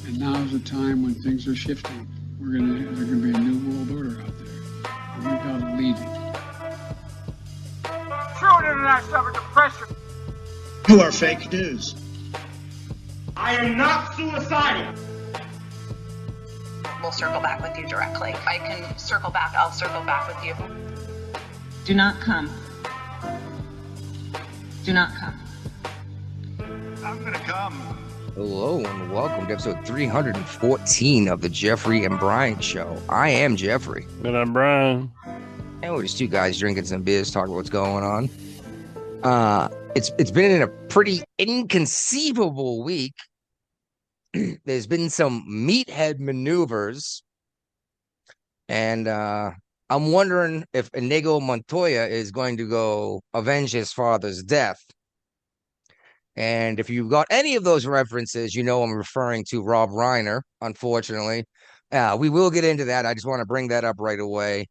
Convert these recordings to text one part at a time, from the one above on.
And now is the time when things are shifting. There's gonna be a new world order out there. And we gotta lead it. True internet suffered depression. You are fake news. I am not suicidal. We'll circle back with you directly. If I can circle back, I'll circle back with you. Do not come. Do not come. I'm gonna come. Hello and welcome to episode 314 of the Jeffrey and Brian Show. I am Jeffrey. And I'm Brian. And we're just two guys drinking some beers, talking about what's going on. It's been in a pretty inconceivable week. There's been some meathead maneuvers, and I'm wondering if Inigo Montoya is going to go avenge his father's death. And if you've got any of those references, you know I'm referring to Rob Reiner, unfortunately. We will get into that. I just want to bring that up right away.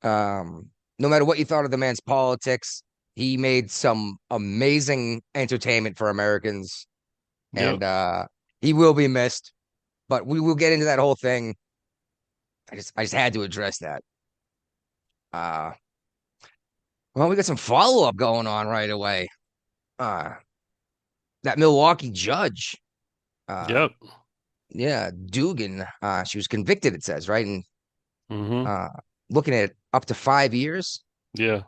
No matter what you thought of the man's politics, he made some amazing entertainment for Americans. Yep. And he will be missed. But we will get into that whole thing. I just had to address that. Well, we got some follow-up going on right away. That Milwaukee judge. Yep. Yeah, Dugan. She was convicted, it says, right? And looking at up to 5 years. Yeah.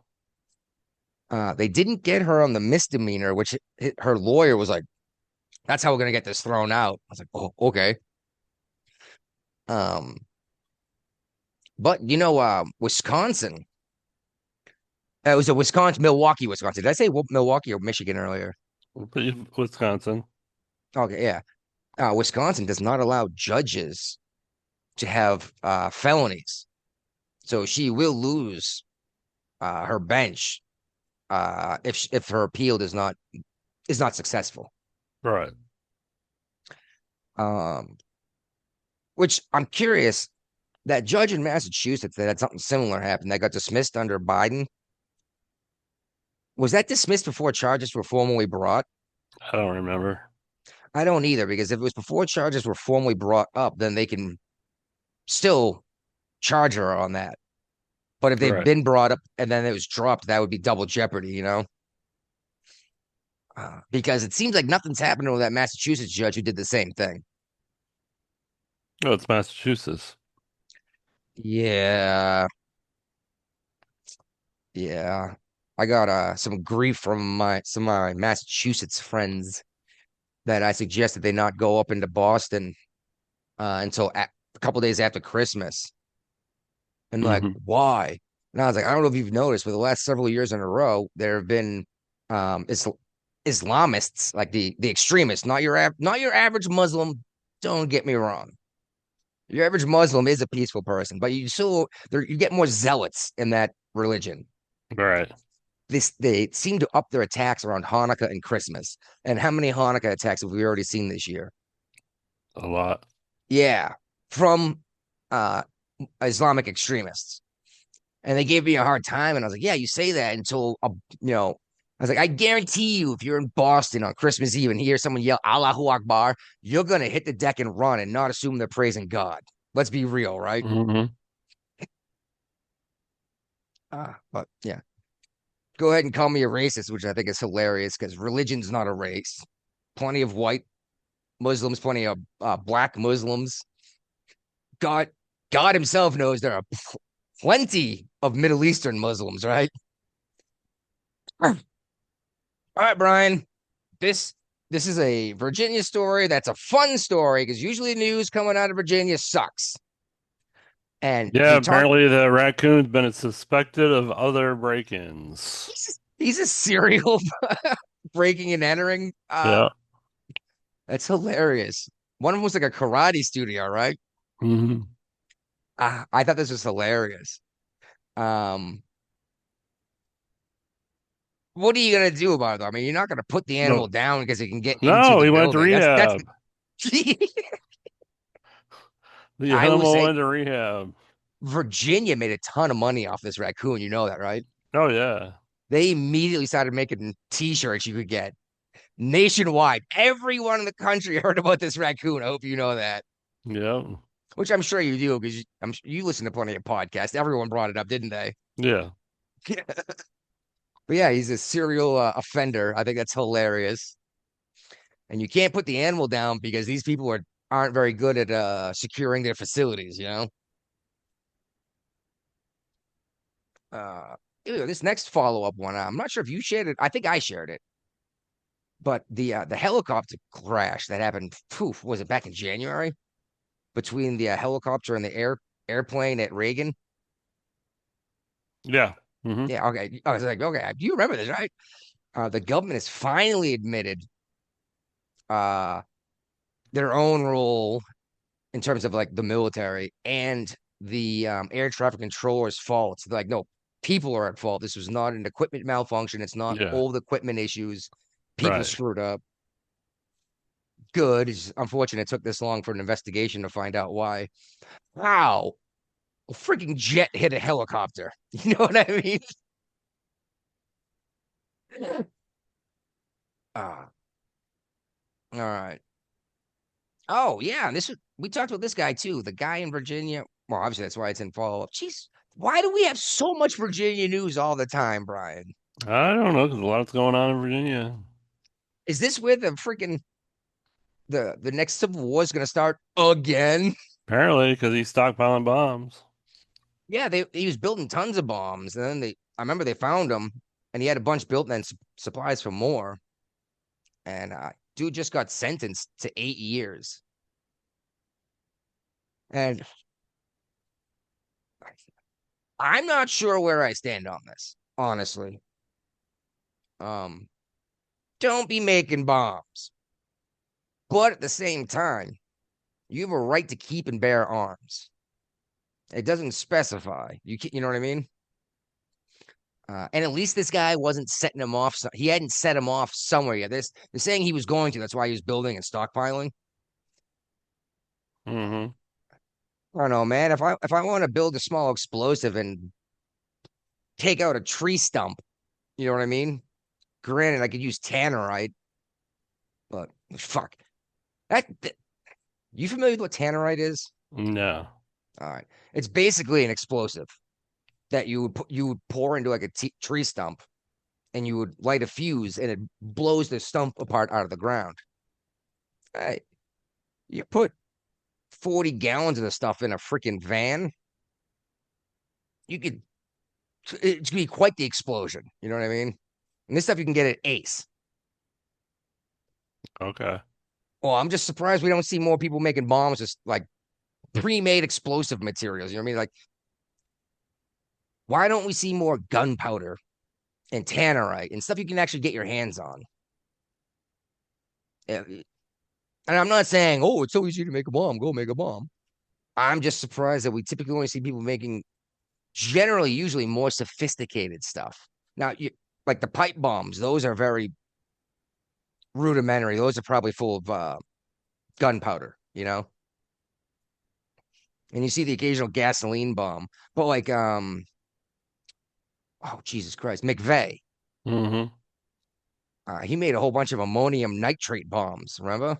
They didn't get her on the misdemeanor, which her lawyer was like, that's how we're gonna get this thrown out. I was like, oh, okay. But you know, Wisconsin. It was Milwaukee, Wisconsin. Did I say Milwaukee or Michigan earlier? Wisconsin. Okay, yeah. Wisconsin does not allow judges to have felonies, so she will lose her bench if her appeal is not successful. Right. Which I'm curious, that judge in Massachusetts that had something similar happen that got dismissed under Biden. Was that dismissed before charges were formally brought? I don't remember. I don't either, because if it was before charges were formally brought up, then they can still charge her on that. But if they've been brought up and then it was dropped, that would be double jeopardy, you know? Because it seems like nothing's happened to that Massachusetts judge who did the same thing. Oh, it's Massachusetts. Yeah. Yeah. I got some grief from some of my Massachusetts friends that I suggested they not go up into Boston until a couple days after Christmas. And like, why? And I was like, I don't know if you've noticed, but the last several years in a row, there have been Islamists, like the extremists, not your average Muslim. Don't get me wrong. Your average Muslim is a peaceful person, but you get more zealots in that religion. Right. They seem to up their attacks around Hanukkah and Christmas. And how many Hanukkah attacks have we already seen this year? A lot. Yeah, from Islamic extremists. And they gave me a hard time, and I was like, yeah, you say that until I was like, I guarantee you, if you're in Boston on Christmas Eve and hear someone yell Allahu Akbar, you're gonna hit the deck and run and not assume they're praising God. Let's be real, right? But yeah. Go ahead and call me a racist, which I think is hilarious because religion's not a race. Plenty of white Muslims, plenty of black Muslims. God himself knows there are plenty of Middle Eastern Muslims, right? All right, Brian. This is a Virginia story. That's a fun story because usually news coming out of Virginia sucks. And yeah, apparently the raccoon's been suspected of other break-ins. He's a serial breaking and entering. Yeah. That's hilarious. One of them was like a karate studio, right? I thought this was hilarious. What are you gonna do about it? I mean, you're not gonna put the animal down because it can get into the he building. went to rehab. The animal went to rehab. Virginia made a ton of money off this raccoon. You know that, right? Oh, yeah. They immediately started making T-shirts you could get. nationwide. Everyone in the country heard about this raccoon. I hope you know that. Yep. Which I'm sure you do because you listen to plenty of podcasts. Everyone brought it up, didn't they? Yeah. But yeah, he's a serial offender. I think that's hilarious. And you can't put the animal down because these people aren't very good at securing their facilities, you know? Uh, this next follow-up one, I'm not sure if you shared it. I think I shared it. But the helicopter crash that happened, poof, was it back in January? Between the helicopter and the airplane at Reagan? Yeah. Hmm. Yeah, okay. I was like, okay, do you remember this, right? The government has finally admitted uh their own role in terms of like the military and the air traffic controller's fault. They're like, no, people are at fault. This was not an equipment malfunction. It's not Yeah. all the equipment issues. People Right. screwed up. Good. It's unfortunate it took this long for an investigation to find out why. Wow. A freaking jet hit a helicopter. You know what I mean? Ah, all right. Oh, yeah. We talked about this guy too. The guy in Virginia. Well, obviously that's why it's in follow-up. Jeez, why do we have so much Virginia news all the time, Brian? I don't know because a lot's going on in Virginia. Is this where the freaking the next civil war is gonna start again? Apparently, because he's stockpiling bombs. Yeah, he was building tons of bombs, and then I remember they found him, and he had a bunch built and then supplies for more. And dude just got sentenced to 8 years. And I'm not sure where I stand on this, honestly. Um, don't be making bombs, but at the same time, you have a right to keep and bear arms. It doesn't specify. You know what I mean? And at least this guy wasn't setting him off. He hadn't set him off somewhere yet. They're saying he was going to. That's why he was building and stockpiling. Hmm. I don't know, man. If I want to build a small explosive and take out a tree stump, you know what I mean? Granted, I could use tannerite, but fuck that. You familiar with what tannerite is? No. All right, it's basically an explosive that you would pour into like a tree stump, and you would light a fuse, and it blows the stump apart out of the ground. Hey, you put 40 gallons of the stuff in a freaking van, you could it's gonna be quite the explosion. You know what I mean? And this stuff you can get at Ace. Okay. Well, I'm just surprised we don't see more people making bombs just like pre-made explosive materials. You know what I mean? Like, why don't we see more gunpowder and tannerite and stuff you can actually get your hands on? And I'm not saying, oh, it's so easy to make a bomb. Go make a bomb. I'm just surprised that we typically only see people making generally, usually more sophisticated stuff. Now, like the pipe bombs, those are very rudimentary. Those are probably full of gunpowder, you know? And you see the occasional gasoline bomb, but like, oh, Jesus Christ, McVeigh, Hmm. he made a whole bunch of ammonium nitrate bombs, remember?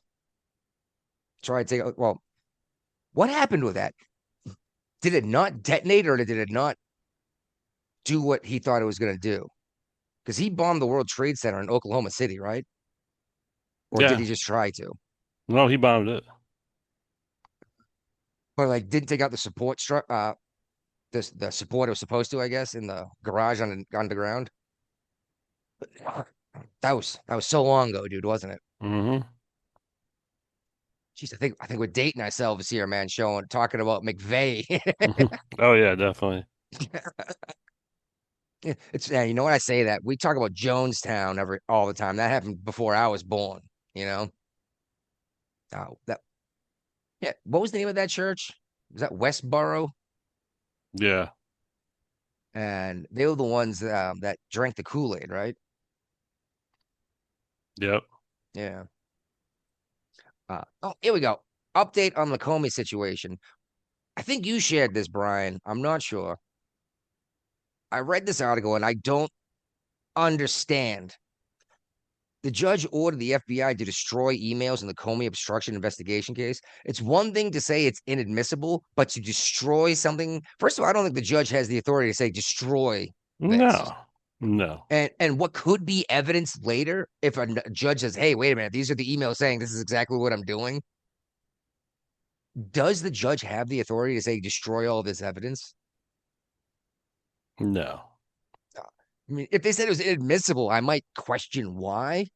Try to take, well, what happened with that? Did it not detonate or did it not do what he thought it was going to do? Because he bombed the World Trade Center in Oklahoma City, right? Or did Yeah. he just try to? No, he bombed it. Or like didn't take out the support the support it was supposed to, I guess, in the garage on the underground. That was so long ago, dude, wasn't it? Hmm. Jeez, I think we're dating ourselves here, man. Talking about McVeigh. Oh yeah, definitely. It's yeah, you know what I say that we talk about Jonestown all the time. That happened before I was born. You know, that yeah. What was the name of that church? Was that Westboro? Yeah. And they were the ones that drank the Kool-Aid, right? Yep. Yeah. Oh, here we go. Update on the Comey situation. I think you shared this, Brian. I'm not sure. I read this article and I don't understand The judge ordered the FBI to destroy emails in the Comey obstruction investigation case. It's one thing to say it's inadmissible, but to destroy something. First of all, I don't think the judge has the authority to say destroy this. No, no, And what could be evidence later if a judge says, "Hey, wait a minute, these are the emails saying this is exactly what I'm doing." Does the judge have the authority to say destroy all this evidence? no. I mean, if they said it was inadmissible, I might question why.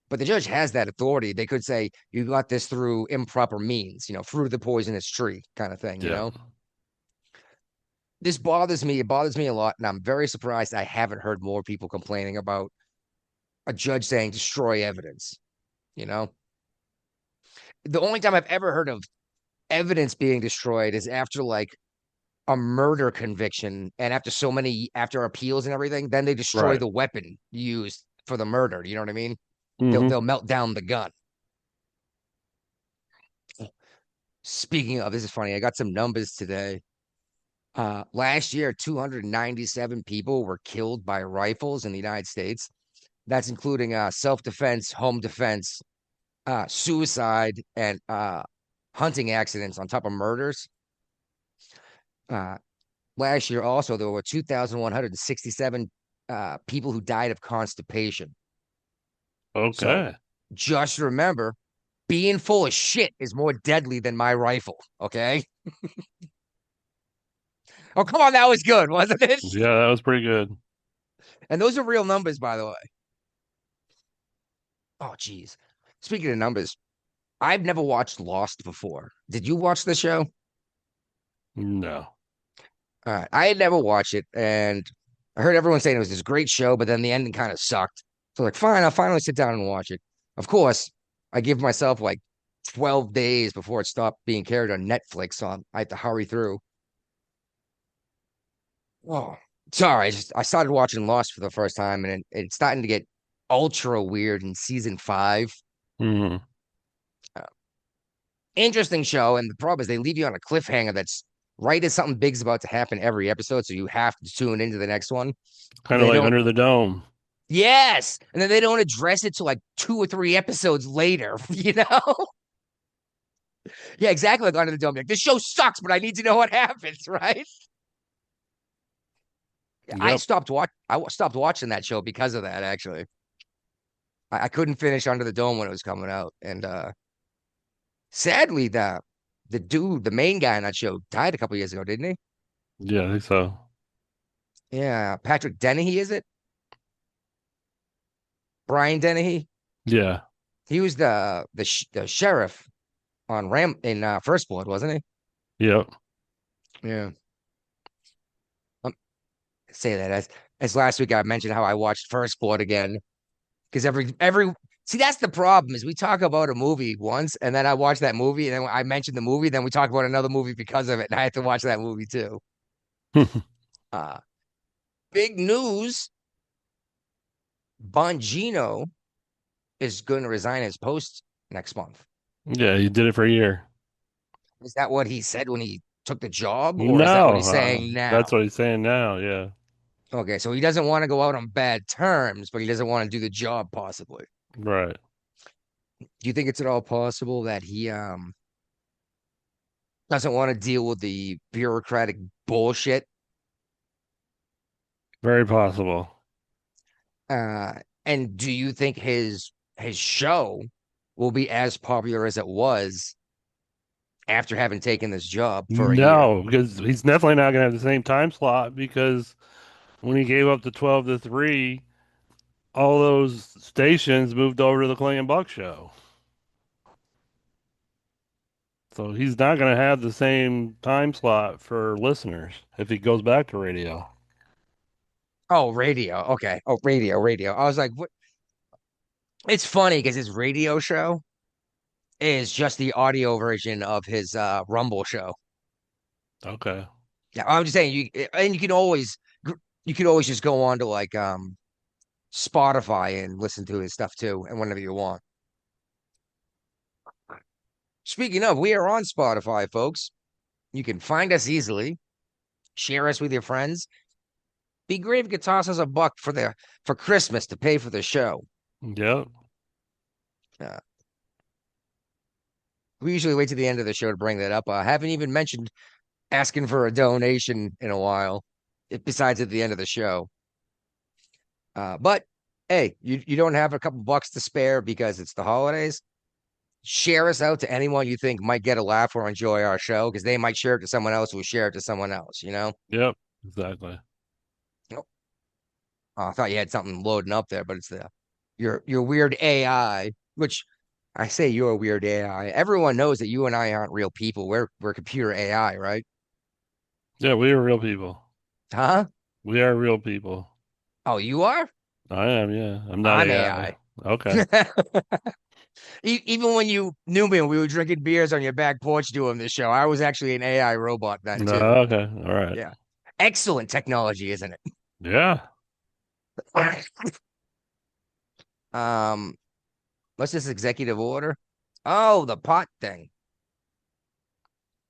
But the judge has that authority. They could say you got this through improper means, fruit of the poisonous tree kind of thing, Yeah. This bothers me. It bothers me a lot. And I'm very surprised I haven't heard more people complaining about a judge saying destroy evidence, you know? The only time I've ever heard of evidence being destroyed is after like a murder conviction and after appeals and everything, then they destroy Right. the weapon used for the murder. You know what I mean? Hmm. They'll melt down the gun. Speaking of, this is funny. I got some numbers today. Last year, 297 people were killed by rifles in the United States. That's including self-defense, home defense, suicide, and hunting accidents on top of murders. Last year, also, there were 2,167 people who died of constipation. So Okay. just remember, being full of shit is more deadly than my rifle. Okay. Oh, come on. That was good, wasn't it? Yeah, that was pretty good. And those are real numbers, by the way. Oh, geez. Speaking of numbers, I've never watched Lost before. Did you watch the show? No. All right. I had never watched it, and I heard everyone saying it was this great show, but then the ending kind of sucked. So, like, fine, I'll finally sit down and watch it. Of course, I give myself like 12 days before it stopped being carried on Netflix, so I have to hurry through. Oh, sorry. I started watching Lost for the first time, and it's starting to get ultra weird in season 5. Hmm. Uh, Interesting show, and the problem is they leave you on a cliffhanger that's right as something big's about to happen every episode, so you have to tune into the next one. Kind of They like don't. Under the Dome. Yes, and then they don't address it till like 2 or 3 episodes later. Yeah, exactly. Like Under the Dome. Like this show sucks, but I need to know what happens, right? Yep. I stopped watching that show because of that. Actually, I couldn't finish Under the Dome when it was coming out, and sadly, the main guy in that show, died a couple years ago, didn't he? Yeah, I think so. Yeah, Patrick Dennehy, is it? Brian Dennehy. Yeah. He was the sheriff on Ram in First Blood, wasn't Yep. he? Yeah. Say that as last week I mentioned how I watched First Blood again because every see that's the problem is we talk about a movie once and then I watch that movie and then I mention the movie then we talk about another movie because of it and I have to watch that movie too. Uh Big news: Bongino is going to resign his post next month. Yeah, he did it for a year. Is that what he said when he took the job, or is that what No, he's saying now? that's what he's saying now. Yeah. Okay, so he doesn't want to go out on bad terms, but he doesn't want to do the job possibly. Right. Do you think it's at all possible that he doesn't want to deal with the bureaucratic bullshit? Very possible. Uh, and do you think his show will be as popular as it was after having taken this job for a year? No, because he's definitely not going to have the same time slot because when he gave up the 12 to 3, all those stations moved over to the Clay and Buck show. So he's not going to have the same time slot for listeners if he goes back to radio. Oh, radio. Okay. Oh, radio. I was like, what? It's funny because his radio show is just the audio version of his Rumble show. Okay. Yeah, I'm just saying you can always just go on to like Spotify and listen to his stuff too, and whenever you want. Speaking of, we are on Spotify, folks. You can find us easily. Share us with your friends. Be great if you could toss us a buck for Christmas to pay for the show. Yep. Uh, we usually wait to the end of the show to bring that up. I haven't even mentioned asking for a donation in a while, besides at the end of the show. But hey, you don't have a couple bucks to spare because it's the holidays. Share us out to anyone you think might get a laugh or enjoy our show, because they might share it to someone else who will share it to someone else, you know? Yep, exactly. Oh, I thought you had something loading up there, but it's your weird AI, which I say you're a weird AI. Everyone knows that you and I aren't real people. We're computer AI, right? Yeah, we are real people. Huh? We are real people. Oh, you are? I am, yeah. I'm not I'm AI. AI. Okay. Even when you knew me and we were drinking beers on your back porch doing this show, I was actually an AI robot then No, too. okay. All right. Yeah. Excellent technology, isn't Yeah. it? Um, what's this executive order? Oh, the pot thing.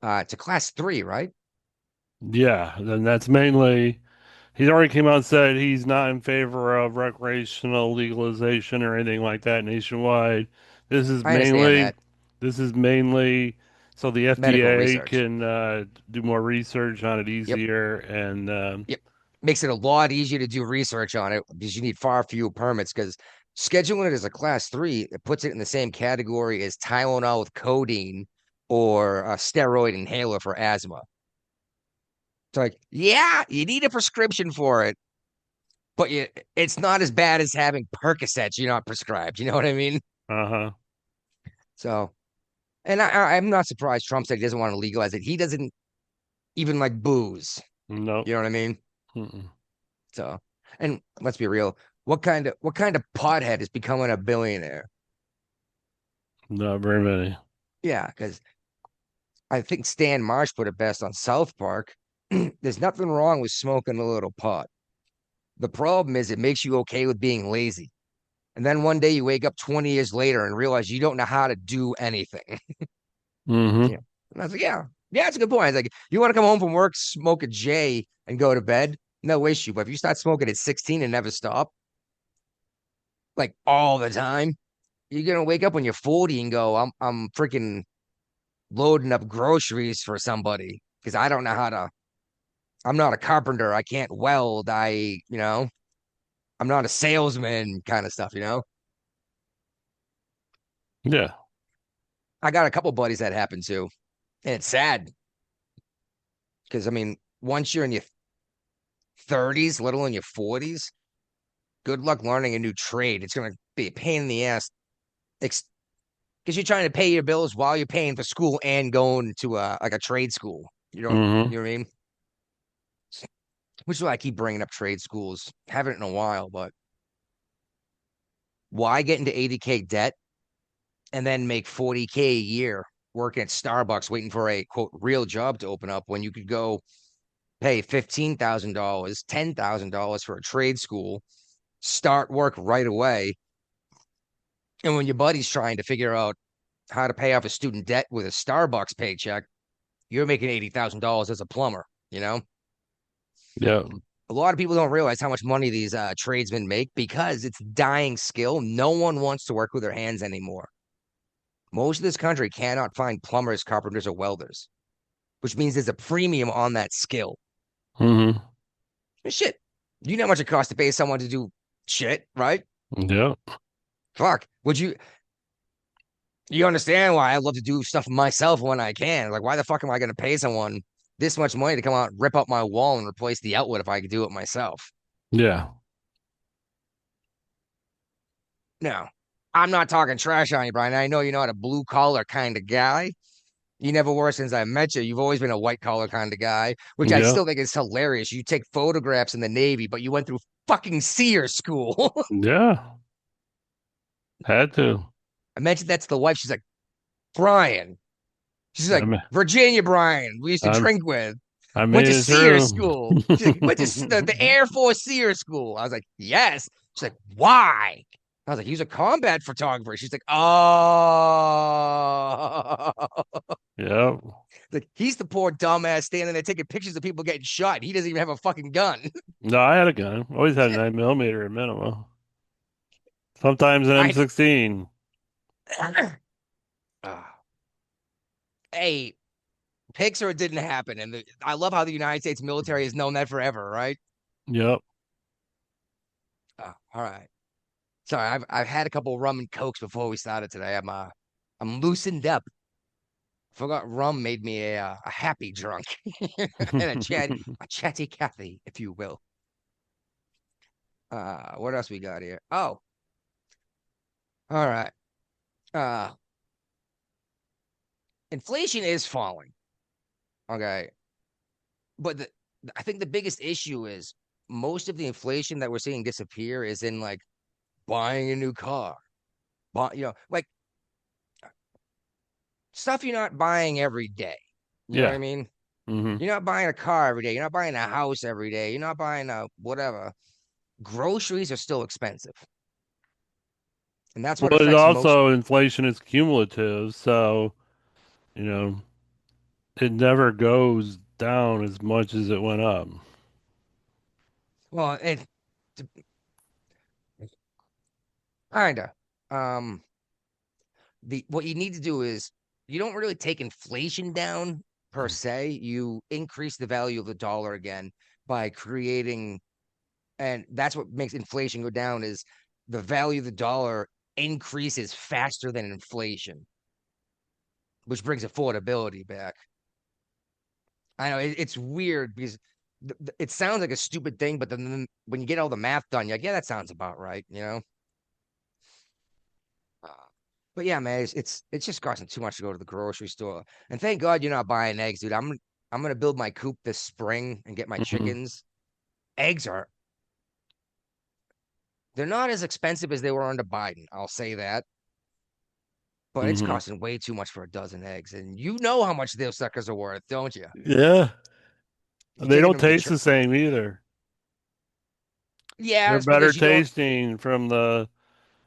It's a class 3, right? Yeah. Then that's mainly he's already came out and said he's not in favor of recreational legalization or anything like that nationwide. This is I understand mainly that. this is mainly so the Medical FDA research. can do more research on it Yep. easier and Yep. Makes it a lot easier to do research on it because you need far fewer permits, because scheduling it as a class 3, it puts it in the same category as Tylenol with codeine or a steroid inhaler for asthma. It's like, yeah, you need a prescription for it, but it's not as bad as having Percocets you're not prescribed. You know what I mean? uh-huh. So, and I'm not surprised Trump said he doesn't want to legalize it. He doesn't even like booze. Nope. You know what I mean? Mm-mm. So, and let's be real. What kind of pothead is becoming a billionaire? Not very many. Yeah, because I think Stan Marsh put it best on South Park. There's nothing wrong with smoking a little pot. The problem is it makes you okay with being lazy. And then one day you wake up 20 years later and realize you don't know how to do anything. Mm-hmm. Yeah. And I was like, yeah, it's a good point. It's like, you want to come home from work, smoke a J, and go to bed? No issue. But if you start smoking at 16 and never stop, like all the time, you're gonna wake up when you're 40 and go, I'm freaking loading up groceries for somebody because I don't know how to. I'm not a carpenter. I can't weld. I'm not a salesman kind of stuff, you know? Yeah. I got a couple buddies that happen to, and it's sad because I mean, once you're in your 30s, little in your 40s, good luck learning a new trade. It's gonna be a pain in the ass because you're trying to pay your bills while you're paying for school and going to a trade school. Mm-hmm. You know what I mean? Which is why I keep bringing up trade schools. Haven't in a while, but why get into 80K debt and then make 40K a year working at Starbucks waiting for a quote real job to open up when you could go pay $15,000, $10,000 for a trade school, start work right away. And when your buddy's trying to figure out how to pay off a student debt with a Starbucks paycheck, you're making $80,000 as a plumber, you know? Yeah. A lot of people don't realize how much money these tradesmen make because it's dying skill. No one wants to work with their hands anymore. Most of this country cannot find plumbers, carpenters, or welders, which means there's a premium on that skill. Mm-hmm. Shit, you know how much it costs to pay someone to do shit, right? Yeah. Fuck, would you? You understand why I love to do stuff myself when I can? Like, why the fuck am I going to pay someone this much money to come out, rip up my wall, and replace the outlet if I could do it myself? Yeah. No, I'm not talking trash on you, Brian. I know you're not a blue collar kind of guy. You never were since I met you. You've always been a white collar kind of guy, which I Yeah. still think is hilarious. You take photographs in the Navy, but you went through fucking SEER school. Yeah. Had to. I mentioned that to the wife. She's like, Brian. She's I like, ma- Virginia Brian, we used to I'm drink with. I Went made to it SEER through. school. She's like, went to the Air Force SEER school. I was like, yes. She's like, why? I was like, he's a combat photographer. She's like, oh. Yep. Like, he's the poor dumbass standing there taking pictures of people getting shot. He doesn't even have a fucking gun. No, I had a gun. Always had a 9mm at minimum. Sometimes an I M16. Hey, pics or it didn't happen. And I love how the United States military has known that forever, right? Yep. All right. Sorry, I've had a couple of rum and cokes before we started today. I'm loosened up. Forgot rum made me a happy drunk and a chatty Cathy, if you will. What else we got here? Oh, all right. Uh, inflation is falling. Okay, but I think the biggest issue is most of the inflation that we're seeing disappear is in like buying a new car, like stuff you're not buying every day. You know what I Yeah. mean? Hmm. You're not buying a car every day. You're not buying a house every day. You're not buying a whatever. Groceries are still expensive. And that's what Well, it affects most. also inflation is cumulative, so you know it never goes down as much as it went up. Well, it kinda. Um, the what you need to do is you don't really take inflation down per se. You increase the value of the dollar again by creating, and that's what makes inflation go down is the value of the dollar increases faster than inflation, which brings affordability back. I know it's weird because it sounds like a stupid thing, but then when you get all the math done, you're like, yeah, that sounds about right, you know? Uh, but yeah, man, it's just costing too much to go to the grocery store. And thank God you're not buying eggs, dude. I'm gonna build my coop this spring and get my Hmm. chickens. Eggs are they're not as expensive as they were under Biden. I'll say that. But it's Hmm. costing way too much for a dozen eggs. And you know how much those suckers are worth, don't you? Yeah. You're They taking don't them to taste church. the same either. Yeah, They're it's better because you don't. tasting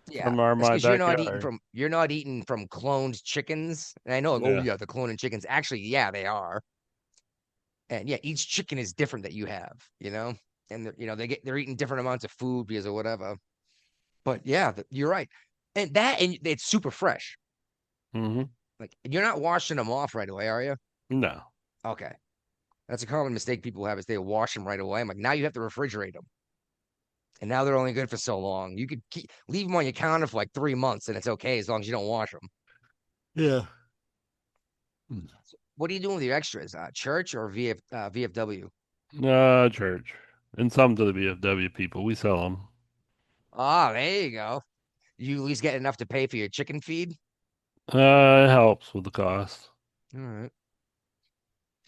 Yeah, from our it's my because backyard. you're not eating from cloned chickens. And I know, like, oh Yeah. yeah, the cloning chickens. Actually, yeah, they are. And yeah, each chicken is different that you have, you know, and they're eating different amounts of food because of whatever. But yeah, you're right, and it's super fresh. Hmm. Like you're not washing them off right away, are you? No. Okay, that's a common mistake people have is they wash them right away. I'm like, now you have to refrigerate them, and now they're only good for so long. You could leave them on your counter for like 3 months, and it's okay as long as you don't wash them. Yeah. So what are you doing with your extras? Church or VFW? Church. And some to the BFW people. We sell them. Ah, there you go. You at least get enough to pay for your chicken feed. It helps with the cost. All right.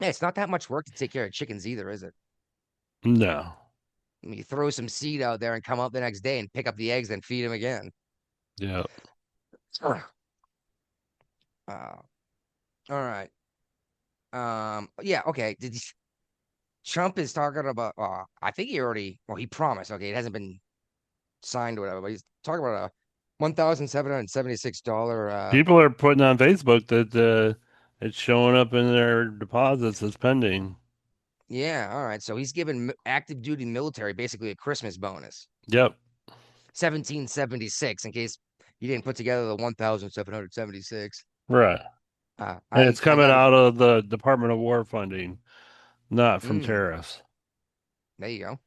Yeah, it's not that much work to take care of chickens either, is it? No. I mean, you throw some seed out there and come up the next day and pick up the eggs and feed them again. Yeah. Ugh. All right. Yeah, okay. Trump is talking about I think he promised, okay, it hasn't been signed or whatever, but he's talking about a $1,776 People are putting on Facebook that it's showing up in their deposits as pending. yeah, all right. So he's giving active duty military basically a Christmas bonus. Yep. 1776 in case you didn't put together the 1,776. Right. And I it's I coming got it. out of the Department of War funding, not from Mm, tariffs. there you go.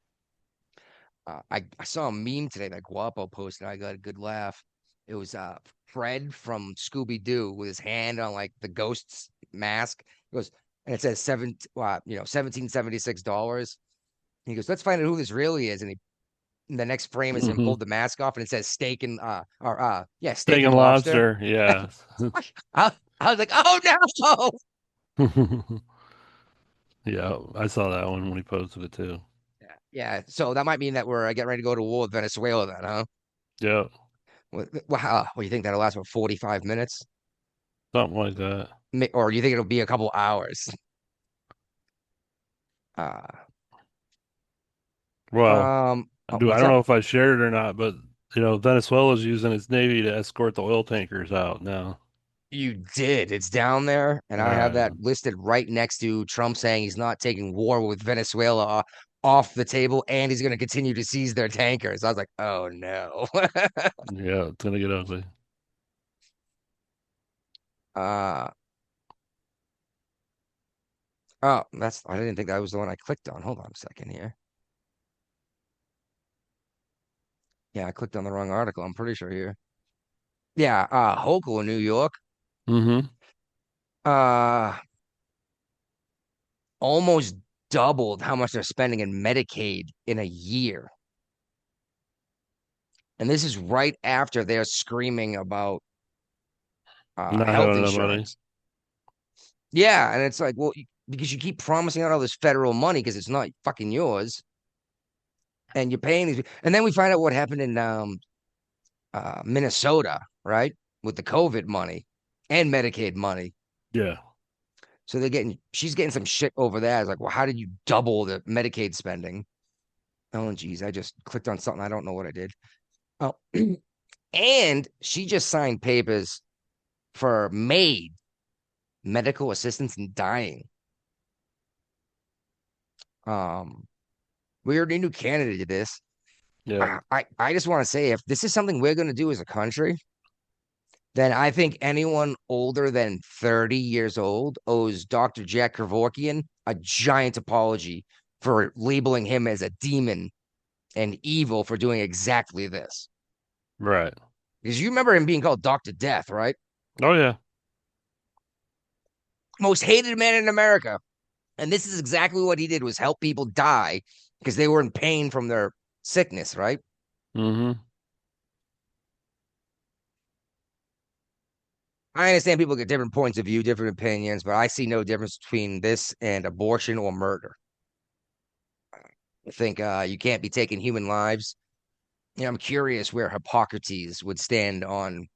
I saw a meme today that Guapo posted. I got a good laugh. It was Fred from Scooby Doo with his hand on like the ghost's mask. He goes and it says 1776 dollars. He goes, let's find out who this really is. And the next frame is him Hmm. pulled the mask off and it says steak and steak Steak and and lobster. lobster. Yeah. I, I was like, oh no. Yeah. I saw that one when he posted it too. Yeah, so that might mean that we're getting ready to go to war with Venezuela then, huh? Yep. What do you think that'll last for 45 minutes? Something like that. Or you think it'll be a couple hours? Uh, Well, I what's don't know up? if I shared it or not, but Venezuela's using its navy to escort the oil tankers out now. You did. It's down there, and I have that Right. listed right next to Trump saying he's not taking war with Venezuela off the table, and he's going to continue to seize their tankers. I was like, oh no. Yeah, it's gonna get ugly. Uh oh, I didn't think that was the one I clicked on. Hold on a second here. Yeah, I clicked on the wrong article. I'm pretty sure here. Yeah, Hochul in New York. Mm-hmm. Uh Almost doubled how much they're spending in Medicaid in a year. And this is right after they're screaming about Not health having enough money. insurance. Yeah, and it's like, well, because you keep promising out all this federal money because it's not fucking yours, and you're paying these. And then we find out what happened in Minnesota, right, with the COVID money and Medicaid money. Yeah. So she's getting some shit over there. It's like, well, how did you double the Medicaid spending? Oh, geez, I just clicked on something. I don't know what I did. Oh, and she just signed papers for MAID, medical assistance in dying. We already knew Canada did this. Yeah. I just want to say, if this is something we're going to do as a country, then I think anyone older than 30 years old owes Dr. Jack Kevorkian a giant apology for labeling him as a demon and evil for doing exactly this. Right. Because you remember him being called Dr. Death, right? Oh yeah. Most hated man in America. And this is exactly what he did, was help people die because they were in pain from their sickness, right? Mm-hmm. I understand people get different points of view, different opinions, but I see no difference between this and abortion or murder. I think you can't be taking human lives. I'm curious where Hippocrates would stand on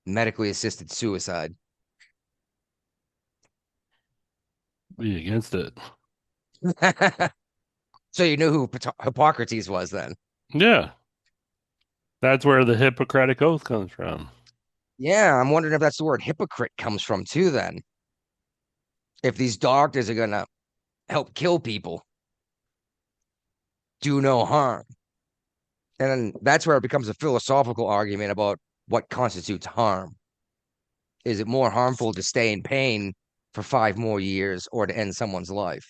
medically assisted suicide. Be against it. So you knew who Hippocrates was then? Yeah. That's where the Hippocratic Oath comes from. Yeah, I'm wondering if that's the word hypocrite comes from too then. If these doctors are going to help kill people, do no harm. And then that's where it becomes a philosophical argument about what constitutes harm. Is it more harmful to stay in pain for 5 more years or to end someone's life?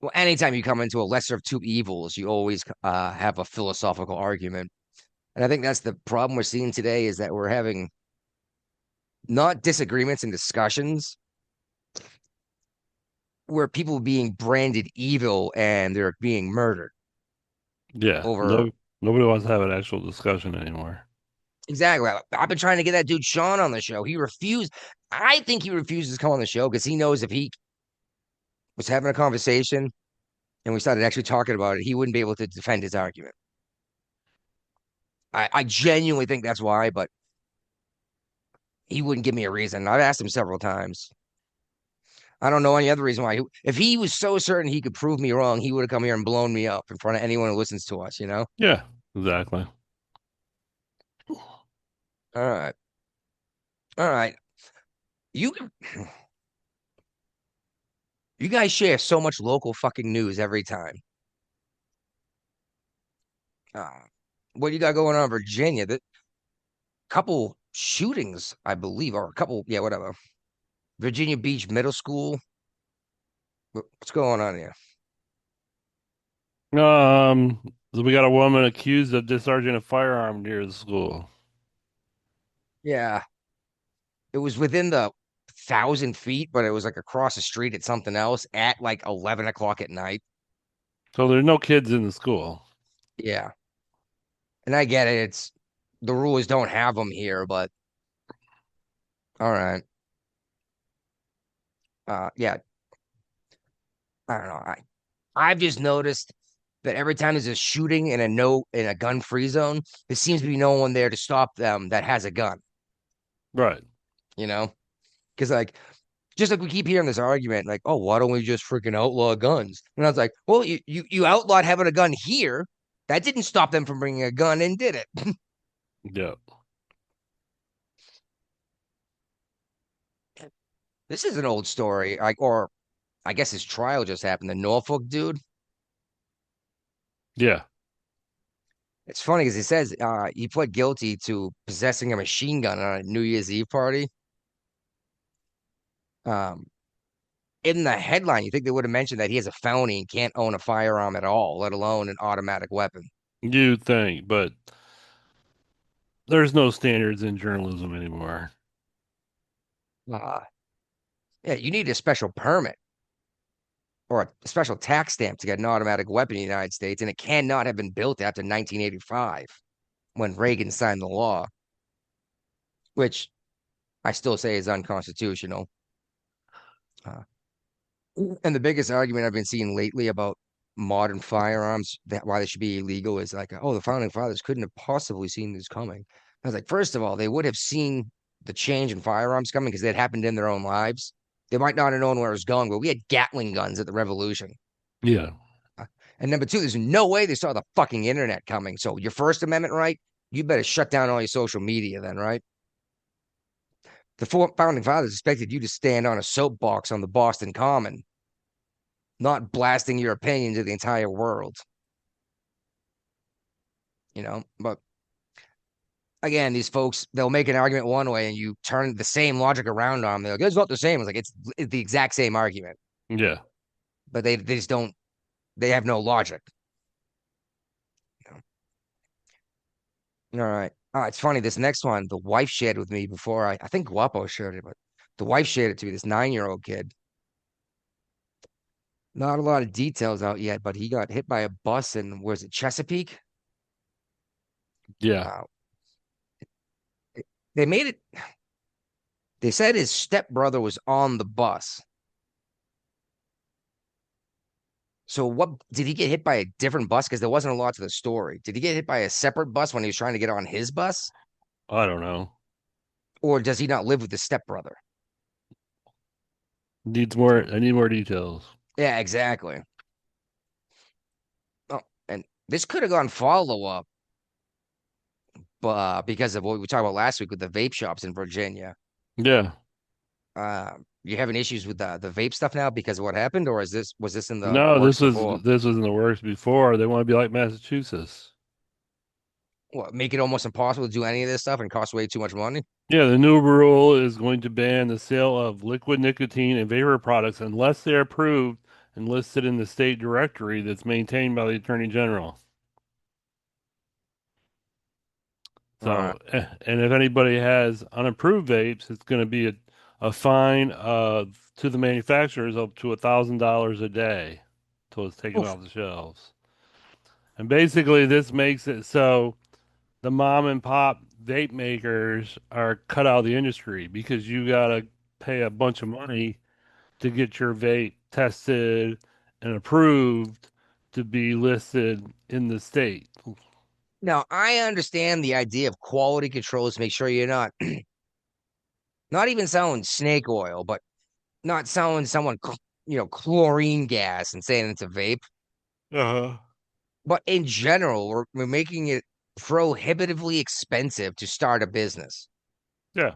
Well, anytime you come into a lesser of two evils, you always have a philosophical argument. And I think that's the problem we're seeing today, is that we're having not disagreements and discussions where people are being branded evil and they're being murdered Yeah. over. No, nobody wants to have an actual discussion anymore. Exactly. I've been trying to get that dude Sean on the show. He refused. I think he refuses to come on the show because he knows if he was having a conversation and we started actually talking about it, he wouldn't be able to defend his argument. I genuinely think that's why, but he wouldn't give me a reason. I've asked him several times. I don't know any other reason why. If he was so certain he could prove me wrong, he would have come here and blown me up in front of anyone who listens to us, you know? Yeah, exactly. All right. All right. You you guys share so much local fucking news every time. Uh, what you got going on in Virginia? The couple shootings, I believe, or a couple, yeah, whatever. Virginia Beach Middle School. What's going on here? So we got a woman accused of discharging a firearm near the school. Yeah, it was within the 1,000 feet, but it was like across the street at something else at like 11 o'clock at night. So there's no kids in the school. Yeah, and I get it. It's the rulers don't have them here, but all right. Yeah, I don't know. I've just noticed that every time there's a shooting in a gun-free zone, there seems to be no one there to stop them that has a gun. Right. You know, because like just like we keep hearing this argument, like, oh, why don't we just freaking outlaw guns? And I was like, well, you outlawed having a gun here. That didn't stop them from bringing a gun in, did it? Yeah. This is an old story. Or I guess his trial just happened. The Norfolk dude. Yeah. It's funny because he says he pled guilty to possessing a machine gun on a New Year's Eve party. Um, in the headline, you think they would have mentioned that he has a felony and can't own a firearm at all, let alone an automatic weapon. You'd think, but there's no standards in journalism anymore. Uh, yeah, you need a special permit or a special tax stamp to get an automatic weapon in the United States, and it cannot have been built after 1985 when Reagan signed the law, which I still say is unconstitutional. Uh, and the biggest argument I've been seeing lately about modern firearms, that why they should be illegal, is like, oh, the founding fathers couldn't have possibly seen this coming. I was like, first of all, they would have seen the change in firearms coming because it happened in their own lives. They might not have known where it was going, but we had Gatling guns at the Revolution. Yeah. And number two, there's no way they saw the fucking internet coming. So your First Amendment right, you better shut down all your social media then, right? The founding fathers expected you to stand on a soapbox on the Boston Common, not blasting your opinion to the entire world. But again, these folks, they'll make an argument one way and you turn the same logic around on them. They're like, it's not the same. It's like, it's the exact same argument, Yeah. but they just don't, they have no logic. All right. Oh, it's funny. This next one, the wife shared with me before. I think Guapo shared it, but the wife shared it to me, this 9-year-old kid. Not a lot of details out yet, but he got hit by a bus in, where's it, Chesapeake? Yeah. Uh, they made it, they said his stepbrother was on the bus. So what did he get hit by a different bus? Because there wasn't a lot to the story. Did he get hit by a separate bus when he was trying to get on his bus? I don't know. Or does he not live with his stepbrother? Needs more. I need more details. Yeah, exactly. Oh, and this could have gone follow up, but because of what we talked about last week with the vape shops in Virginia. Yeah. You having issues with the vape stuff now because of what happened, or was this in the No, works before? this was in the works before. They want to be like Massachusetts. What, make it almost impossible to do any of this stuff and cost way too much money? Yeah, the new rule is going to ban the sale of liquid nicotine and vapor products unless they're approved and listed in the state directory that's maintained by the Attorney General. All right. So, and if anybody has unapproved vapes, it's going to be a fine to the manufacturers up to $1,000 a day till it's taken Oof. off the shelves. And basically, this makes it so the mom and pop vape makers are cut out of the industry because you got to pay a bunch of money to get your vape tested and approved to be listed in the state. Now, I understand the idea of quality controls to make sure you're not even selling snake oil, but not selling someone, chlorine gas and saying it's a vape. Uh-huh. But in general, we're making it prohibitively expensive to start a business Yeah.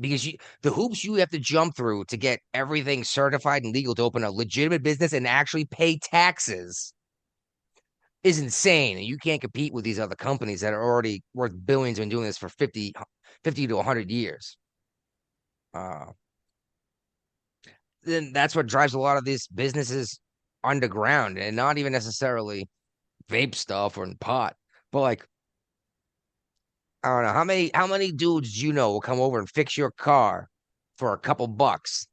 because the hoops you have to jump through to get everything certified and legal to open a legitimate business and actually pay taxes is insane. And you can't compete with these other companies that are already worth billions and been doing this for 50 to 100 years. Uh, then that's what drives a lot of these businesses underground and not even necessarily vape stuff or in pot, but like, I don't know how many dudes you know will come over and fix your car for a couple bucks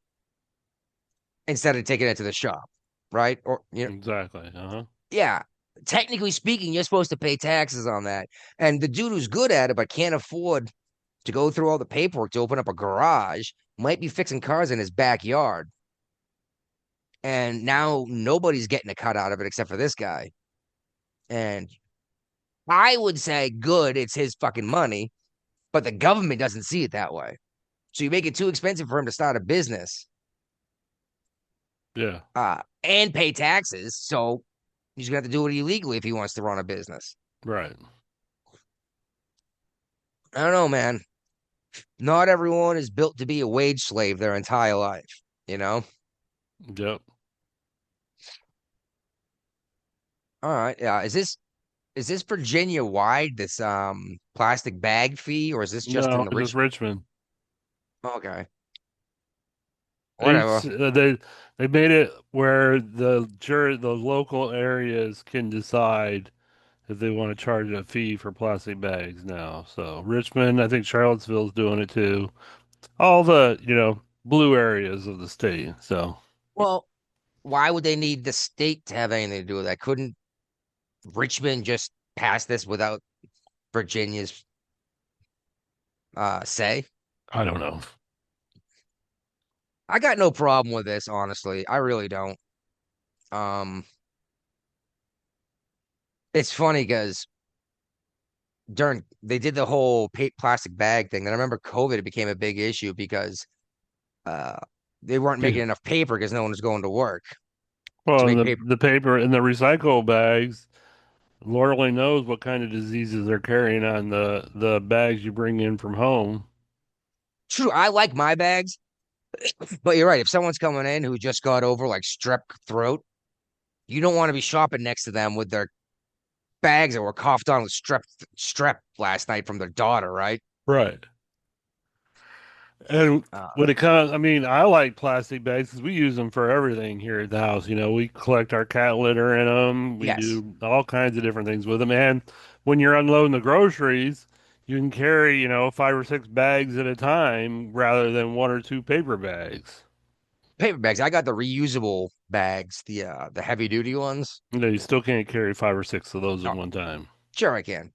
instead of taking it to the shop, right? Or Exactly. Uh-huh. yeah. Technically speaking, you're supposed to pay taxes on that. And the dude who's good at it but can't afford to go through all the paperwork to open up a garage might be fixing cars in his backyard. And now nobody's getting a cut out of it except for this guy. And I would say good, it's his fucking money, but the government doesn't see it that way. So you make it too expensive for him to start a business Yeah. and pay taxes. So he's gonna have to do it illegally if he wants to run a business. Right. I don't know, man. Not everyone is built to be a wage slave their entire life, you know? Yep. All right. Yeah. Is this is this Virginia wide, this plastic bag fee, or is this just in No, the it's just rich? Richmond. Okay, It's whatever. they made it where the local areas can decide if they want to charge a fee for plastic bags now. So Richmond, I think Charlottesville's doing it too. All the, blue areas of the state. So Well, why would they need the state to have anything to do with that? Couldn't Richmond just pass this without Virginia's say? I don't know. I got no problem with this, honestly. I really don't. Um, it's funny because during they did the whole plastic bag thing. And I remember COVID, it became a big issue because uh they weren't Yeah. making enough paper because no one was going to work to Well, make and paper. the paper and the recycle bags, Lord only knows what kind of diseases they're carrying on the bags you bring in from home. True, I like my bags, but you're right. If someone's coming in who just got over like strep throat, you don't want to be shopping next to them with their bags that were coughed on with strep last night from their daughter, right? Right. And Uh, when it comes, I mean, I like plastic bags because we use them for everything here at the house. We collect our cat litter in them. We yes. do all kinds of different things with them. And when you're unloading the groceries, you can carry, 5 or 6 bags at a time rather than one or two paper bags. Paper bags. I got the reusable bags, the heavy duty ones. You still can't carry 5 or 6 of those at Oh, one time. sure I can.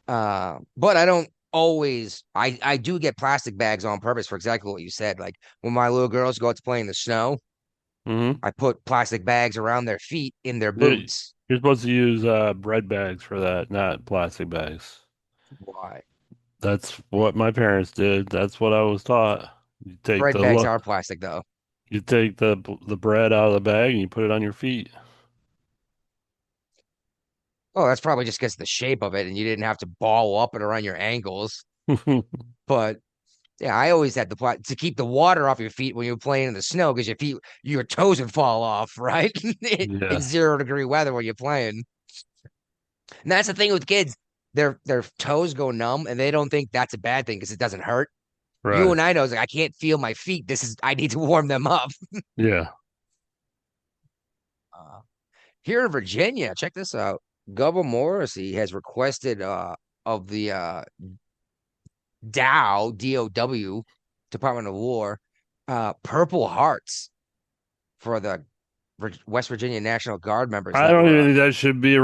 But I don't always. I do get plastic bags on purpose for exactly what you said. Like when my little girls go out to play in the snow, Hmm. I put plastic bags around their feet in their Yeah, boots. you're supposed to use bread bags for that, not plastic bags. Why? That's what my parents did. That's what I was taught. You take Bread the bags lo- are plastic though. you take the bread out of the bag and you put it on your feet. Oh, that's probably just because of the shape of it, and you didn't have to ball up it around your ankles. But yeah, I always had to keep the water off your feet when you were playing in the snow because your toes would fall off, right? In Yeah, 0 degree weather when you're playing. And that's the thing with kids. Their toes go numb and they don't think that's a bad thing because it doesn't hurt. You right. and I know, it's like I can't feel my feet. I need to warm them up. Yeah. Uh, Here in Virginia, check this out. Governor Morrissey has requested of the DOW, Department of War, Purple Hearts for the West Virginia National Guard members I that don't were even think that should be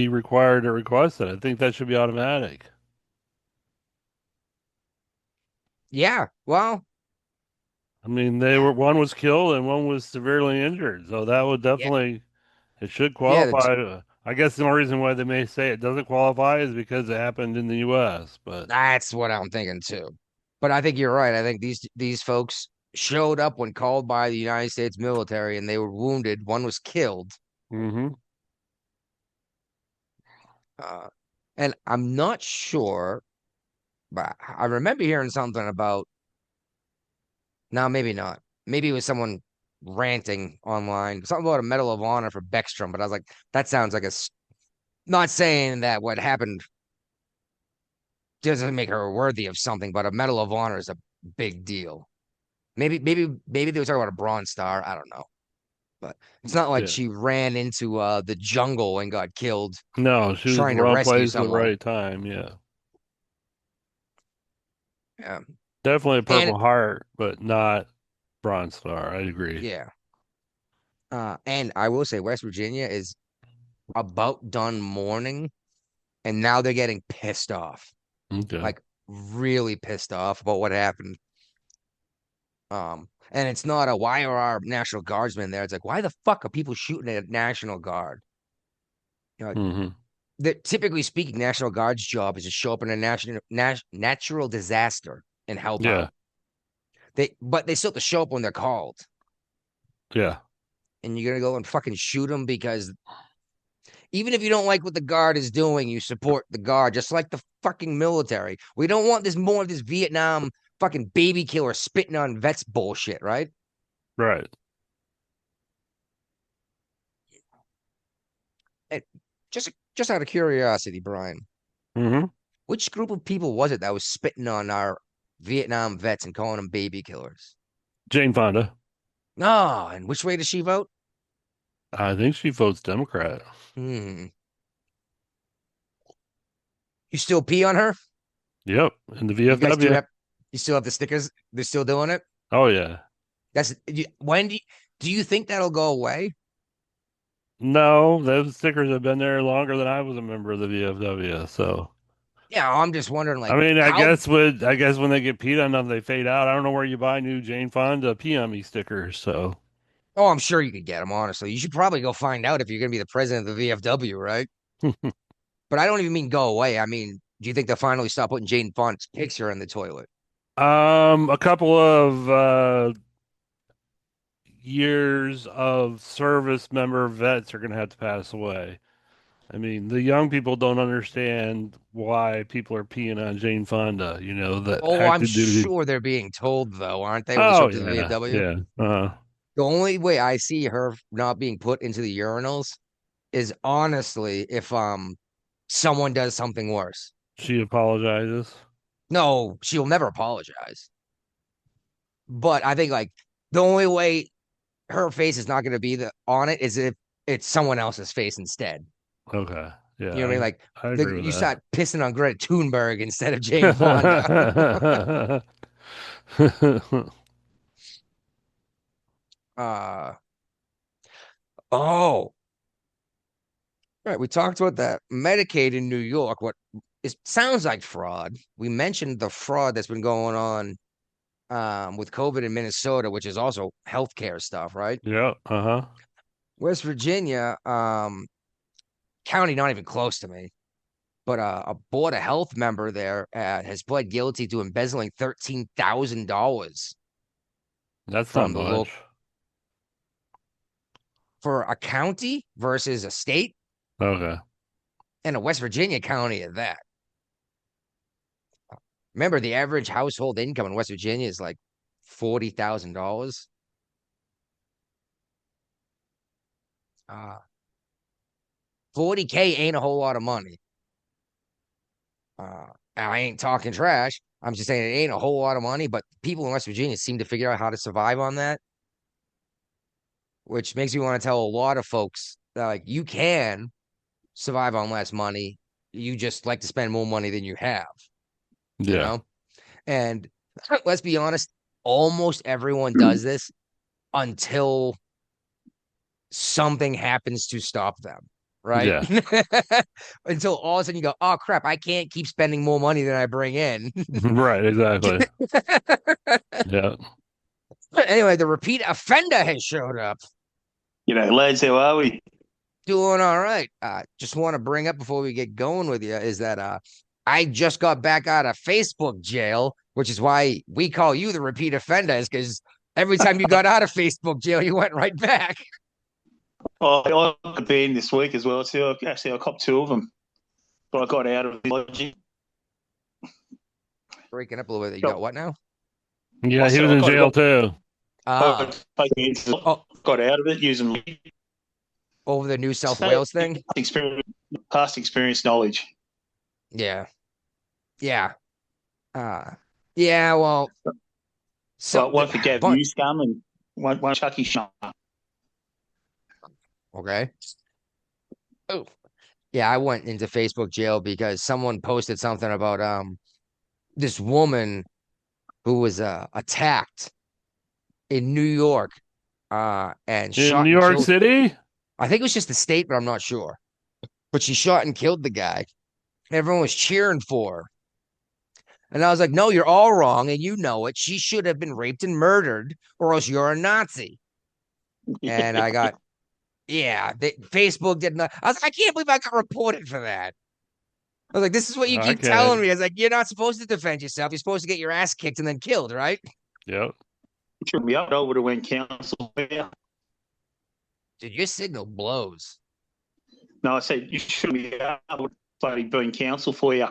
required to request it. I think that should be automatic. yeah, well, I mean, one was killed and one was severely injured, so that would yeah, definitely it should yeah, qualify. I guess the only reason why they may say it doesn't qualify is because it happened in the U.S. But that's what I'm thinking too. But I think you're right. I think these folks showed up when called by the United States military and they were wounded. One was killed. hmm Uh, and I'm not sure, but I remember hearing something about, no, maybe not. Maybe it was someone ranting online, something about a Medal of Honor for Beckstrom. But I was like, that sounds like not saying that what happened doesn't make her worthy of something, but a Medal of Honor is a big deal. Maybe they were talking about a Bronze Star. I don't know. But it's not like yeah, she ran into the jungle and got killed no, she was in trying the to wrong rescue place at the someone. right time. Yeah, Yeah. definitely a And Purple Heart, but not Bronze Star. I agree. yeah. And I will say West Virginia is about done mourning, and now they're getting pissed off. Okay. Like really pissed off about what happened. And it's not a why are our National Guardsmen there? It's like, why the fuck are people shooting at National Guard? You know, hmm typically speaking, National Guard's job is to show up in a natural disaster and help Yeah, out. But they still have to show up when they're called. yeah, And you're gonna go and fucking shoot them because even if you don't like what the guard is doing, you support the guard, just like the fucking military. We don't want more of this Vietnam fucking baby killer spitting on vets bullshit, right? right. And just Just out of curiosity, Brian, Hmm. which group of people was it that was spitting on our Vietnam vets and calling them baby killers? Jane Fonda. No, and which way does she vote? I think she votes Democrat. Hmm. You still pee on her? Yep, in the You guys do VFW. have, you still have the stickers? They're still doing it? Oh yeah. When do you think that'll go away? No, those stickers have been there longer than I was a member of the VFW. So Yeah, I'm just wondering, I like, mean, how. I guess when they get peed on them, they fade out. I don't know where you buy new Jane Fonda pee on me stickers. So Oh, I'm sure you could get them, honestly. You should probably go find out if you're going to be the president of the VFW, right? But I don't even mean go away. I mean, do you think they'll finally stop putting Jane Fonda's picture in the toilet? a couple of years of service member vets are going to have to pass away. I mean, the young people don't understand why people are peeing on Jane Fonda, the Oh, I'm active duty. sure they're being told, though, aren't they, when they show Oh, up to the yeah, VFW? yeah. The only way I see her not being put into the urinals is honestly if someone does something worse. She apologizes. No, she'll never apologize. But I think like the only way her face is not going to be on it is if it's someone else's face instead. Okay. You know what I Yeah, mean? Like I agree with you that. start pissing on Greta Thunberg instead of Jane Fonda. uh oh, right. We talked about that Medicaid in New York. What it sounds like fraud. We mentioned the fraud that's been going on with COVID in Minnesota, which is also healthcare stuff, right? Yeah, uh-huh. West Virginia, county not even close to me, but a board of health member there has pled guilty to embezzling $13,000 That's not from the much. local for a county versus a state Okay. and a West Virginia county at that. Remember, the average household income in West Virginia is like $40,000. 40K ain't a whole lot of money. I ain't talking trash. I'm just saying it ain't a whole lot of money, but people in West Virginia seem to figure out how to survive on that, which makes me want to tell a lot of folks that like you can survive on less money. You just like to spend more money than you have, you Yeah. know? And let's be honest, almost everyone does this until something happens to stop them, right? Yeah. Until all of a sudden you go, oh crap, I can't keep spending more money than I bring in. Right, exactly. Yeah. Anyway, the repeat offender has showed up. Lads, how are we? Doing all right. Just want to bring up before we get going with you is that I just got back out of Facebook jail, which is why we call you the repeat offender, is because every time you got out of Facebook jail, you went right back. Oh, I've been this week as well, too. Actually, I copped two of them, but I got out of illogic. Breaking up a little bit. You got what now? Yeah, he was in jail too. Oh, Got out of it using over the New South Wales thing? Past experience knowledge. Yeah. Yeah. Yeah, well. So one forgave you, scum, and one Chucky shot. Okay. Oh. Yeah, I went into Facebook jail because someone posted something about this woman who was attacked in New York and In shot New and York killed. City? I think it was just the state, but I'm not sure. But she shot and killed the guy. Everyone was cheering for her. And I was like, no, you're all wrong, and you know it. She should have been raped and murdered, or else you're a Nazi. And I got, yeah, Facebook did not. I was like, I can't believe I got reported for that. I was like, this is what you keep telling me. I was like, you're not supposed to defend yourself. You're supposed to get your ass kicked and then killed, right? Yep. Should be up. I would have went counsel. Dude, your signal blows. No, I said you should be up. I would have been counsel for you.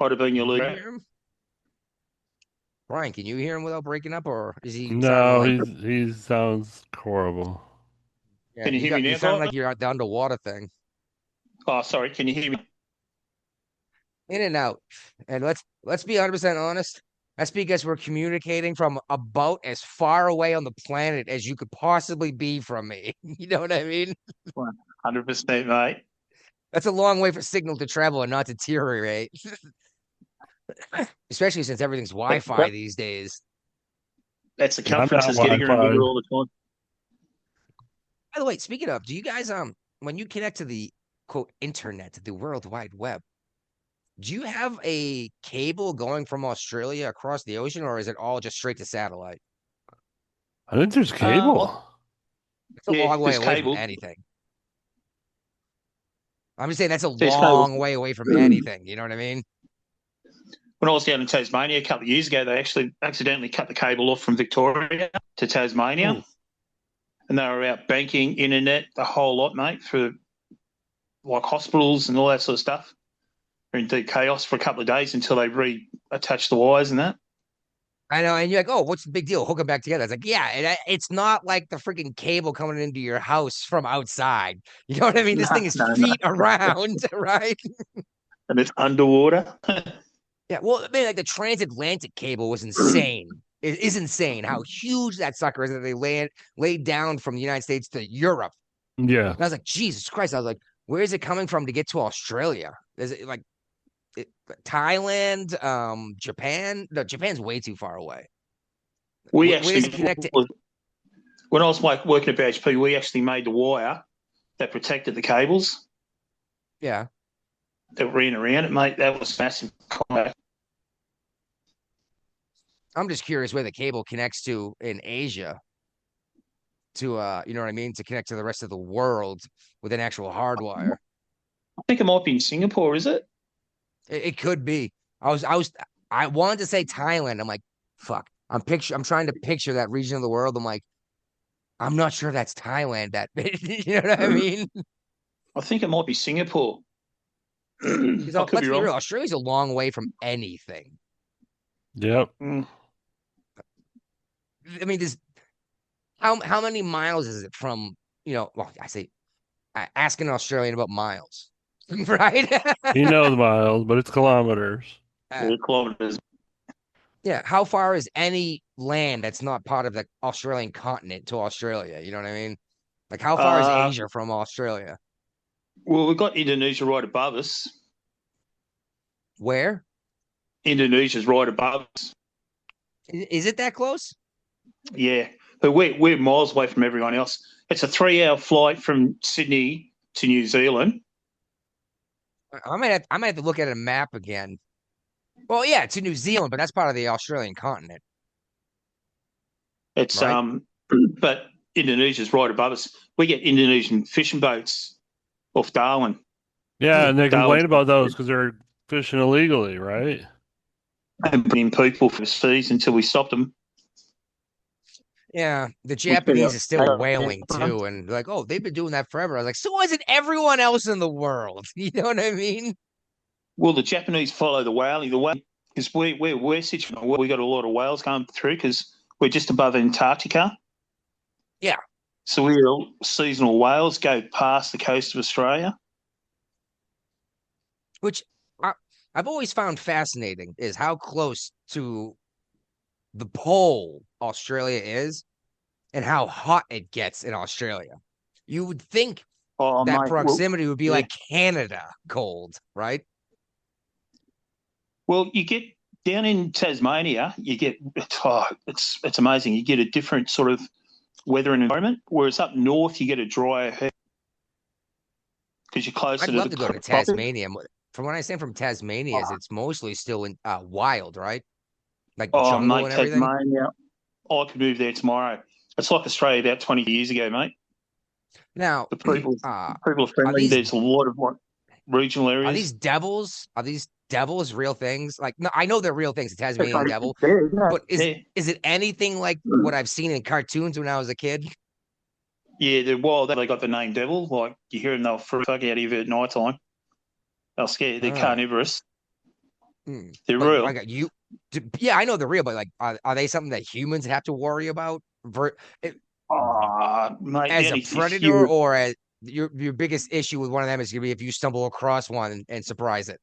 I'd have been your leader. Brian, can you hear him without breaking up, or is he? No, like... he sounds horrible. Yeah, can you hear me now? You sound like you're out the underwater thing. Oh, sorry. Can you hear me? In and out. And let's be 100% honest. That's because we're communicating from about as far away on the planet as you could possibly be from me. You know what I mean? 100%, mate. That's a long way for signal to travel and not deteriorate. Especially since everything's Wi-Fi these days. That Yeah, I'm circumference not is getting bigger and bigger Wi-Fi. all the time. By the way, speaking of, do you guys when you connect to the quote internet, the World Wide Web, do you have a cable going from Australia across the ocean, or is it all just straight to satellite? I think there's cable. It's a Yeah, long way there's away from cable. anything. I'm just saying that's a There's cable. long way away from anything. You know what I mean? When I was down in Tasmania a couple of years ago, they actually accidentally cut the cable off from Victoria to Tasmania. Ooh. And they were out banking, internet, the whole lot, mate, for like hospitals and all that sort of stuff. They're in deep chaos for a couple of days until they reattach the wires and that. I know, and you're like, oh, what's the big deal? Hook them back together. It's like, yeah, it's not like the freaking cable coming into your house from outside. You know what I mean? This thing is feet around, right? And it's underwater. Yeah, well, I mean, like the transatlantic cable was insane. It is insane how huge that sucker is that they laid down from the United States to Europe. Yeah. And I was like, Jesus Christ! I was like, where is it coming from to get to Australia? Is it like Thailand, Japan? No, Japan's way too far away. We Where actually, does it connect to? when I was working at BHP, we actually made the wire that protected the cables Yeah. that ran around it, mate. That was massive. I'm just curious where the cable connects to in Asia to you know what I mean, to connect to the rest of the world with an actual hard wire. I think it might be in Singapore, is it? It could be. I wanted to say Thailand. I'm like, fuck. I'm trying to picture that region of the world. I'm like, I'm not sure that's Thailand. That you know what I mean? I think it might be Singapore. I Because could let's be be wrong. real, Australia's a long way from anything. Yep. I mean, this how many miles is it from? You know, well, I say ask an Australian about miles, right? He knows miles, but it's kilometers. 4 kilometres. Yeah, how far is any land that's not part of the Australian continent to Australia? You know what I mean? Like, how far is Asia from Australia? Well, we've got Indonesia right above us. Where? Indonesia's right above us. Is it that close? Yeah, but we're miles away from everyone else. It's a 3-hour flight from Sydney to New Zealand. I might have to look at a map again. Well, yeah, to New Zealand, but that's part of the Australian continent. It's Right. but Indonesia's right above us. We get Indonesian fishing boats off Darwin. Yeah, and they complain Darwin's about those because they're fishing illegally, right? and bringing people from overseas until we stopped them. Yeah, the Japanese are still whaling too, and they're like, oh, they've been doing that forever. I was like, so isn't everyone else in the world? You know what I mean? Well, the Japanese follow the whaling. The whale because we're situated. We got a lot of whales going through because we're just above Antarctica. Yeah. So seasonal whales go past the coast of Australia. Which I've always found fascinating is how close to the pole Australia is and how hot it gets in Australia. You would think Oh, that mate, proximity would be yeah. like Canada cold, right? Well, you get down in Tasmania, you get it's amazing. You get a different sort of weather and environment. Whereas up north, you get a drier heat because you're closer I'd to love the to go to tropics. Tasmania. From what I understand from Tasmania is it's mostly still in wild, right? Like Oh, jungle mate, and everything. Tasmania. I could move there tomorrow. It's like Australia about 20 years ago, mate. Now, The people are friendly. these- There's a lot of regional areas. are these devils? Are these devils real things? Like, no, I know they're real things, the Tasmanian devil. But is it anything like what I've seen in cartoons when I was a kid? Yeah, they're wild. They got the name devil. Like you hear them, they'll freak out of you at night time. They're scared. They're carnivorous. They're real. Yeah, I know they're real, but like, are they something that humans have to worry about? Mate, As a predator or as your biggest issue with one of them is gonna be if you stumble across one and surprise it.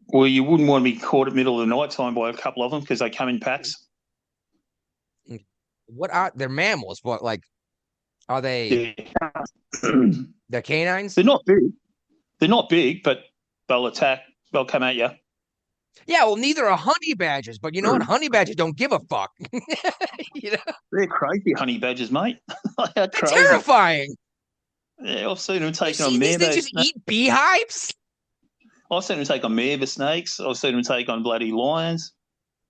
Well, you wouldn't want to be caught at middle of the night time by a couple of them because they come in packs. What are they're mammals? But like, are they? Yeah. They're canines. They're not big. They're not big, but they'll attack. They'll come at you. Yeah, well, neither are honey badgers, but you know what? Honey badgers don't give a fuck. You know? They're crazy honey badgers, mate. They're They're crazy. terrifying. Yeah, I've seen them You taking see on these things mermaid just snakes. eat beehives? I've seen them take on mermaid snakes. I've seen them take on bloody lions.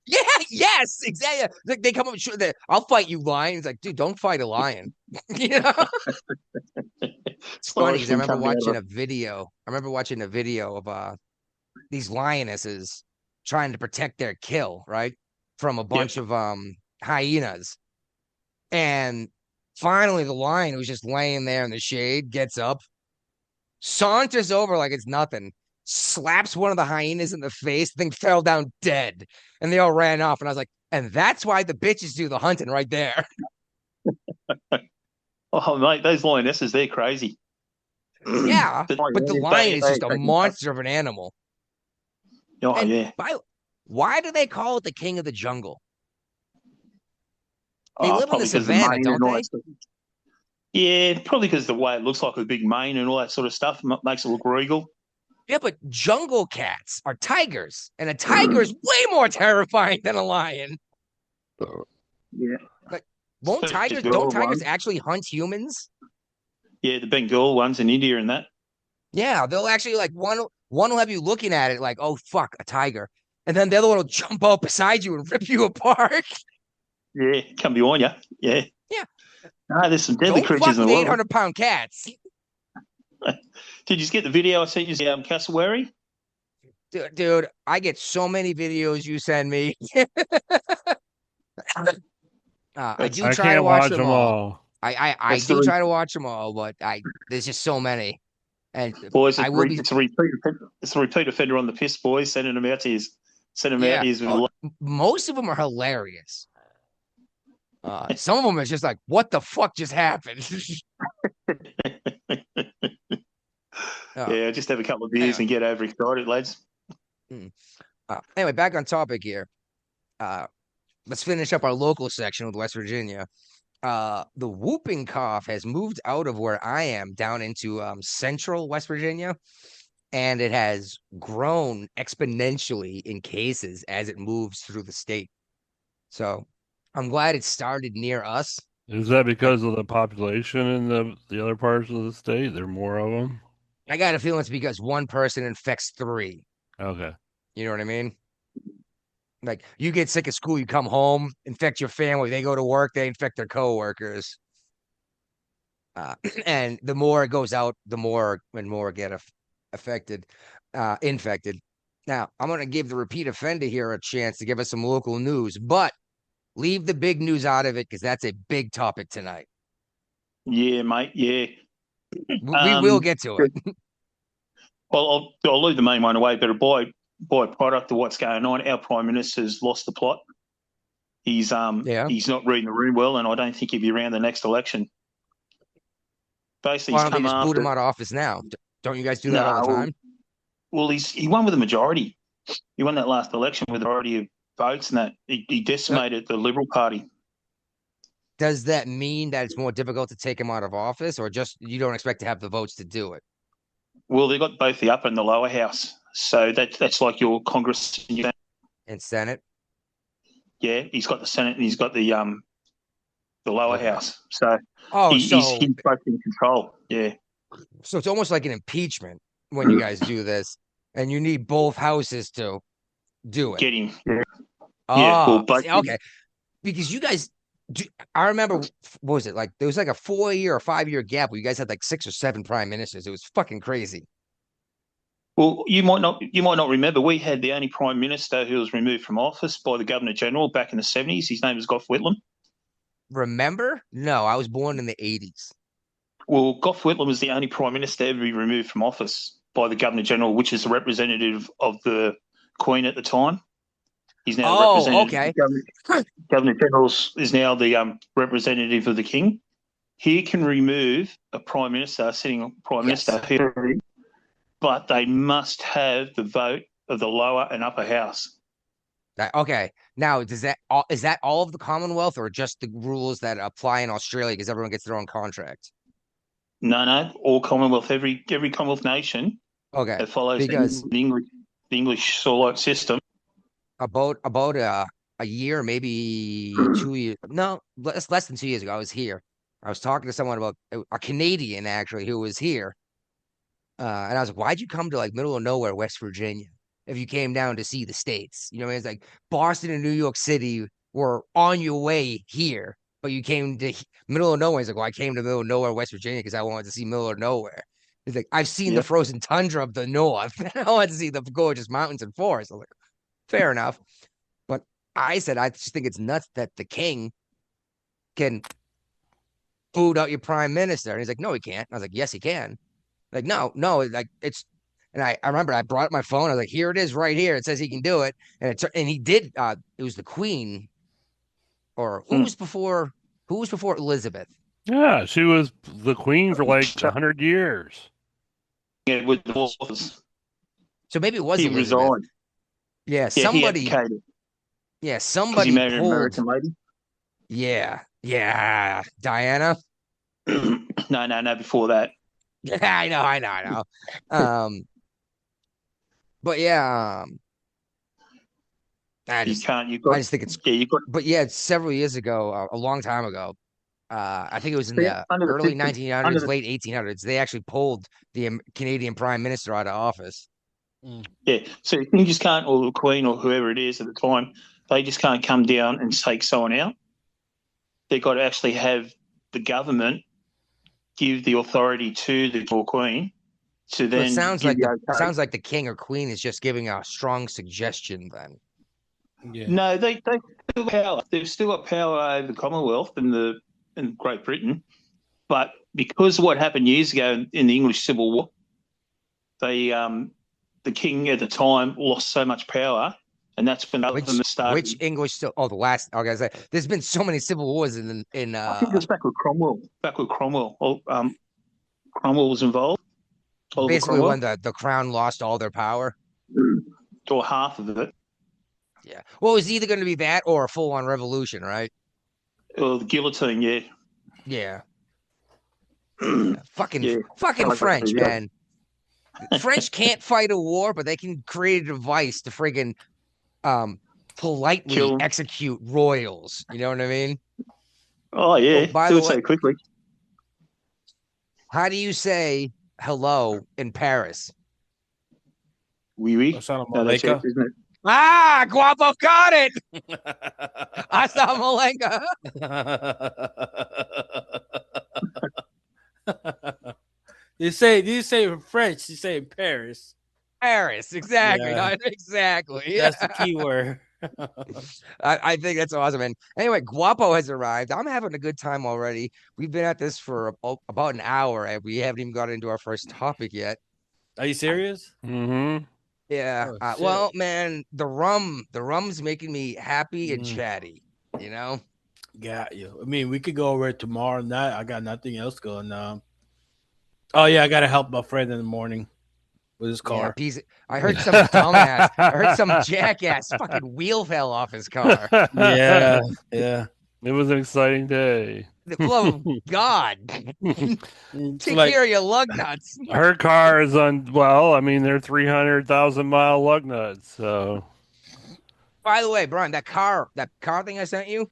Yeah, yes, exactly. Like they come up, sure, I'll fight you, lion. It's like, dude, don't fight a lion. You know? It's funny because I remember watching a video. I remember watching a video of these lionesses trying to protect their kill, right? From a bunch of hyenas. And finally the lion who's just laying there in the shade gets up, saunters over like it's nothing, slaps one of the hyenas in the face, the thing fell down dead, and they all ran off. And I was like, and that's why the bitches do the hunting right there. Oh, mate, those lionesses, they're crazy. Yeah, but the lion is just a monster of an animal. Oh, And yeah. why do they call it the king of the jungle? They Oh, live in probably the 'cause savannah, mane don't and all they? that stuff. Yeah, probably because the way it looks like a big mane and all that sort of stuff makes it look regal. Yeah, but jungle cats are tigers, and a tiger is way more terrifying than a lion. Yeah. Like, Especially don't girl tigers ones. actually hunt humans? Yeah, the Bengal ones in India and that. Yeah, they'll actually like one will have you looking at it like, oh fuck, a tiger. And then the other one will jump out beside you and rip you apart. Yeah, come behind you. Yeah. Yeah. No, there's some deadly Don't creatures fuck in with the world. 800-pound cats. Did you get the video I sent you, cassowary? Dude, I get so many videos you send me. I do I try to can't watch watch them them all. all. I do try to watch them all, but there's just so many. And Boys, I will be it's a repeat offender on the piss, boys. Sending them out to you. Sending them out to you. Oh, most of them are hilarious. Some of them is just like, what the fuck just happened? Yeah, just have a couple of beers and get overexcited, lads. Anyway, back on topic here. Let's finish up our local section with West Virginia. The whooping cough has moved out of where I am down into central West Virginia, and it has grown exponentially in cases as it moves through the state. So I'm glad it started near us. Is that because of the population in the other parts of the state? There are more of them? I got a feeling it's because one person infects three. Okay. You know what I mean? Like, you get sick at school, you come home, infect your family. They go to work, they infect their coworkers. And the more it goes out, the more and more get infected. Now, I'm going to give the repeat offender here a chance to give us some local news, but leave the big news out of it because that's a big topic tonight. Yeah, mate. Yeah. We will get to it. Well, I'll leave the main one away, but by product of what's going on, our Prime Minister's lost the plot. He's he's not reading the room well, and I don't think he'll be around the next election. Basically, Why he's don't they come just boot after. him out of office now? Don't you guys do that all the time? Well, he won with a majority. He won that last election with a majority of votes, and that he decimated the Liberal Party. Does that mean that it's more difficult to take him out of office, or just you don't expect to have the votes to do it? Well, they've got both the upper and the lower house, so that's like your Congress and Senate. Yeah, he's got the Senate and he's got the lower house. So he's both in control. Yeah. So it's almost like an impeachment when you guys do this, and you need both houses to do it. Get him. Yeah. Oh, yeah, okay. Because you guys, I remember, what was it like? There was like a 4-year or 5-year gap where you guys had like 6 or 7 prime ministers. It was fucking crazy. Well, you might not remember. We had the only prime minister who was removed from office by the Governor General back in the 70s. His name was Gough Whitlam. Remember? No, I was born in the 80s. Well, Gough Whitlam was the only prime minister ever to be removed from office by the Governor General, which is the representative of the Queen at the time. He's now representative. Okay. Governor General is now the representative of the King. he can remove a prime minister, sitting prime Yes. minister, but they must have the vote of the lower and upper house. Okay. Now, is that all of the Commonwealth or just the rules that apply in Australia because everyone gets their own contract? No, all Commonwealth, every Commonwealth nation Okay. that follows Because the English sort of system. about a year, maybe 2 years, no, less than 2 years ago, I was here. I was talking to someone about a Canadian actually who was here. And I was like, why'd you come to like middle of nowhere, West Virginia, if you came down to see the States? You know what I mean? It's like Boston and New York City were on your way here, but you came to middle of nowhere. He's like, well, I came to middle of nowhere, West Virginia, because I wanted to see middle of nowhere. He's like, I've seen the Yep. frozen tundra of the north. I wanted to see the gorgeous mountains and forests. I'm like, fair enough. But I said, I just think it's nuts that the king can boot out your prime minister. And he's like, no, he can't. I was like, yes, he can. Like, no, like it's, and I remember I brought up my phone. I was like, here it is right here. It says he can do it. And he did. It was the Queen, or who was before Elizabeth? Yeah, she was the queen for like 100 years. Yeah, with the authors. So maybe it was He Elizabeth. resigned. Yeah, Yeah, somebody. he abdicated Yeah, because somebody he married an pulled. American lady. Yeah, Diana. No, before that. I know. But yeah, I You just can't. You got. I just think it's. Yeah, you got. But yeah, several years ago, a long time ago. I think it was in Yeah, the under the early system. 1900s, late 1800s. They actually pulled the Canadian Prime Minister out of office. Yeah, so you just can't, or the Queen or whoever it is at the time, they just can't come down and take someone out. They've got to actually have the government give the authority to the Queen to So then it sounds give like the okay. sounds like the king or queen is just giving a strong suggestion. Then Yeah. No, they still have power. They've still got power over the Commonwealth and Great Britain, but because of what happened years ago in the English Civil War, they the king at the time lost so much power, and that's when government started. which English still? Oh, the last. Okay, I say there's been so many civil wars in. I think it was back with Cromwell. Cromwell was involved. Basically when the crown lost all their power. Or half of it. Yeah. Well, it was either going to be that or a full-on revolution, right? Or the guillotine, yeah. Yeah. Fucking Yeah. French, man. French can't fight a war, but they can create a device to friggin' politely execute royals. You know what I mean? Oh yeah. By Do the it way, so quickly. how do you say hello in Paris? Oui. Assalamu No, that's alaikum. it, isn't it? Ah, Guapo got it. Assalamu alaikum. You say in French, you say in Paris. Paris, exactly. Yeah. Exactly. That's the key word. I think that's awesome. And anyway, Guapo has arrived. I'm having a good time already. We've been at this for about an hour, and we haven't even got into our first topic yet. Are you serious? Mm-hmm. Yeah. Oh, Well, man, the rum's making me happy and Mm. chatty. You know. Got you. I mean, we could go over it tomorrow night. I got nothing else going on. Oh yeah, I gotta help my friend in the morning with his car. Yeah, I heard some dumbass. I heard some jackass fucking wheel fell off his car. Yeah. It was an exciting day. The love of God. It's Take like, care of your lug nuts. Her car is on, well, I mean, they're 300,000 mile lug nuts. So, By the way, Brian, that car thing I sent you,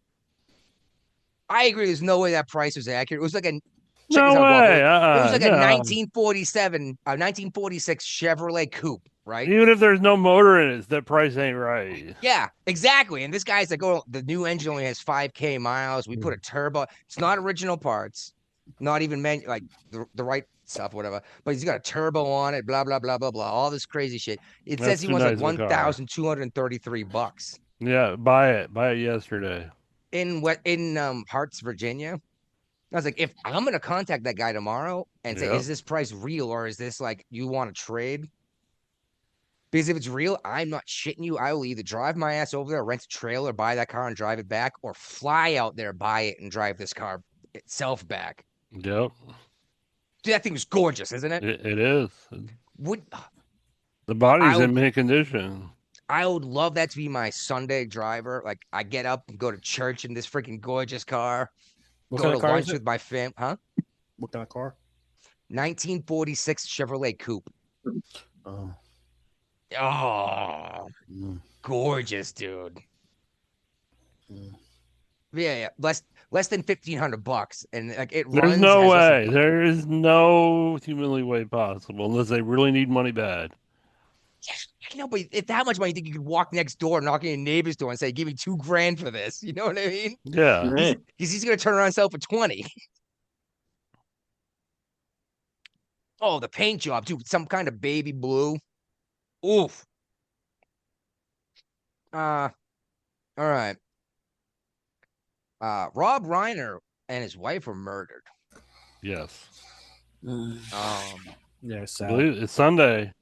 I agree. There's no way that price was accurate. It was like a no way. It was like a no. 1946 Chevrolet Coupe, right? Even if there's no motor in it, that price ain't right. Yeah, exactly. And this guy's like, oh, the new engine only has 5K miles. We put a turbo. It's not original parts, not even like the right stuff, whatever. But he's got a turbo on it. Blah blah blah blah blah. All this crazy shit. It says he wants like $1,233. Yeah, buy it yesterday. In Harts, Virginia. I was like, if I'm gonna contact that guy tomorrow and say, is this price real or is this like you want to trade? Because if it's real, I'm not shitting you. I will either drive my ass over there, rent a trailer, buy that car and drive it back, or fly out there, buy it, and drive this car itself back. Yep. Dude, that thing was gorgeous, isn't it? It is. Would The body's I in would mint condition. I would love that to be my Sunday driver. Like I get up and go to church in this freaking gorgeous car, What go kind to of car lunch is it? with my huh? What kind of car? 1946 Chevrolet Coupe. Oh, Oh, mm, gorgeous, dude. mm. Yeah, less than $1,500, and like it There's runs no has less way. than. There is no humanly way possible unless they really need money bad. You know, but if that much money, you think you could walk next door, knock on your neighbor's door, and say, "Give me $2,000 for this." You know what I mean? Yeah. Yeah. He's gonna turn around and sell for 20. Oh, the paint job, dude, some kind of baby blue. Oof. All right. Rob Reiner and his wife were murdered. Yes. Um, Yeah, I sad. believe it's Sunday.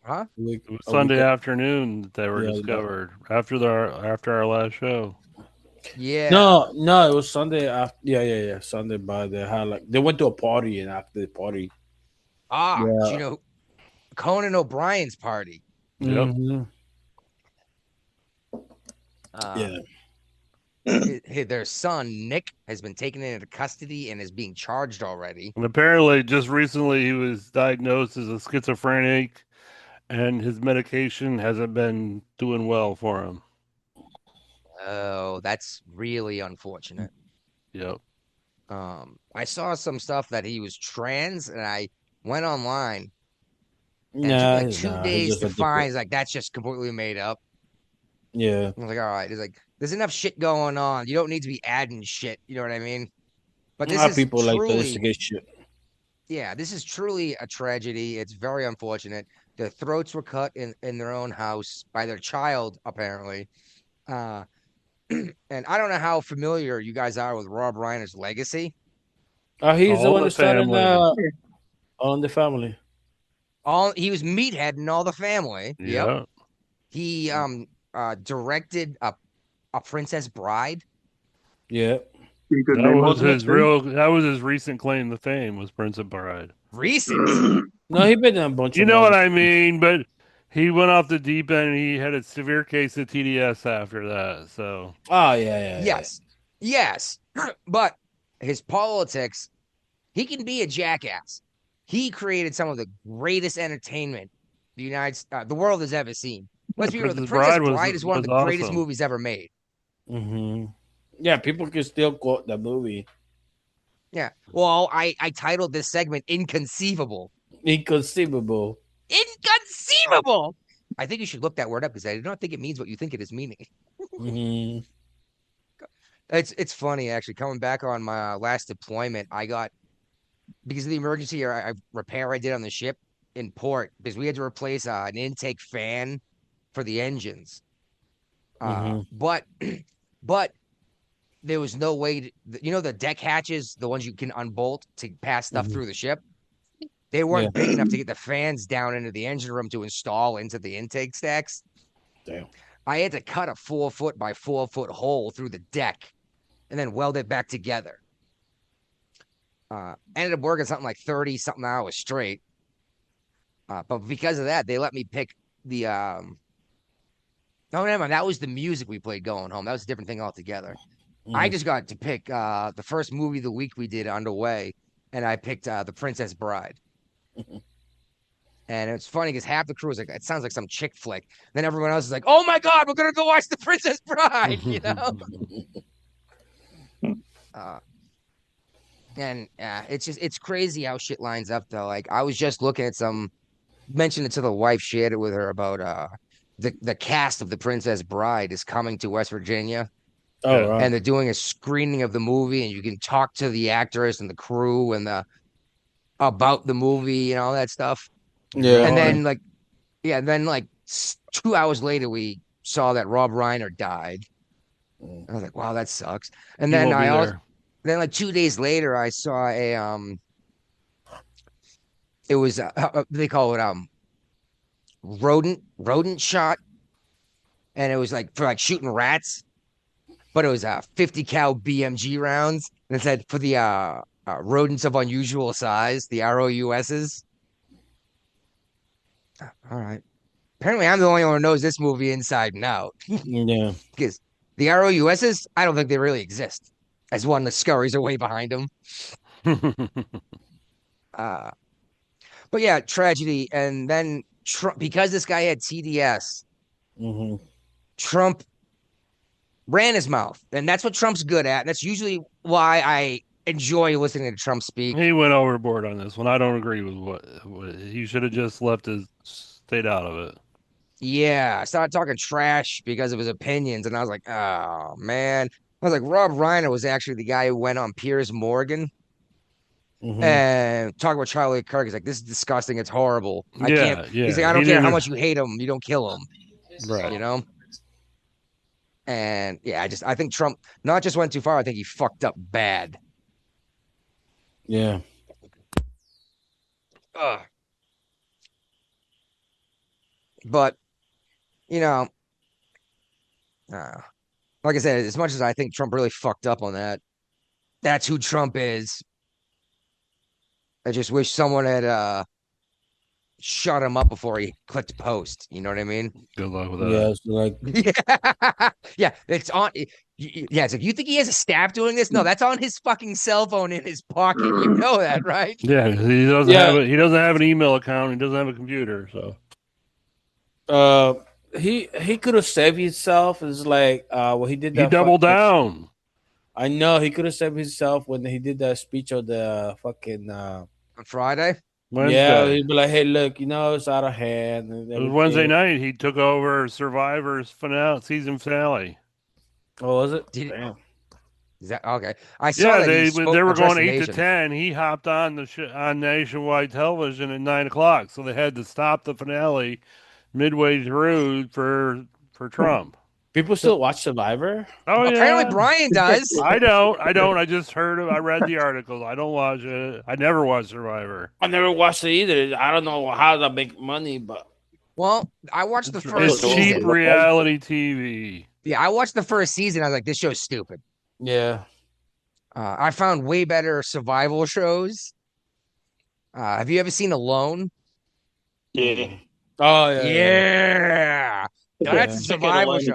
huh? It was Sunday afternoon that they were discovered after our last show. Yeah. No, it was Sunday after. Yeah. Sunday, but they went to a party, and after the party, Do you know Conan O'Brien's party? Yep. Mhm. Uh, their son Nick has been taken into custody and is being charged already. And apparently, just recently, he was diagnosed as a schizophrenic, and his medication hasn't been doing well for him. Oh, that's really unfortunate. Yep. I saw some stuff that he was trans, and I went online and it Nah, took like 2 days just to a find. It's like that's just completely made up. Yeah, I was like, all right. It's like there's enough shit going on. You don't need to be adding shit. You know what I mean? But a this lot of is people like to truly, instigate shit. yeah, this is truly a tragedy. It's very unfortunate. Their throats were cut in their own house by their child, apparently. Uh, and I don't know how familiar you guys are with Rob Reiner's legacy. He's the All one the that started family. on the family. He was meathead in all the family. Yep. Yeah. He directed a Princess Bride. Yeah, Pretty good That name, was wasn't it, his too? that was his recent claim to fame was Prince of Bride. Recent. no, he been in a bunch You of know what movies. I mean? But he went off the deep end and he had a severe case of TDS after that. So Oh yeah. Yes. Yes. But his politics, he can be a jackass. He created some of the greatest entertainment the world has ever seen. Let's be real. The Princess Princess Bride Bride is one of was the greatest awesome. movies ever made. Mm-hmm. Yeah, people can still quote that movie. Yeah. Well, I titled this segment Inconceivable. Inconceivable. Inconceivable. I think you should look that word up because I do not think it means what you think it is meaning. Mm-hmm. It's funny actually. Coming back on my last deployment, I got because of the emergency repair I did on the ship in port because we had to replace an intake fan for the engines. But but there was no way the deck hatches, the ones you can unbolt to pass stuff through the ship. They weren't big enough to get the fans down into the engine room to install into the intake stacks. Damn. I had to cut a 4-foot by 4-foot hole through the deck and then weld it back together. Ended up working something like 30 something hours straight. But because of that, they let me pick the no, never mind. That was the music we played going home. That was a different thing altogether. I just got to pick the first movie of the week we did underway, and I picked The Princess Bride. And it's funny because half the crew was like, it sounds like some chick flick. Then everyone else is like, oh my God, we're going to go watch The Princess Bride, you know? And it's crazy how shit lines up, though. Like, I was just looking at mentioned it to the wife, shared it with her about the cast of The Princess Bride is coming to West Virginia. Oh, right. And they're doing a screening of the movie, and you can talk to the actors and the crew and about the movie and all that stuff. Yeah. And then then 2 hours later, we saw that Rob Reiner died. I was like, wow, that sucks. And He then won't be there. then like 2 days later, I saw it was they call it rodent shot, and it was like for like shooting rats, but it was 50 cal BMG rounds. And it said for the rodents of unusual size, the ROUSs. All right. Apparently, I'm the only one who knows this movie inside and out. Yeah. Because the ROUSs, I don't think they really exist. As one that scurries away behind them. Uh, but yeah, tragedy. And then Trump, because this guy had TDS, Trump ran his mouth. And that's what Trump's good at. And that's usually why I enjoy listening to Trump speak. He went overboard on this one. I don't agree with what he should have just stayed out of it. Yeah, I started talking trash because of his opinions, and I was like, oh man. I was like, Rob Reiner was actually the guy who went on Piers Morgan and talked about Charlie Kirk. He's like, this is disgusting. It's horrible. I can't. He's like, I don't care how much you hate him. You don't kill him. Right. You know? And yeah, I think Trump not just went too far. I think he fucked up bad. Yeah. Ugh. But, you know, like I said, as much as I think Trump really fucked up on that, that's who Trump is. I just wish someone had shut him up before he clicked post. You know what I mean? Good luck with that. Yeah. It's like, yeah, it's on. Yeah, it's like, you think he has a staff doing this? No, that's on his fucking cell phone in his pocket. You know that, right? Yeah, he doesn't have it. He doesn't have an email account. He doesn't have a computer. So, he could have saved himself. It's like when he did that. He doubled down. I know he could have saved himself when he did that speech of the fucking on Friday. Wednesday. Yeah, he'd be like, "Hey, look, it's out of hand." It was Wednesday night. He took over Survivor's season finale. Oh, was it? Damn. Is that okay? I saw that they were going 8 to 10. He hopped on on nationwide television at 9:00, so they had to stop the finale midway through for Trump. People still watch Survivor? Oh, apparently Brian does. I don't. I just heard it. I read the articles. I don't watch it. I never watched Survivor. I never watched it either. I don't know how to make money, but well, I watched the first season. It's cheap reality TV. Yeah, I watched the first season. I was like, this show's stupid. Yeah. I found way better survival shows. Have you ever seen Alone? Yeah. Oh, yeah. That's a survival show.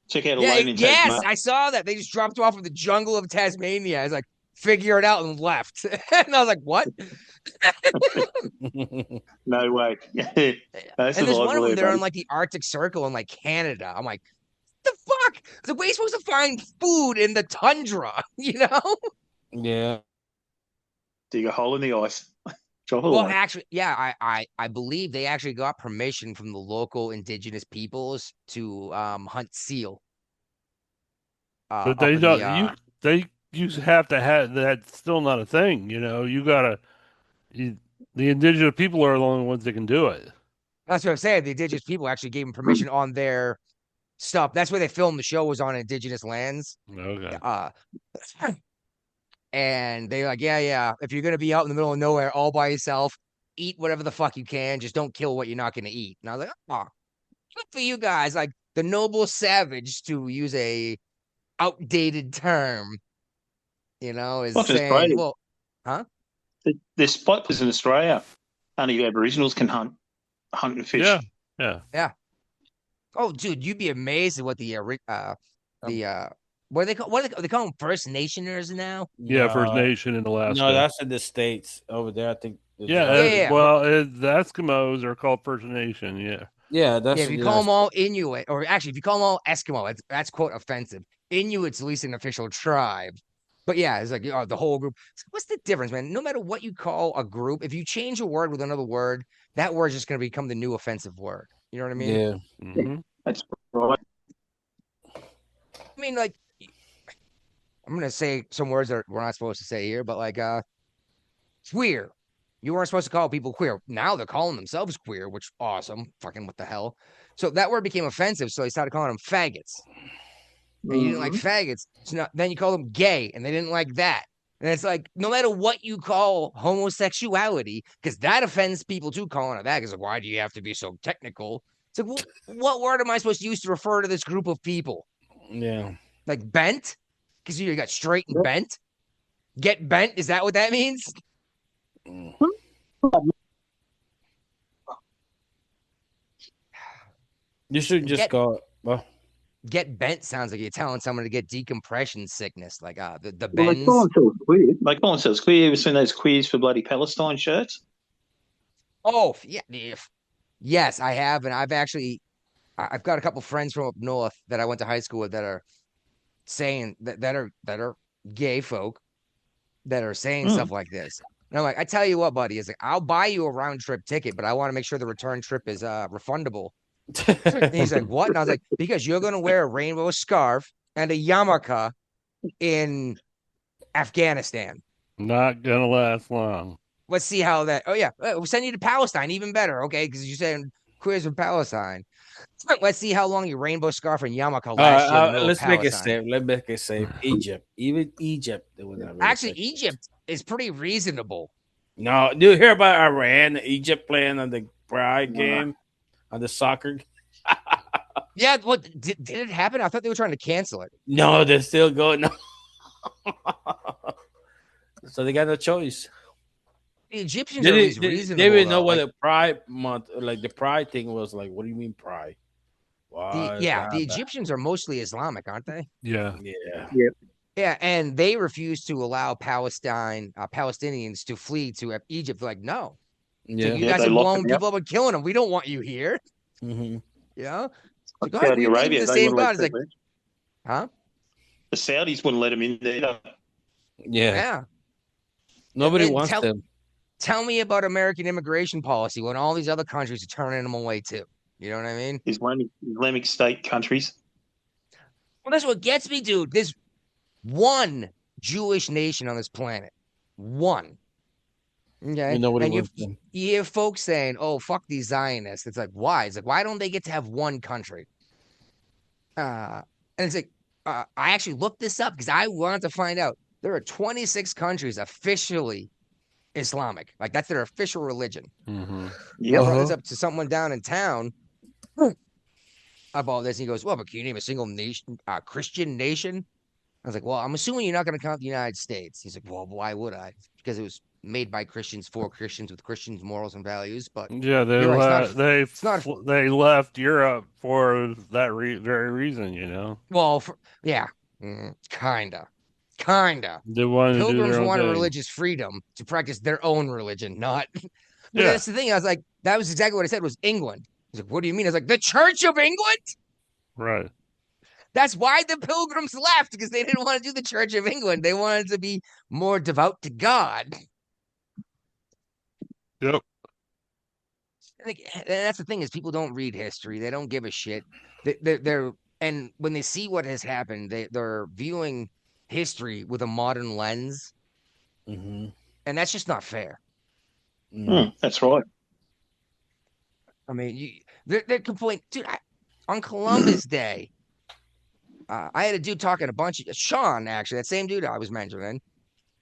Check out Alone in Tasmania. Yes, I saw that. They just dropped off in the jungle of Tasmania. I was like, figure it out and left. And I was like, what? No way. And there's one of them, they're in like the Arctic Circle in like Canada. I'm like, the fuck? The way you're supposed to find food in the tundra, you know? Yeah. Dig a hole in the ice. Well, actually, yeah, I believe they actually got permission from the local indigenous peoples to hunt seal. But they don't. You have to have that's still not a thing. You gotta. The indigenous people are the only ones that can do it. That's what I'm saying. The indigenous people actually gave them permission on their stuff. That's where they filmed the show, was on indigenous lands. Okay. And they're like, yeah. If you're gonna be out in the middle of nowhere all by yourself, eat whatever the fuck you can. Just don't kill what you're not gonna eat. And I was like, oh, good for you guys. Like the noble savage, to use a outdated term, is saying, well, huh? There's spots in Australia. Only the Aboriginals can hunt and fish. Yeah. Oh, dude, you'd be amazed at what the what do they call? They call them First Nationers now? Yeah, First Nation in Alaska. No, that's in the States over there. I think. Yeah. Well, the Eskimos are called First Nation. Yeah. Yeah, if you call them all Inuit, or actually, if you call them all Eskimo, that's quote offensive. Inuit's at least an official tribe. But yeah, it's like the whole group. So what's the difference, man? No matter what you call a group, if you change a word with another word, that word's just going to become the new offensive word. You know what I mean? Yeah. Mm-hmm. That's right. I mean, like, I'm going to say some words that we're not supposed to say here, but like, queer. You weren't supposed to call people queer. Now they're calling themselves queer, which awesome. Fucking what the hell? So that word became offensive, so they started calling them faggots. And you didn't like faggots. So then you call them gay, and they didn't like that. And it's like, no matter what you call homosexuality, because that offends people too, calling it that. It's like, why do you have to be so technical? It's like, well, what word am I supposed to use to refer to this group of people? Yeah. Like bent? Because you got straight and bent? Get bent? Is that what that means? You should just go. Well, Get bent sounds like you're telling someone to get decompression sickness, like the Well, they bends. call themselves queer. They call themselves queer. You ever seen those queers for bloody Palestine shirts? Oh yeah, yes, I have, and I've got a couple friends from up north that I went to high school with that are saying that are gay folk that are saying Mm. stuff like this. And I'm like, I tell you what, buddy, is like I'll buy you a round trip ticket, but I want to make sure the return trip is refundable. And he's like, what? And I was like, because you're gonna wear a rainbow scarf and a yarmulke in Afghanistan. Not gonna last long. Let's see how that. Oh yeah, we'll send you to Palestine, even better. Okay, because you're saying queers from Palestine. Let's see how long your rainbow scarf and yarmulke last year in the middle let's of make it Palestine. safe. Let's make it safe. Egypt, even Egypt, they would not. Really Actually, say. Egypt is pretty reasonable. No, do you hear about Iran, Egypt playing on the Pride game, on the soccer? Yeah, what did it happen? I thought they were trying to cancel it. No, they're still going. No. So they got no choice. The Egyptians are at least They reasonable. didn't know though. what Like, the Pride month, like the Pride thing was like. What do you mean Pride? Wow, the Egyptians are mostly Islamic, aren't they? Yeah. yeah. Yeah, and they refuse to allow Palestinians to flee to Egypt. They're like, no. Yeah. So you Yeah, guys they are lock blowing them out. people up and killing them. We don't want you here. Mm-hmm. Yeah. Like God, Saudi we believe in Arabia, the they same wouldn't let God. It's like, people in. huh? The Saudis wouldn't let them in there. Yeah. Yeah. Nobody And wants them. Tell me about American immigration policy when all these other countries are turning them away too. You know what I mean? Islamic State countries. Well, that's what gets me, dude. There's one Jewish nation on this planet. One. Okay. Nobody And wants them. you hear folks saying, oh, fuck these Zionists. It's like, why? It's like, why don't they get to have one country? And it's like, I actually looked this up because I wanted to find out. There are 26 countries officially Islamic. Like, that's their official religion. Mm-hmm. Yeah. I brought this up to someone down in town about this. And he goes, well, but can you name a single nation, Christian nation? I was like, well, I'm assuming you're not going to count the United States. He's like, well, why would I? Because it was made by Christians for Christians with Christians' morals and values. But Yeah, you're right, they left Europe for that very reason. well, kinda. They wanted to do Pilgrims their own wanted thing. religious freedom to practice their own religion, not. But Yeah. that's the thing. I was like, that was exactly what I said was England. He's like, what do you mean? I was like, the Church of England? Right. That's why the pilgrims left, because they didn't want to do the Church of England. They wanted to be more devout to God. Yep. And that's the thing is people don't read history. They don't give a shit. And when they see what has happened, they're viewing history with a modern lens, Mm-hmm. and that's just not fair. That's right. I mean, they're complaining, dude. On Columbus Day, I had a dude talking a bunch of Sean, actually, that same dude I was mentioning,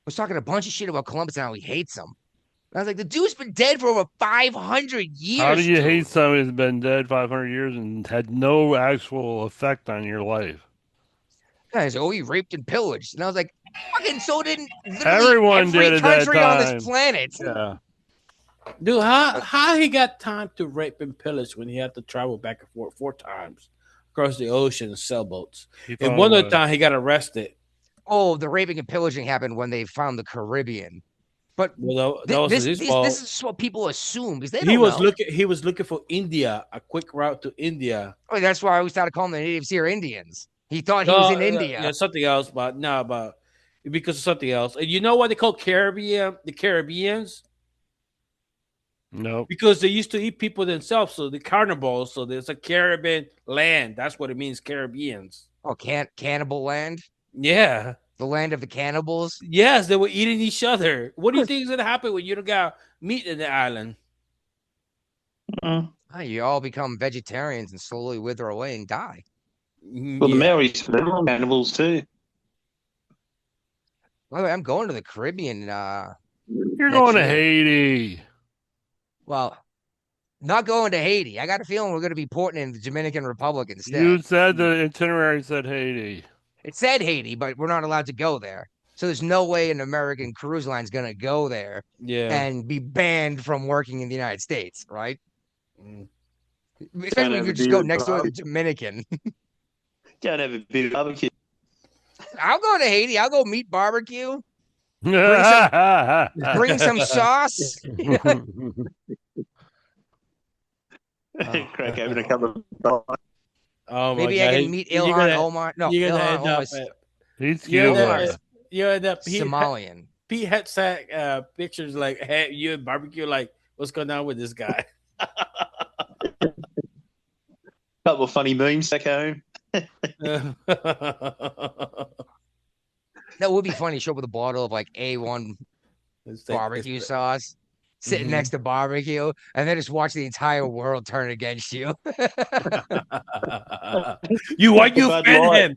was talking a bunch of shit about Columbus and how he hates him. And I was like, the dude's been dead for over 500 years. How do you dude. hate somebody who's been dead 500 years and had no actual effect on your life? And he's like, oh, he raped and pillaged. And I was like, fucking so didn't literally Everyone every did at that country on this time. planet. Yeah. Dude, how he got time to rape and pillage when he had to travel back and forth 4 times across the ocean in sailboats? And one other time he got arrested. Oh, the raping and pillaging happened when they found the Caribbean. But Well, that was his fault. This is what people assume because He was looking for India, a quick route to India. I mean, that's why we started calling the natives here Indians. He thought he was in India. Yeah, something else, but because of something else. And you know what they call Caribbean? The Caribbeans? Nope. Because they used to eat people themselves, so the carnivals. So there's a Caribbean land. That's what it means, Caribbeans. Oh, cannibal land? Yeah. The land of the cannibals? Yes, they were eating each other. What do you think is gonna happen when you don't got meat in the island? Mm. Oh, you all become vegetarians and slowly wither away and die. Well, the Maoris, they're all cannibals too. By the way, I'm going to the Caribbean. You're going to Haiti. Well, not going to Haiti. I got a feeling we're going to be porting in the Dominican Republic instead. You said the itinerary said Haiti. It said Haiti, but we're not allowed to go there. So there's no way an American cruise line's gonna go there and be banned from working in the United States, right? Especially when you could just go next door to the Dominican. Go and have a bit of barbecue. I'll go to Haiti. I'll go meat barbecue. Bring some sauce. Crack open a couple of. Oh my Maybe God. I can meet Ilhan Omar. No, you're gonna Ilhan end up Omar. He's Cuban. You end up Somalian. Pete Hetzak pictures like, hey, you at barbecue, like, what's going on with this guy? Couple of funny memes back home. That would be funny. Show up with a bottle of like A1 barbecue sauce, sitting next to barbecue, and then just watch the entire world turn against you. Why you offend him?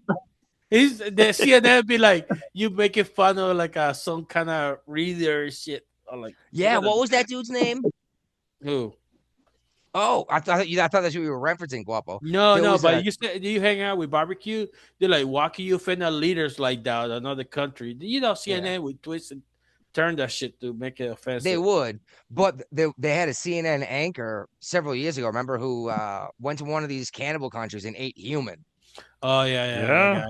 The CNN be like, you making fun of like some kind of reader shit. Or like, yeah, what was that dude's name? Who? Oh, I thought that's what you were referencing, Guapo. No, but you said you hang out with barbecue. They're like, why can you offend the leaders like that in another country? You know, CNN would twist and turn that shit to make it offensive. They would, but they had a CNN anchor several years ago. Remember who went to one of these cannibal countries and ate human? Oh yeah.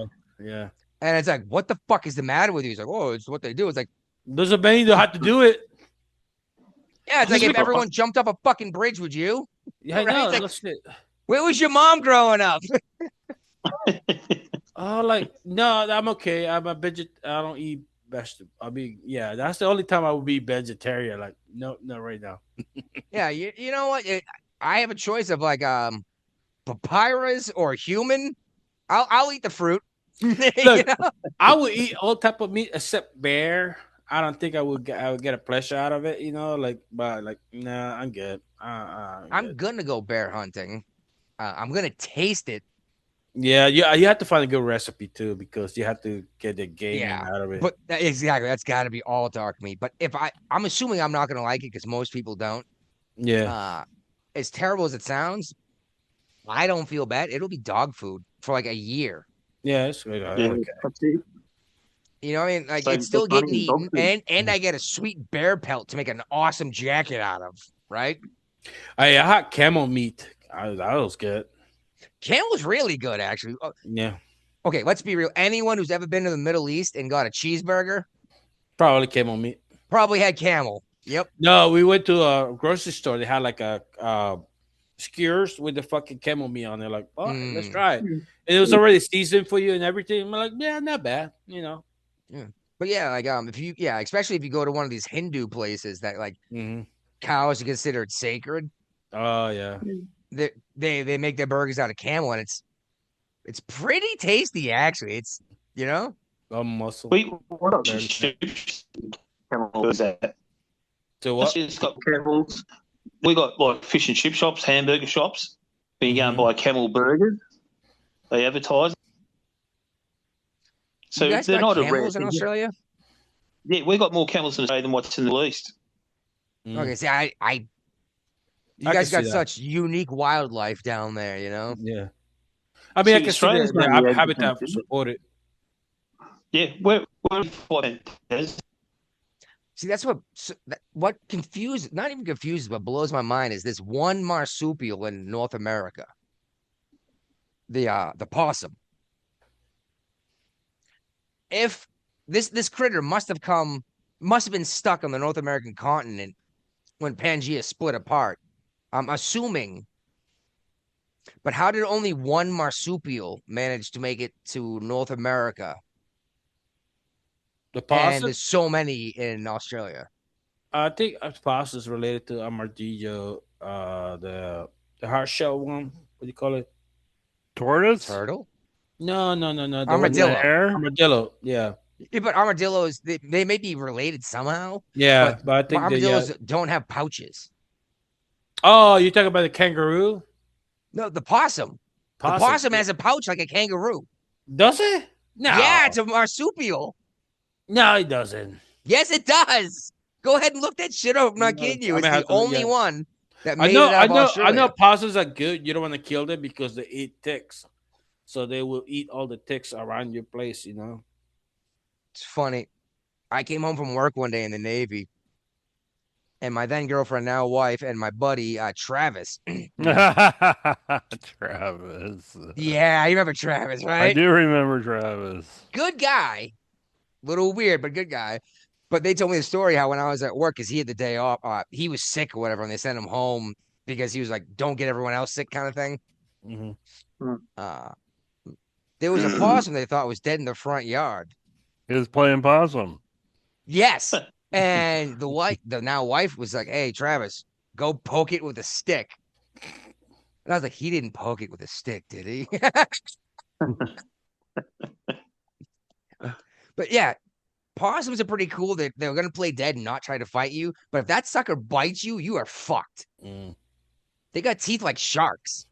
And it's like, what the fuck is the matter with you? He's like, oh, it's what they do. It's like, doesn't mean they have to do it. Yeah, it's like if everyone jumped up a fucking bridge, would you? Yeah, I know. Like, where was your mom growing up? No, I'm okay. I'm a vegetarian. I don't eat vegetables. That's the only time I would be vegetarian. Like, no, right now. Yeah, you know what? I have a choice of like papyrus or human. I'll eat the fruit. Look, you know? I would eat all type of meat except bear. I don't think I would get a pleasure out of it, you know. Nah, I'm good. I'm gonna go bear hunting. I'm gonna taste it. Yeah, you have to find a good recipe too because you have to get the game out of it. But exactly, that's got to be all dark meat. But if I'm assuming I'm not gonna like it because most people don't. Yeah. As terrible as it sounds, I don't feel bad. It'll be dog food for like a year. Yeah, it's good. Okay. You know what I mean? Like, it's still getting eaten, and I get a sweet bear pelt to make an awesome jacket out of, right? I had camel meat. That was good. Camel's really good, actually. Yeah. Okay, let's be real. Anyone who's ever been to the Middle East and got a cheeseburger probably camel meat. Probably had camel. Yep. No, we went to a grocery store. They had like a skewers with the fucking camel meat on there. Like, let's try it. And it was already seasoned for you and everything. I'm like, yeah, not bad, you know. Yeah. But yeah, like especially if you go to one of these Hindu places that like cows are considered sacred. Oh yeah. They make their burgers out of camel, and it's pretty tasty actually. It's muscle. What was that? So what? It's got camels. We got like fish and chip shops, hamburger shops. When you go and buy camel burgers, they advertise. So you guys they're got not camels in Australia. Yeah, we got more camels in Australia than what's in the East. Okay, see, you guys got such unique wildlife down there, you know. Yeah, I mean, I can see the habitat support it. Yeah, we're See, that's what confuses, not even confuses, but blows my mind is this one marsupial in North America. The possum. If this critter must have been stuck on the North American continent when Pangea split apart. I'm assuming. But how did only one marsupial manage to make it to North America? The possum? And there's so many in Australia. I think possum is related to armadillo, the hard shell one. What do you call it? Tortoise? Turtle? No. Armadillo. Armadillo, yeah. Yeah, but armadillos, they may be related somehow. Yeah, but I think armadillos don't have pouches. Oh, you're talking about the kangaroo? No, the possum. The possum has a pouch like a kangaroo. Does it? No. Yeah, it's a marsupial. No, it doesn't. Yes, it does. Go ahead and look that shit up. I'm not kidding you. It's the only one that made it out of Australia. I know possums are good. You don't want to kill them because they eat ticks. So they will eat all the ticks around your place, you know. It's funny. I came home from work one day in the Navy, and my then girlfriend, now wife, and my buddy Travis. Travis. Yeah, you remember Travis, I right? do remember Travis. Good guy. Little weird, but good guy. But they told me the story how when I was at work, because he had the day off, he was sick or whatever, and they sent him home because he was like, "Don't get everyone else sick," kind of thing. Mm-hmm. There was a possum they thought was dead in the front yard. He was playing possum. Yes, and the now wife, was like, "Hey, Travis, go poke it with a stick." And I was like, "He didn't poke it with a stick, did he?" But yeah, possums are pretty cool. They're going to play dead and not try to fight you. But if that sucker bites you, you are fucked. Mm. They got teeth like sharks.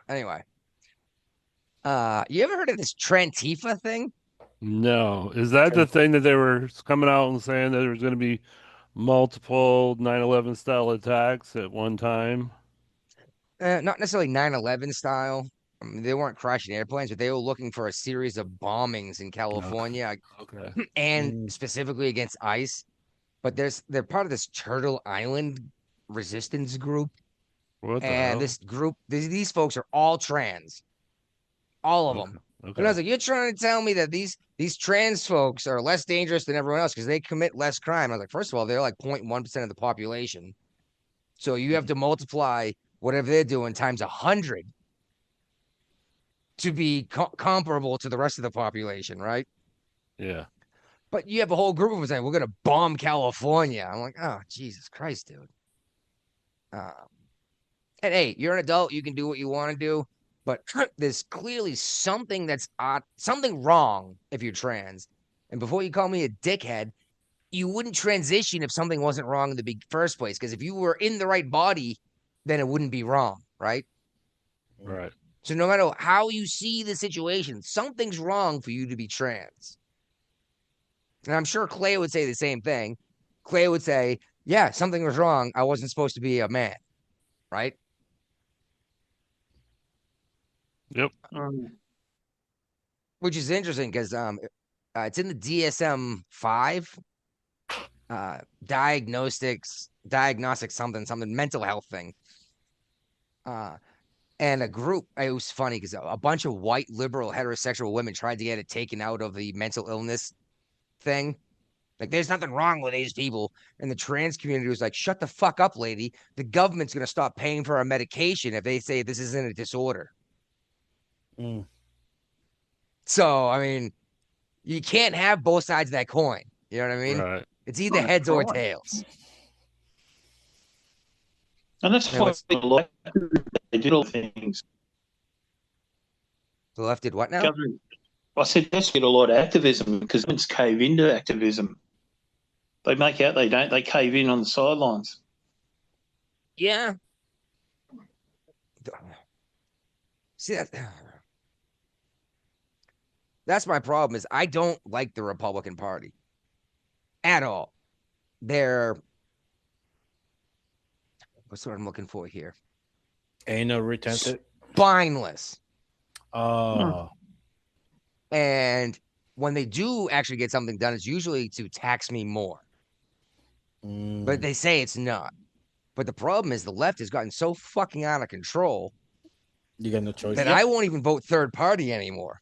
Anyway, you ever heard of this Trantifa thing? No. Is that the thing that they were coming out and saying that there was going to be multiple 9/11 style attacks at one time? Not necessarily 9/11 style. I mean, they weren't crashing airplanes, but they were looking for a series of bombings in California Okay. and specifically against ICE. But they're part of this Turtle Island resistance group. What the And hell? this group, these folks are all trans, all of them. Okay. And I was like, "You're trying to tell me that these trans folks are less dangerous than everyone else because they commit less crime?" I was like, "First of all, they're like 0.1% of the population, so you have to multiply whatever they're doing times 100 to be comparable to the rest of the population, right?" Yeah. But you have a whole group of them saying, "We're gonna bomb California." I'm like, "Oh, Jesus Christ, dude." And hey, you're an adult, you can do what you want to do, but there's clearly something that's something wrong if you're trans. And before you call me a dickhead, you wouldn't transition if something wasn't wrong in the first place. Because if you were in the right body, then it wouldn't be wrong, right? Right. So no matter how you see the situation, something's wrong for you to be trans. And I'm sure Clay would say the same thing. Clay would say, "Yeah, something was wrong. I wasn't supposed to be a man," right? Yep. Which is interesting because it's in the DSM-5 diagnostic something mental health thing. And a group, it was funny because a bunch of white liberal heterosexual women tried to get it taken out of the mental illness thing. Like, there's nothing wrong with these people. And the trans community was like, "Shut the fuck up, lady. The government's going to stop paying for our medication if they say this isn't a disorder." Mm. So, I mean, you can't have both sides of that coin. You know what I mean? Right. It's either heads or tails. And that's Yeah, why people like they do all things. The left did what now? Government, I said that's get a lot of activism because governments cave into activism. They make out they don't. They cave in on the sidelines. Yeah. See, that's my problem is I don't like the Republican Party at all. They're, what's what I'm looking for here? Anal retentive. Spineless. Oh. And when they do actually get something done, it's usually to tax me more. But they say it's not. But the problem is the left has gotten so fucking out of control You got no choice. that I won't even vote third party anymore.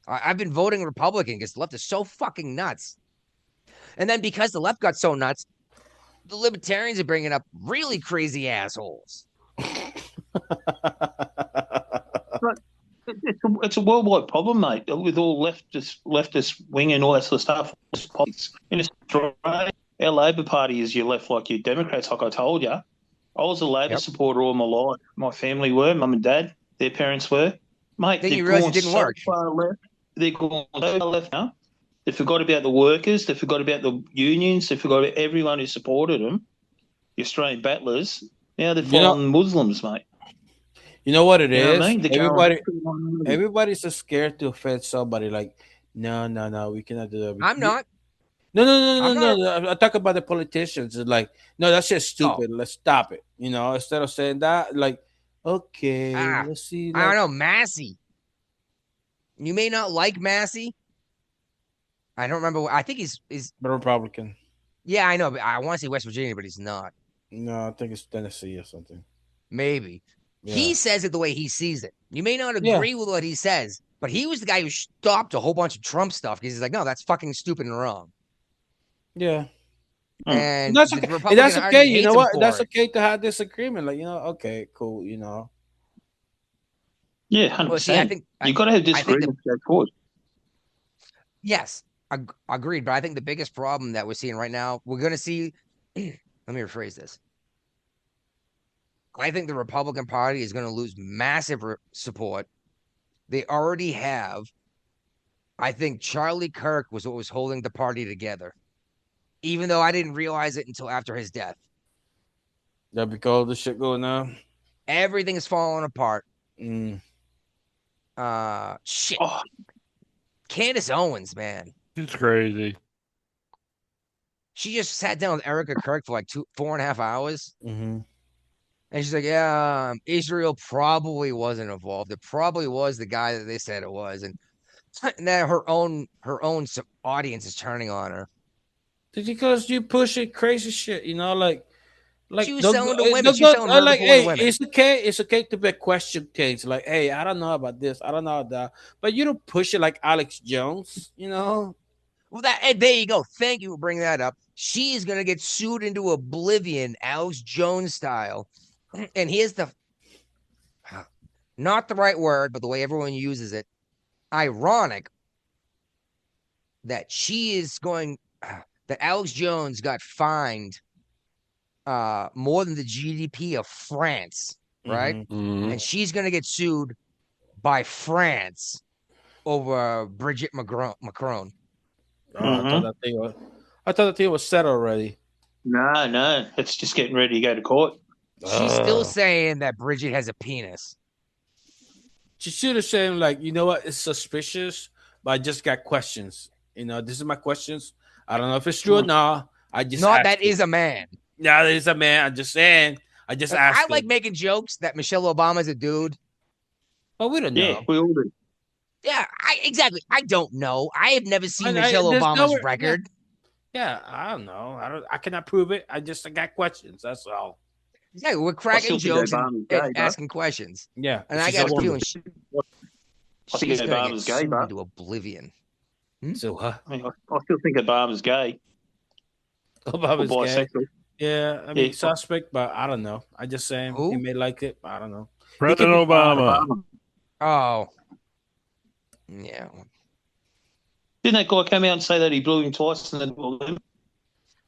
I've been voting Republican because the left is so fucking nuts. And then because the left got so nuts, the libertarians are bringing up really crazy assholes. It's a worldwide problem, mate, with all leftist wing and all that sort of stuff. In Australia, our Labor Party is your left like your Democrats, like I told you. I was a Labor supporter all my life. My family were, mum and dad, their parents were. Mate, Then you they've realize gone it didn't so work. far left. They've gone so far left now. They forgot about the workers. They forgot about the unions. They forgot about everyone who supported them, the Australian battlers. Now they're following Muslims, mate. You know what it You know is? what I mean? Everybody's so scared to offend somebody. Like, no, we cannot do that. I'm not. No. I talk about the politicians. It's like, no, that's just stupid. Let's stop it. You know, instead of saying that, like, okay, let's see. I don't know, Massey. You may not like Massey. I don't remember. I think he's Republican. Yeah, I know. But I want to say West Virginia, but he's not. No, I think it's Tennessee or something. Maybe. Yeah. He says it the way he sees it. You may not Yeah. agree with what he says, but he was the guy who stopped a whole bunch of Trump stuff because he's like, no, that's fucking stupid and wrong. Yeah. And That's the okay. And Republican that's Party okay. You hates know him what? for That's it. okay to have disagreement. Like, okay, cool. Yeah, 100%. Well, see, I think You've got to have I think disagreements to go forward. yes, agreed. But I think the biggest problem that we're seeing right now, we're going to see. Let me rephrase this. I think the Republican Party is going to lose massive support. They already have. I think Charlie Kirk was what was holding the party together, even though I didn't realize it until after his death. That because the shit going on. Everything is falling apart. Mm. Shit. Oh, Candace Owens, man. It's crazy. She just sat down with Erica Kirk for like 4.5 hours. Mm-hmm. And she's like, yeah, Israel probably wasn't involved. It probably was the guy that they said it was. And now her own audience is turning on her. Because you pushing crazy shit, like she was selling to women. She was selling murder like, porn hey, to women. it's okay to be question things. Like, hey, I don't know about this, I don't know about that. But you don't push it like Alex Jones, Well, there you go. Thank you for bringing that up. She is going to get sued into oblivion, Alex Jones style. And here's not the right word, but the way everyone uses it, ironic that that Alex Jones got fined more than the GDP of France, right? Mm-hmm. And she's going to get sued by France over Brigitte Macron. I thought that thing was set already. No. It's just getting ready to go to court. She's still saying that Bridget has a penis. She should have said, like, you know what? It's suspicious, but I just got questions. This is my questions. I don't know if it's true or not. I just is a man. Yeah, that is a man. I'm just saying. I just asked. I like making jokes that Michelle Obama's a dude. But we don't know. Yeah, we all do. Yeah, exactly. I don't know. I have never seen Michelle Obama's record. Yeah, I don't know. I cannot prove it. I got questions. That's all. Yeah, we're cracking jokes and asking questions. Yeah, and I got a feeling she's Obama's gay, but into oblivion. So what? I still think Obama's gay. Obama's bisexual. Gay. Yeah, I mean suspect, but I don't know. I just saying he may like it. I don't know. President Obama. Oh, yeah. Didn't that guy come out and say that he blew him twice and then blew him?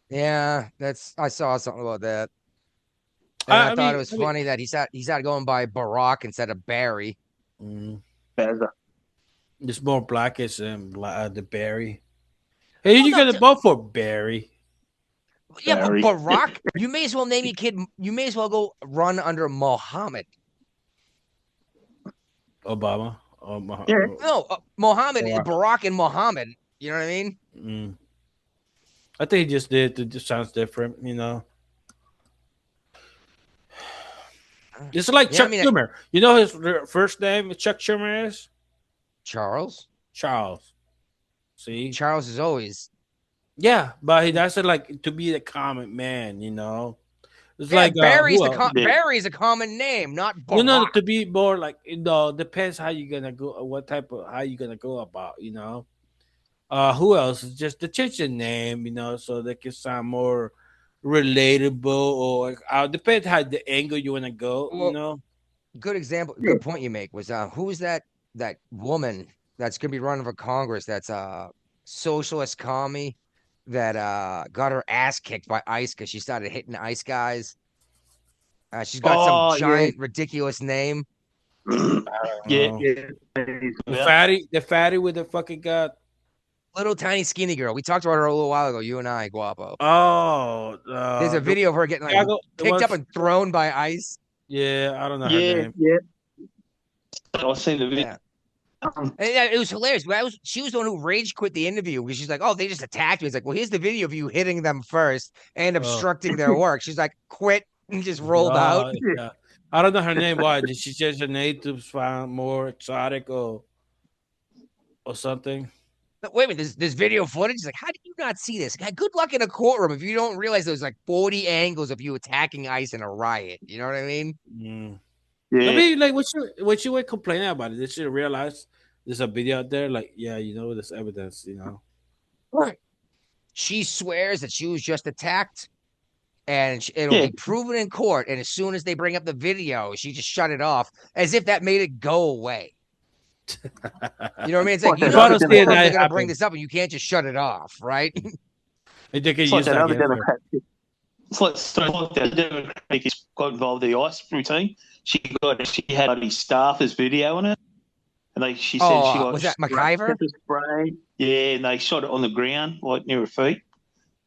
Yeah, I saw something about that. And I thought it was funny that he started going by Barack instead of Barry. It's more blackish than the Barry. Hey, you're gonna vote for Barry? Yeah, Barry. But Barack, you may as well name your kid. You may as well go run under Mohammed. Obama. Yeah. No, Mohammed, Barack and Mohammed. You know what I mean? I think he just did. It just sounds different, It's like Chuck Schumer. You know his first name, Chuck Schumer is? Charles. See? Charles is always. Yeah, but that's like to be the common man, It's like Barry's Barry's a common name, not Barack. To be more like depends how you're gonna go, how you gonna go about, who else? Just to change the name, so they can sound more relatable, or depends how the angle you want to go. Good example, good point you make was who's that woman that's gonna be running for Congress? That's a socialist commie that got her ass kicked by ICE because she started hitting ICE guys. She's got some giant ridiculous name. The fatty with the fucking gut. Little tiny skinny girl. We talked about her a little while ago. You and I, Guapo. There's a video of her getting picked up and thrown by ICE. Yeah, I don't know her name. Yeah. I've seen the video. Yeah. And it was hilarious. She was the one who rage quit the interview because she's like, "Oh, they just attacked me." It's like, "Well, here's the video of you hitting them first and obstructing their work." She's like, "Quit," and just rolled out. Yeah. I don't know her name. Why did she change her name to sound more exotic? Or or something. But wait a minute, there's video footage. It's like, how do you not see this? Good luck in a courtroom if you don't realize there's like 40 angles of you attacking ICE in a riot. You know what I mean? Mm. I Yeah. mean, like, what you were complaining about it? Did you realize there's a video out there? Like, yeah, there's evidence. Right. She swears that she was just attacked, and it'll Yeah. be proven in court. And as soon as they bring up the video, she just shut it off as if that made it go away. You know what I mean? It's like, Like you that know, other the Democrat- courtrooms are going to happen. bring this up, and you can't just shut it off, right? They can It's like use that that other against her. Democrat. It's like that Democrat got involved in the ice routine. She had his staffers video on it, and she said she got was that McIver? pepper spray. Yeah, and they shot it on the ground, like near her feet.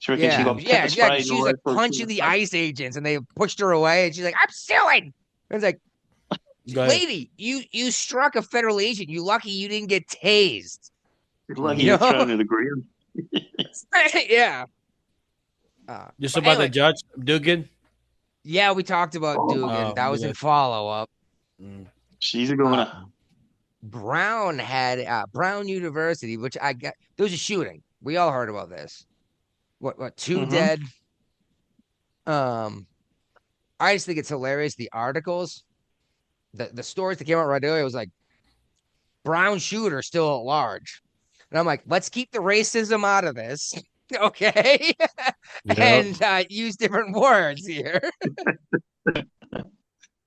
She reckons she got pepper Exactly. sprayed. She was like punching the ICE agents, and they pushed her away, and she's like, "I'm suing." And it's like, Go ahead. lady, you struck a federal agent. You lucky you didn't get tased. Lucky You you're know? thrown to the ground. Yeah. Just But about anyway, the judge Dugan. yeah, we talked about Dugan. That was in follow up. She's a governor. Brown had Brown University, which I got. There was a shooting. We all heard about this. What? 2 dead. I just think it's hilarious. The articles, the stories that came out right away was like, Brown shooter still at large, and I'm like, let's keep the racism out of this, okay? And use different words here.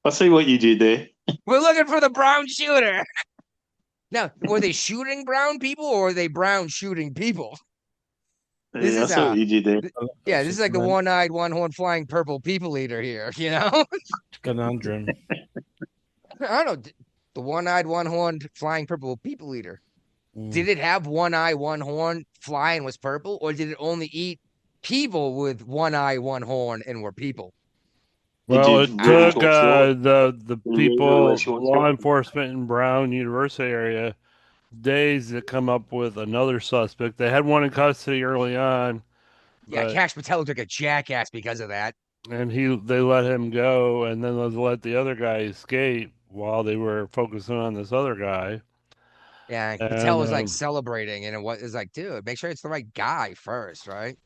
I see what you did there. We're looking for the brown shooter. Now, were they shooting brown people or were they brown shooting people? Yeah, I see what you did there. Yeah, this is like the one-eyed, one-horned flying purple people eater here, you know? Conundrum. I don't know. The one-eyed, one-horned flying purple people eater. Did it have one eye, one horn, fly and was purple? Or did it only eat people with one eye, one horn and were people? Well, it really took short the people, short law story. enforcement in Brown University area, days to come up with another suspect. They had one in custody early on. Yeah, Cash Patel took a jackass because of that. And they let him go, and then they let the other guy escape while they were focusing on this other guy. Yeah, Patel was like celebrating, and it was like, dude, make sure it's the right guy first, right?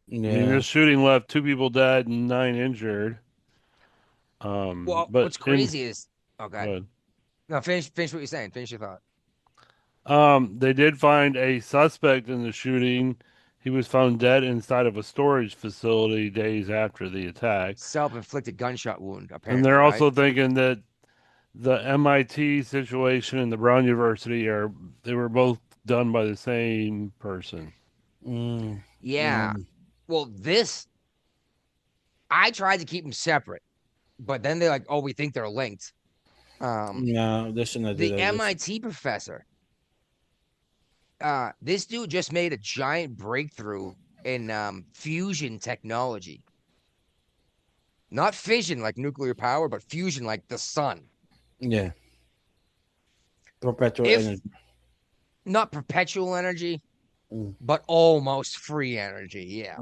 Yeah. I mean, this shooting left 2 people dead and 9 injured. Well, but what's crazy is okay. No, finish what you're saying. Finish your thought. They did find a suspect in the shooting. He was found dead inside of a storage facility days after the attack. Self-inflicted gunshot wound, apparently. And they're right? also thinking that the MIT situation and the Brown University they were both done by the same person. Yeah. Well, I tried to keep them separate, but then they're like, oh, we think they're linked. No, they shouldn't do The that. MIT professor, this dude just made a giant breakthrough in fusion technology. Not fission like nuclear power, but fusion like the sun. Yeah. Perpetual energy. Not perpetual energy, but almost free energy. Yeah.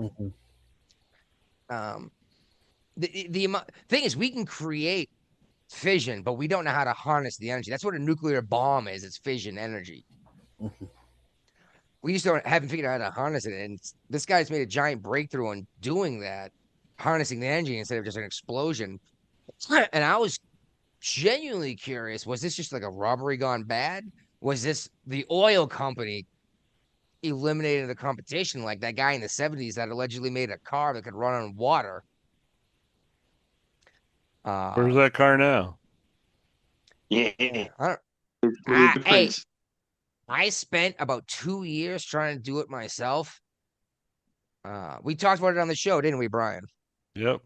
The thing is, we can create fission, but we don't know how to harness the energy. That's what a nuclear bomb is. It's fission energy. We just haven't figured out how to harness it. And this guy's made a giant breakthrough on doing that, harnessing the energy instead of just an explosion. And I was genuinely curious, was this just like a robbery gone bad? Was this the oil company eliminating the competition, like that guy in the 70s that allegedly made a car that could run on water? Where's that car now? Yeah. Hey, I spent about 2 years trying to do it myself. We talked about it on the show, didn't we, Brian? Yep.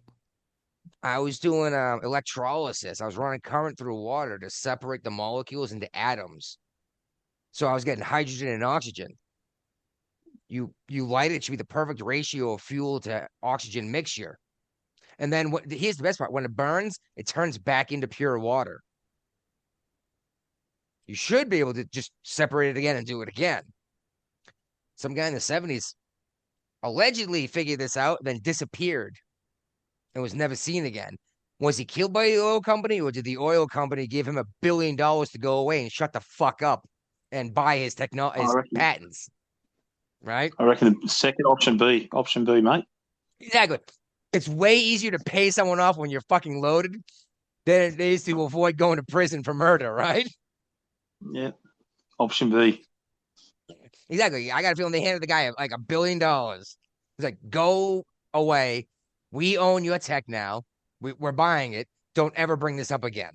I was doing electrolysis. I was running current through water to separate the molecules into atoms. So I was getting hydrogen and oxygen. You light it, it should be the perfect ratio of fuel to oxygen mixture. And then here's the best part. When it burns, it turns back into pure water. You should be able to just separate it again and do it again. Some guy in the 70s allegedly figured this out, then disappeared and was never seen again. Was he killed by the oil company, or did the oil company give him $1 billion to go away and shut the fuck up? and buy his his reckon- patents, right? I reckon the second option B, mate. Exactly. It's way easier to pay someone off when you're fucking loaded than it is to avoid going to prison for murder, right? Yeah, option B. Exactly. I got a feeling they handed the guy like $1 billion. It's like, go away. We own your tech now. We're buying it. Don't ever bring this up again.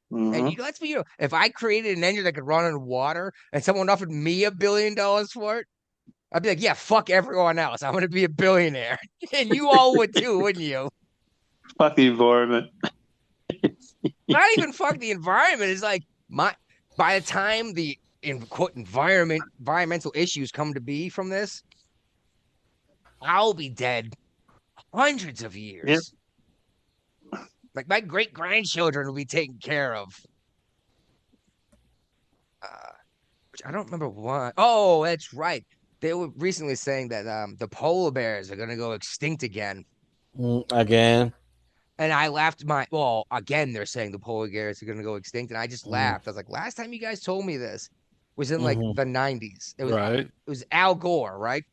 And let's be real. If I created an engine that could run on water and someone offered me $1 billion for it, I'd be like, yeah, fuck everyone else. I'm going to be a billionaire. And you all would too, wouldn't you? Fuck the environment. Not even fuck the environment. It's like by the time the quote environmental issues come to be from this, I'll be dead hundreds of years. Yep. Like my great grandchildren will be taken care of. Which I don't remember why. Oh, that's right. They were recently saying that the polar bears are gonna go extinct again. Again. And I laughed again, they're saying the polar bears are going to go extinct. And I just laughed. I was like, last time you guys told me this was in like the 90s. It was, Right. It was Al Gore, right?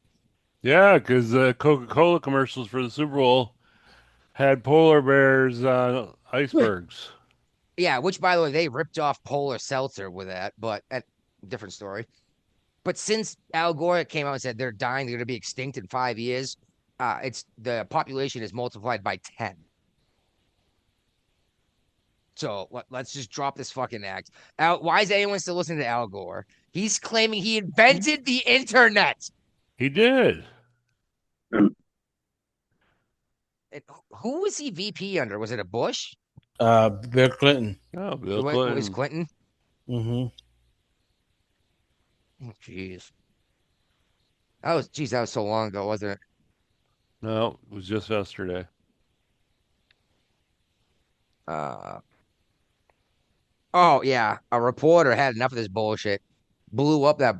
Yeah, because Coca-Cola commercials for the Super Bowl had polar bears on icebergs. Yeah, which, by the way, they ripped off Polar Seltzer with that, but different story. But since Al Gore came out and said they're dying, they're going to be extinct in 5 years, the population is multiplied by 10. So let's just drop this fucking act. Why is anyone still listening to Al Gore? He's claiming he invented the internet. He did. And who was he VP under? Was it a Bush? Bill Clinton. Oh, Bill It Clinton. was Clinton? Mm-hmm. Oh, jeez. That was so long ago, wasn't it? No, it was just yesterday. Oh yeah, a reporter had enough of this bullshit. Blew up that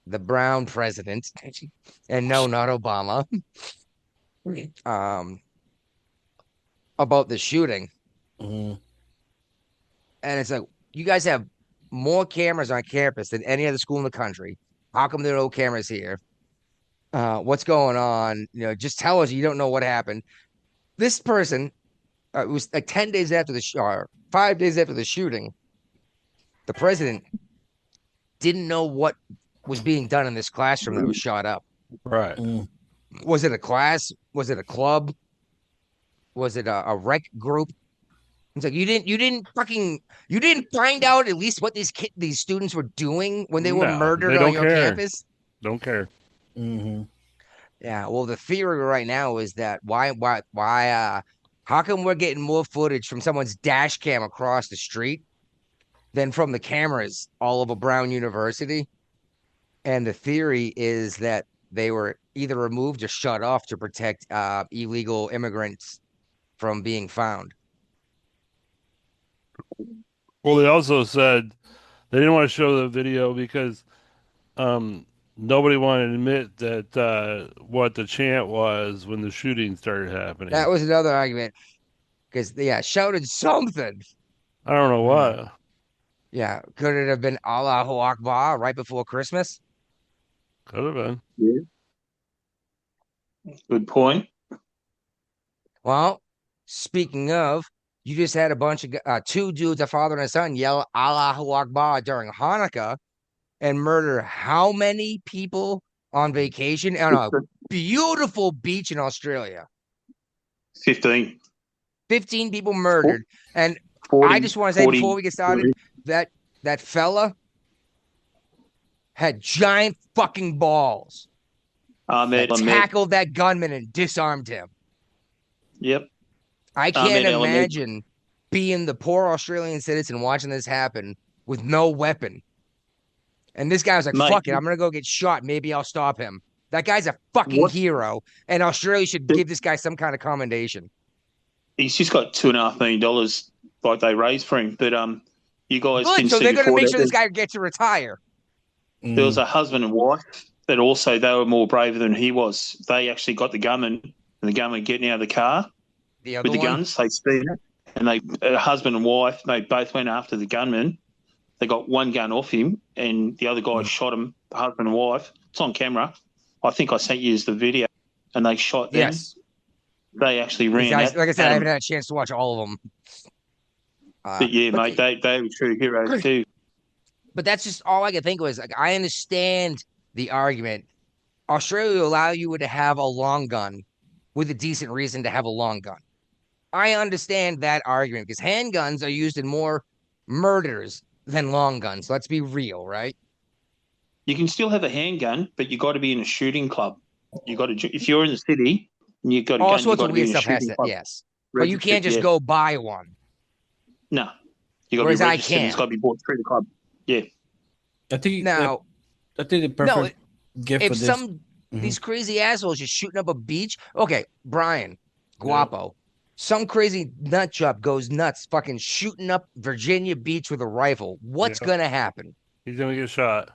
the Brown president, and no, not Obama. About the shooting, Mm-hmm. and it's like you guys have more cameras on campus than any other school in the country. How come there are no cameras here? What's going on? Just tell us you don't know what happened. This person, it was like 10 days after 5 days after the shooting. The president didn't know what was being done in this classroom that was shot up. Right. Was it a class? Was it a club? Was it a rec group? It's like you didn't find out at least what these students were doing when they were murdered on your campus. Don't care. Mm-hmm. Yeah. Well, the theory right now is that why how come we're getting more footage from someone's dash cam across the street than from the cameras all over Brown University? And the theory is that they were either removed or shut off to protect illegal immigrants from being found. Well, they also said they didn't want to show the video because nobody wanted to admit that what the chant was when the shooting started happening. That was another argument because shouted something. I don't know what. Yeah, could it have been Allahu Akbar right before Christmas? Could have been. Yeah. Good point. Well, speaking of, you just had a bunch of two dudes, a father and a son, yell Allahu Akbar during Hanukkah and murder how many people on vacation on a beautiful beach in Australia? 15. 15 people murdered. And 40, I just want to say before we get started, that fella had giant fucking balls. Tackled that gunman and disarmed him. Yep. I can't imagine being the poor Australian citizen watching this happen with no weapon. And this guy was like, fuck it, I'm going to go get shot. Maybe I'll stop him. That guy's a fucking hero. And Australia should give this guy some kind of commendation. He's just got $2.5 million like they raised for him. But you guys Good, didn't so see they're going to before make that sure this guy gets to retire. There was a husband and wife that also, they were more braver than he was. They actually got the gunman and the gunman getting out of the car with the guns. They speed it. And husband and wife, they both went after the gunman. They got one gun off him, and the other guy shot him, husband and wife. It's on camera. I think I sent you the video, and they shot them. Yes. They actually ran Guys, at, like I said, I at haven't them. had a chance to watch all of them. But yeah, mate, they were true heroes too. But that's just all I could think was like I understand the argument. Australia will allow you to have a long gun with a decent reason to have a long gun. I understand that argument because handguns are used in more murders than long guns. Let's be real, right? You can still have a handgun, but you got to be in a shooting club. You got to, if you're in the city, and you got a All gun, you sorts got of to be weird in a stuff has shooting to, club. yes. But you can't just yeah. go buy one. No, you got to Whereas be I registered. can. It's got to be bought through the club. Yeah. I think Now, I think the perfect gift for if this. some these crazy assholes just shooting up a beach, okay, Brian, Guapo, some crazy nut job goes nuts, fucking shooting up Virginia Beach with a rifle. What's gonna happen? He's gonna get shot.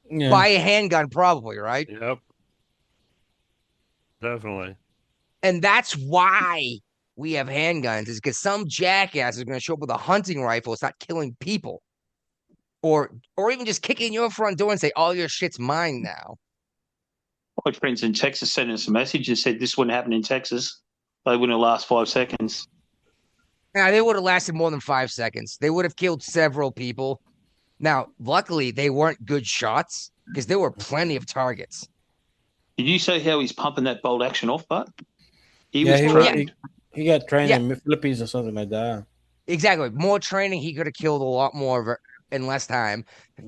Yeah. By a handgun, probably, right? Yep. Definitely. And that's why we have handguns, is because some jackass is gonna show up with a hunting rifle, start killing people. Or even just kick in your front door and say, all your shit's mine now. My friends in Texas sent us a message and said this wouldn't happen in Texas. They wouldn't last 5 seconds. Now, they would have lasted more than 5 seconds. They would have killed several people. Now, luckily, they weren't good shots because there were plenty of targets. Did you see how he's pumping that bolt action off, but he Yeah, was trained. he got trained Yeah. in the Philippines or something like that. Exactly. More training, he could have killed a lot more of it in less time.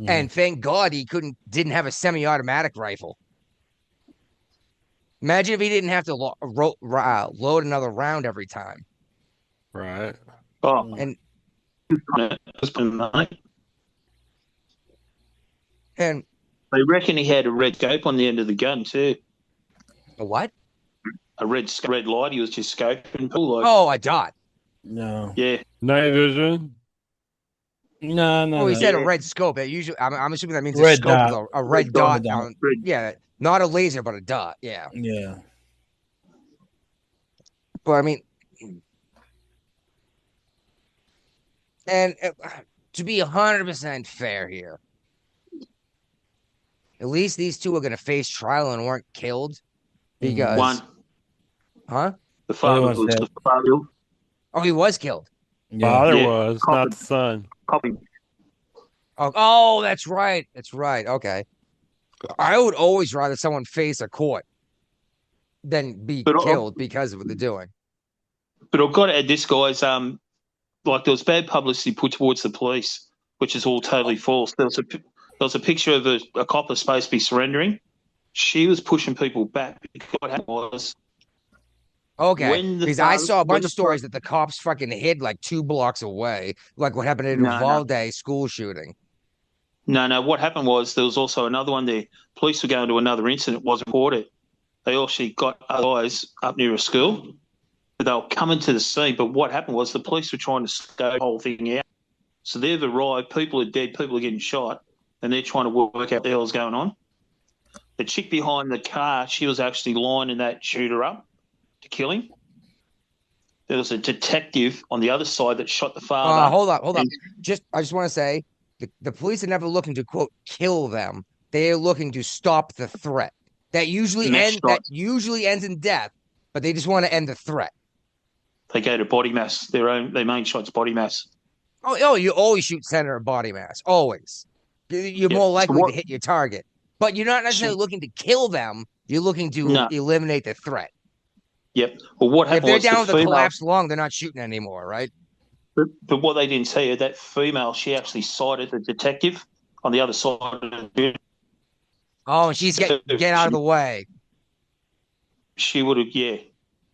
And thank God he didn't have a semi-automatic rifle. Imagine if he didn't have to load another round every time. Right. Oh, And they reckon he had a red scope on the end of the gun too. a what? A red light. He was just scoping. Like, Oh, a dot. No. yeah. Night vision. No. Oh, he said a Yeah. red scope. It usually, I'm assuming that means a Red scope dot. with a red dot. dot. Yeah, not a laser, but a dot. Yeah. Yeah. But I mean, and to be 100% fair here, at least these two are going to face trial and weren't killed because, One. huh? The father Everyone's was dead. the father. Oh, he was killed. Yeah. Father Yeah. was, not the son. Copy. Oh, that's right. That's right. Okay. I would always rather someone face a court than be killed because of what they're doing. But I've got to add this, guys. Like there was bad publicity put towards the police, which is all totally false. There was a picture of a cop supposed to be surrendering. She was pushing people back because what happened was Okay, because I saw a bunch of stories that the cops fucking hid like 2 blocks away, like what happened in Uvalde school shooting. No. What happened was there was also another one there. Police were going to another incident, wasn't reported. They actually got guys up near a school. They were coming to the scene, but what happened was the police were trying to scope the whole thing out. So they've arrived, people are dead, people are getting shot, and they're trying to work out what the hell's going on. The chick behind the car, she was actually lining that shooter up to kill him. There was a detective on the other side that shot the father. Hold up. I just want to say the police are never looking to quote kill them. They are looking to stop the threat. That usually ends in death, but they just want to end the threat. They go to body mass. Their main shot's body mass. Oh, you always shoot center of body mass. Always. You're more likely to hit your target. But you're not necessarily looking to kill them. You're looking to eliminate the threat. Yep. Well, what happened if was they're down the with a female, collapsed lung, they're not shooting anymore, right? But what they didn't say, that female, she actually sighted the detective on the other side of the building. Oh, and she's get out of the way. She would have,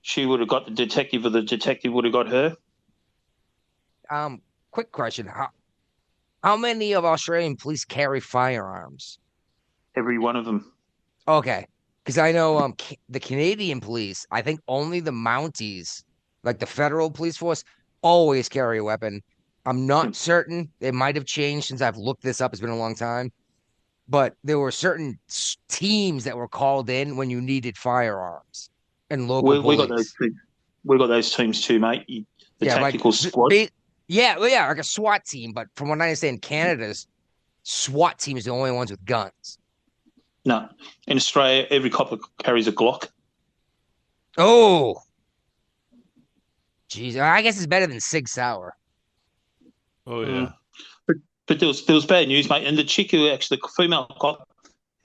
she would have got the detective, or the detective would have got her. Quick question: How many of Australian police carry firearms? Every one of them. Okay, because I know the Canadian police. I think only the Mounties, like the federal police force, always carry a weapon. I'm not certain. It might have changed since I've looked this up. It's been a long time. But there were certain teams that were called in when you needed firearms and local police. We got those teams too, mate. The tactical squad. Yeah, well, yeah, like a SWAT team. But from what I understand, Canada's SWAT team is the only ones with guns. No, in Australia, every copper carries a Glock. Oh, geez, I guess it's better than Sig Sauer. Oh yeah. Mm. But there was bad news, mate. And the chick who actually, the female cop,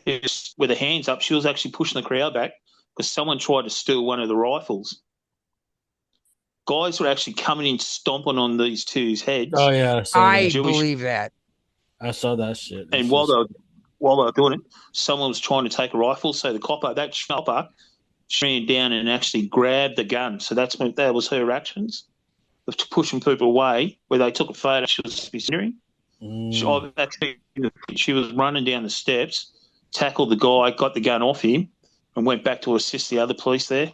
is with her hands up, she was actually pushing the crowd back because someone tried to steal one of the rifles. Guys were actually coming in, stomping on these two's heads. Oh yeah, I Jewish- believe that. I saw that shit. And while they were doing it, someone was trying to take a rifle. So the copper, that copper, ran down and actually grabbed the gun. So that was her actions of pushing people away. Where they took a photo, she was sneering. She was running down the steps, tackled the guy, got the gun off him, and went back to assist the other police there.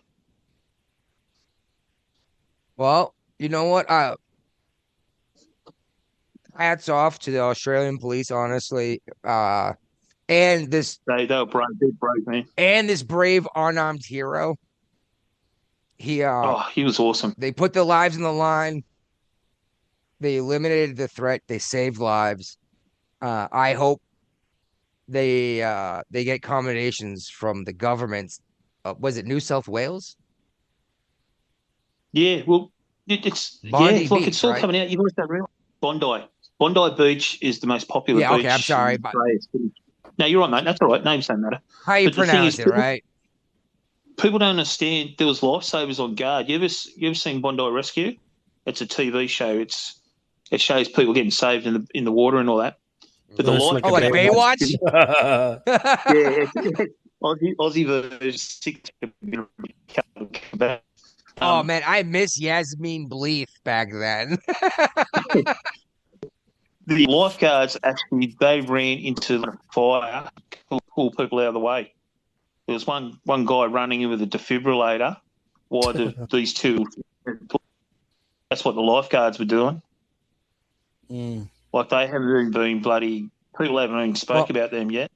Well, you know what? Hats off to the Australian police, honestly. And this They were brave, man. and this brave unarmed hero. He He was awesome. They put their lives on the line. They eliminated the threat. They saved lives. I hope they get accommodations from the government. Was it New South Wales? Yeah, well, it's Bondi look, Beach, it's all right? coming out. You guys don't realize Bondi Beach is the most popular Yeah, beach. okay, I'm sorry, in but- Australia. No, you're right, mate. That's all right. Names don't matter. How you But the thing pronounce is, it, right? People don't understand. There was lifesavers on guard. You ever seen Bondi Rescue? It's a TV show. It shows people getting saved in the water and all that. But the It's life like Oh, like Baywatch? yeah, Aussie version. Oh man, I miss Yasmin Bleeth back then. The lifeguards actually they ran into the fire to pull people out of the way. There was one guy running in with a defibrillator while these two. That's what the lifeguards were doing. Mm. Like they haven't even been bloody. People haven't even spoke about them yet.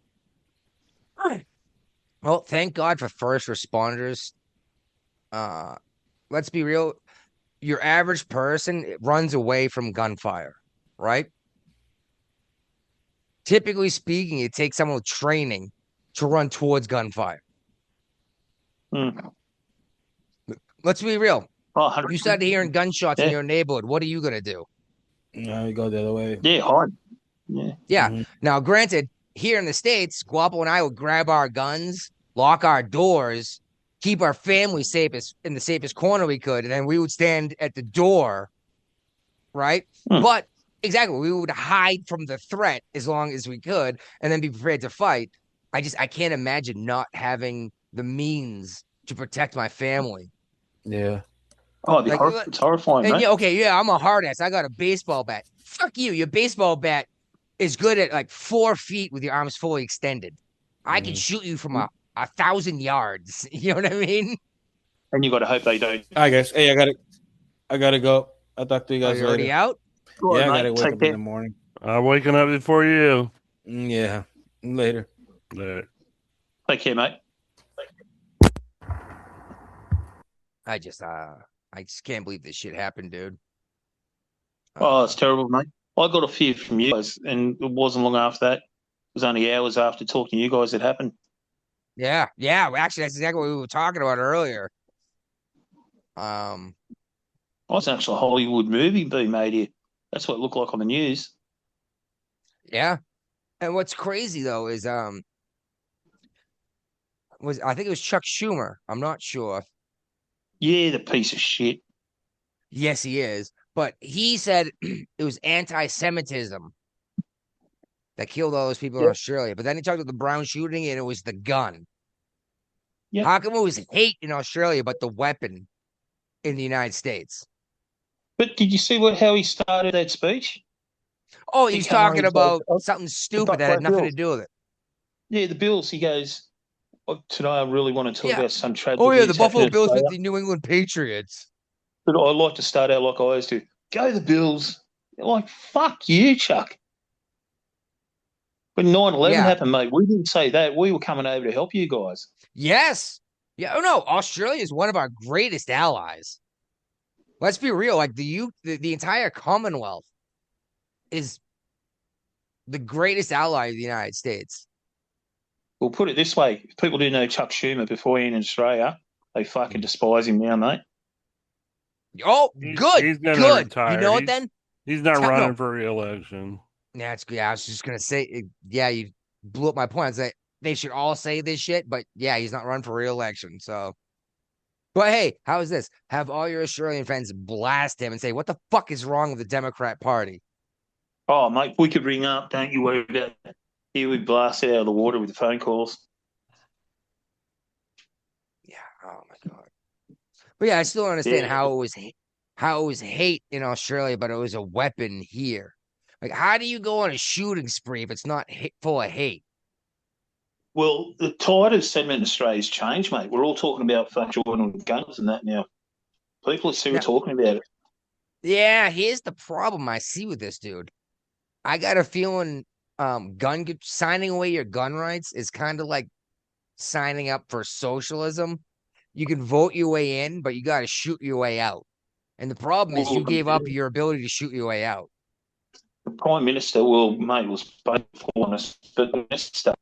Well, thank God for first responders. Let's be real. Your average person runs away from gunfire, right? Typically speaking, it takes someone with training to run towards gunfire. Mm. Let's be real. Oh, 100%. You started hearing gunshots in Yeah. your neighborhood. What are you gonna do? No, we go the other way. Yeah, hide. Yeah. Yeah. Mhm. Now, granted, here in the States, Guapo and I would grab our guns, lock our doors, keep our family safest in the safest corner we could, and then we would stand at the door, right? But exactly, we would hide from the threat as long as we could, and then be prepared to fight. I can't imagine not having the means to protect my family. Yeah. Oh, it'd be Like, it's horrifying, And mate. yeah, okay, yeah, I'm a hard ass. I got a baseball bat. Fuck you. Your baseball bat is good at like 4 feet with your arms fully extended. I can shoot you from a 1,000 yards. You know what I mean? And you got to hope they don't. I guess. Hey, I gotta go. I'll talk to you Are guys you already later. out? All Yeah, I right, gotta mate, wake take up care. in the morning. I'm waking up before you. Yeah. Later. All right. Take care, mate. I just can't believe this shit happened, dude. Oh, it's terrible, mate. I got a fear from you guys, and it wasn't long after that. It was only hours after talking to you guys it happened. Yeah. Actually, that's exactly what we were talking about earlier. Oh, it's actually a Hollywood movie being made here. That's what it looked like on the news. Yeah. And what's crazy though is I think it was Chuck Schumer. I'm not sure. Yeah, the piece of shit. Yes, he is. But he said it was anti-Semitism that killed all those people in Australia. But then he talked about the Brown shooting and it was the gun. Yep. How come it was hate in Australia, but the weapon in the United States? But did you see how he started that speech? Oh, He he's came on, talking he's like, about something stupid that had black nothing to bills. do with it. Yeah, the Bills. He goes, today I really want to talk Yeah. about some tragedy. Oh, yeah, the that's happened Buffalo in Bills with Australia. the New England Patriots. But I like to start out like I always do. Go the Bills. They're like, fuck you, Chuck. When 9/11 Yeah. happened, mate, we didn't say that. We were coming over to help you guys. Yes. Yeah. Oh, no. Australia is one of our greatest allies. let's be real. Like the entire Commonwealth is the greatest ally of the United States. We'll put it this way: if people didn't know Chuck Schumer before he in Australia, they fucking despise him now, mate. Oh, good, He's gonna good. retire. You know what? Then He's not no. running for re-election. That's good. I was just gonna say, yeah, you blew up my point. I was like, they should all say this shit, but yeah, he's not running for re-election. So, but hey, how is this? Have all your Australian friends blast him and say, "What the fuck is wrong with the Democrat Party?" Oh, mate, we could ring up. Don't you worry about it. He would blast it out of the water with the phone calls. Yeah. Oh my god. But yeah, I still don't understand Yeah. how it was hate in Australia, but it was a weapon here. Like, how do you go on a shooting spree if it's not full of hate? Well, the tide of sentiment in Australia's changed, mate. We're all talking about fucking Jordan with guns and that now. People are still Now, talking about it. yeah, here's the problem I see with this dude. I got a feeling signing away your gun rights is kind of like signing up for socialism. You can vote your way in, but you got to shoot your way out. And the problem is you gave up your ability to shoot your way out. The Prime Minister, well, mate, was both on us, but the minister,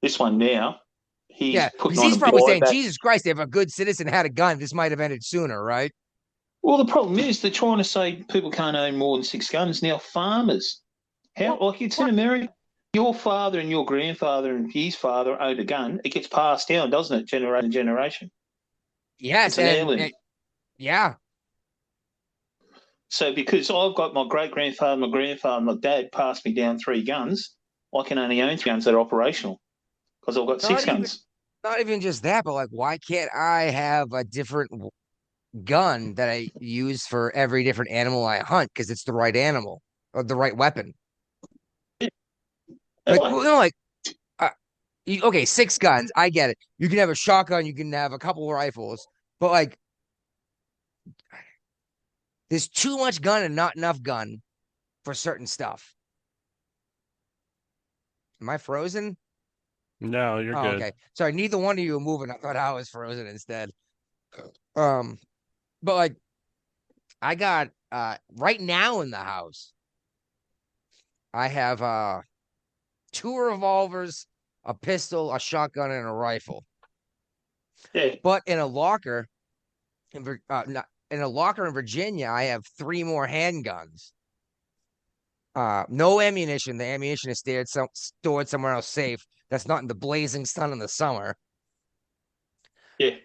this one now, he's putting on he's a probably saying, buyback. Jesus Christ, if a good citizen had a gun, this might have ended sooner, right? Well, the problem is they're trying to say people can't own more than 6 guns. Now, farmers, like it's in America. Your father and your grandfather and his father owned a gun. It gets passed down, doesn't it, generation to generation? Yes, It's an heirloom. Yeah. So because I've got my great-grandfather, my grandfather, and my dad passed me down 3 guns, I can only own 3 guns that are operational because I've got 6 guns. Not even just that, but like, why can't I have a different gun that I use for every different animal I hunt because it's the right animal or the right weapon? Like, well, like, okay, 6 guns, I get it. You can have a shotgun, you can have a couple of rifles, but like, there's too much gun and not enough gun for certain stuff. Am I frozen? No, you're good. Okay. Sorry, neither one of you were moving. I thought I was frozen instead. But like, I got right now in the house, I have 2 revolvers, a pistol, a shotgun, and a rifle. Yeah. But in a locker, in Virginia, I have 3 more handguns. No ammunition. The ammunition is stored somewhere else safe. That's not in the blazing sun in the summer. Yeah.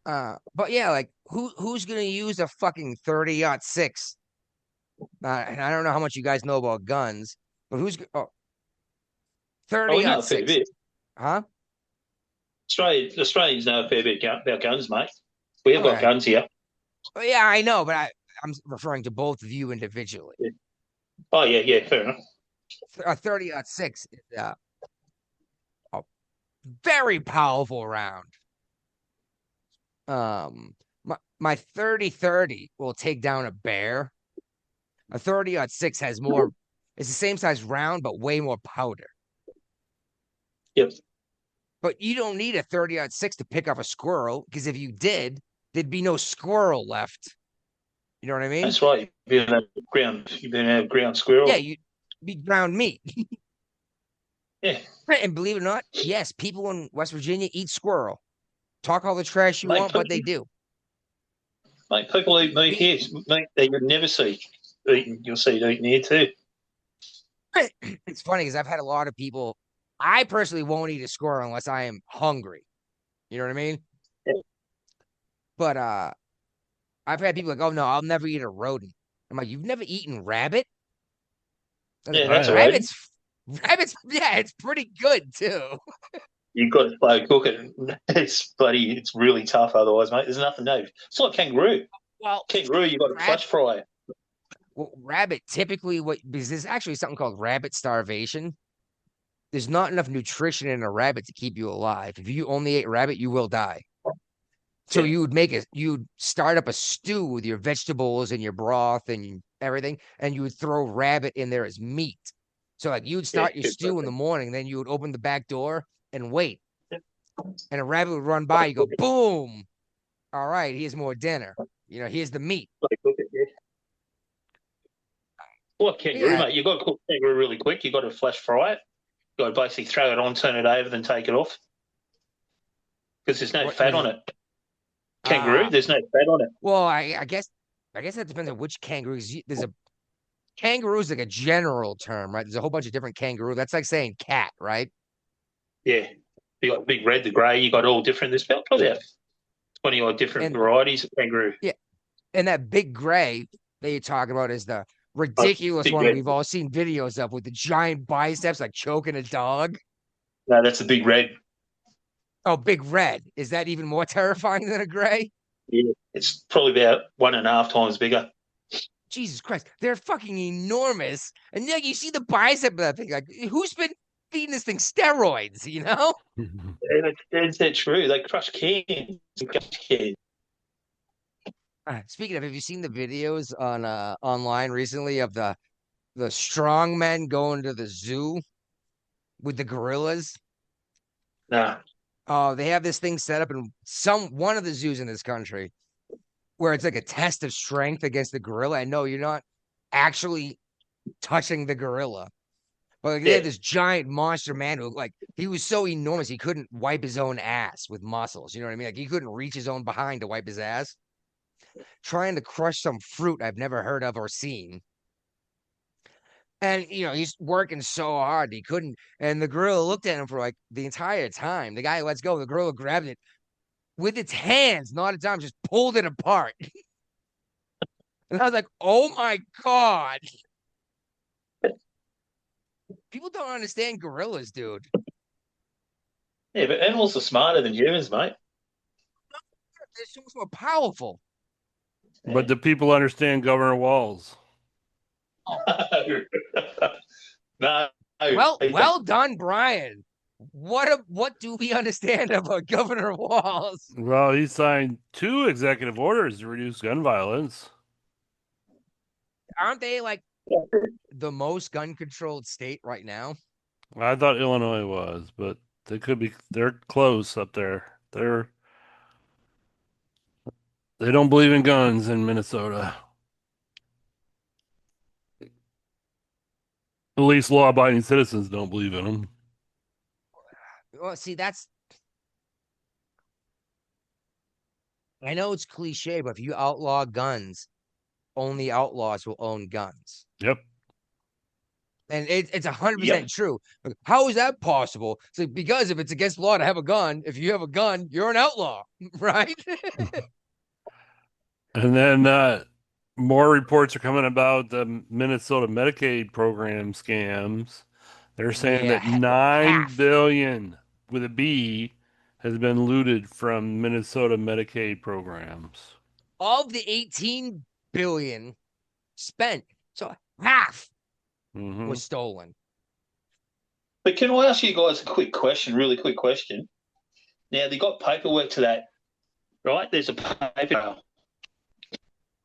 But yeah, like who's gonna use a fucking 30-06? And I don't know how much you guys know about guns, but who's 30-06? Huh? Australians know a fair bit about guns, mate. We have got guns here. Well, yeah, I know, but I'm referring to both of you individually. Yeah. Oh yeah, fair enough. A 30-06 is a very powerful round. My 30-30 will take down a bear. A 30-06 has more. It's the same size round, but way more powder. Yep. But you don't need a 30-06 to pick off a squirrel, because if you did, there'd be no squirrel left. You know what I mean? That's right. You've been a ground squirrel. Yeah, you'd be ground meat. Yeah. And believe it or not, yes, people in West Virginia eat squirrel. Talk all the trash you want, but they do. Mate, people eat meat here. Meat they would never see eating. You'll see it eating here too. It's funny because I've had a lot of people. I personally won't eat a squirrel unless I am hungry. You know what I mean? Yeah. But I've had people like, "Oh no, I'll never eat a rodent." I'm like, "You've never eaten rabbit?" Yeah, that's rabbits. Rabbits, yeah, it's pretty good too. You've got to slow cook it. It's really tough otherwise, mate. There's nothing new. It's like kangaroo. Well, kangaroo, you've got to flash fry it. Well, rabbit typically because there's actually something called rabbit starvation. There's not enough nutrition in a rabbit to keep you alive. If you only ate rabbit, you will die. So you'd start up a stew with your vegetables and your broth and everything, and you would throw rabbit in there as meat. So like you'd start your stew in the morning, then you would open the back door and wait. And a rabbit would run by, you go, boom. All right, here's more dinner. You know, here's the meat. What kangaroo, Yeah. mate? You've got to cook kangaroo really quick. You've got to flash fry it. You've got to basically throw it on, turn it over, then take it off. Because there's no What, fat when on you, it. Kangaroo, there's no fat on it. well, I guess that depends on which kangaroos. There's a kangaroo is like a general term, right? There's a whole bunch of different kangaroo. That's like saying cat, right? Yeah. You got the big red, the grey, you got all different. There's probably about 20 odd different And varieties of kangaroo. yeah, and that big gray that you're talking about is the Oh, ridiculous big one red. we've all seen videos of with the giant biceps, like choking a dog. No, that's the big red. Oh, big red. Is that even more terrifying than a gray? Yeah. It's probably about 1.5 times bigger. Jesus Christ, they're fucking enormous. And yeah, you see the bicep of that thing. Like, who's been feeding this thing steroids? You know? And it's that true. They crush cans. Speaking of, have you seen the videos on online recently of the strong men going to the zoo with the gorillas? Nah. Oh, they have this thing set up in one of the zoos in this country where it's like a test of strength against the gorilla. And no, you're not actually touching the gorilla. But like, they had this giant monster man who, like, he was so enormous he couldn't wipe his own ass with muscles. You know what I mean? Like, he couldn't reach his own behind to wipe his ass. Trying to crush some fruit I've never heard of or seen. And he's working so hard he couldn't. And the gorilla looked at him for like the entire time. The guy lets go. The gorilla grabbed it with its hands, not its arms, just pulled it apart. And I was like, "Oh my god!" People don't understand gorillas, dude. Yeah, but animals are smarter than humans, mate. They're so much more powerful. But do people understand Governor Walls? No. Well done, Brian. What do we understand about Governor Walls? Well, he signed 2 executive orders to reduce gun violence. Aren't they like the most gun-controlled state right now? I thought Illinois was, but they're close up there. They don't believe in guns in Minnesota. At least law-abiding citizens don't believe in them. Well, see, I know it's cliche, but if you outlaw guns, only outlaws will own guns. Yep. And it's 100% true. But how is that possible? It's like, because if it's against law to have a gun, if you have a gun, you're an outlaw, right? And then more reports are coming about the Minnesota Medicaid program scams. They're saying that 9 billion with a B has been looted from Minnesota Medicaid programs. Of the 18 billion spent, so half was stolen. But can I ask you guys a quick question, really quick question? Now, they got paperwork to that, right? There's a paper trail.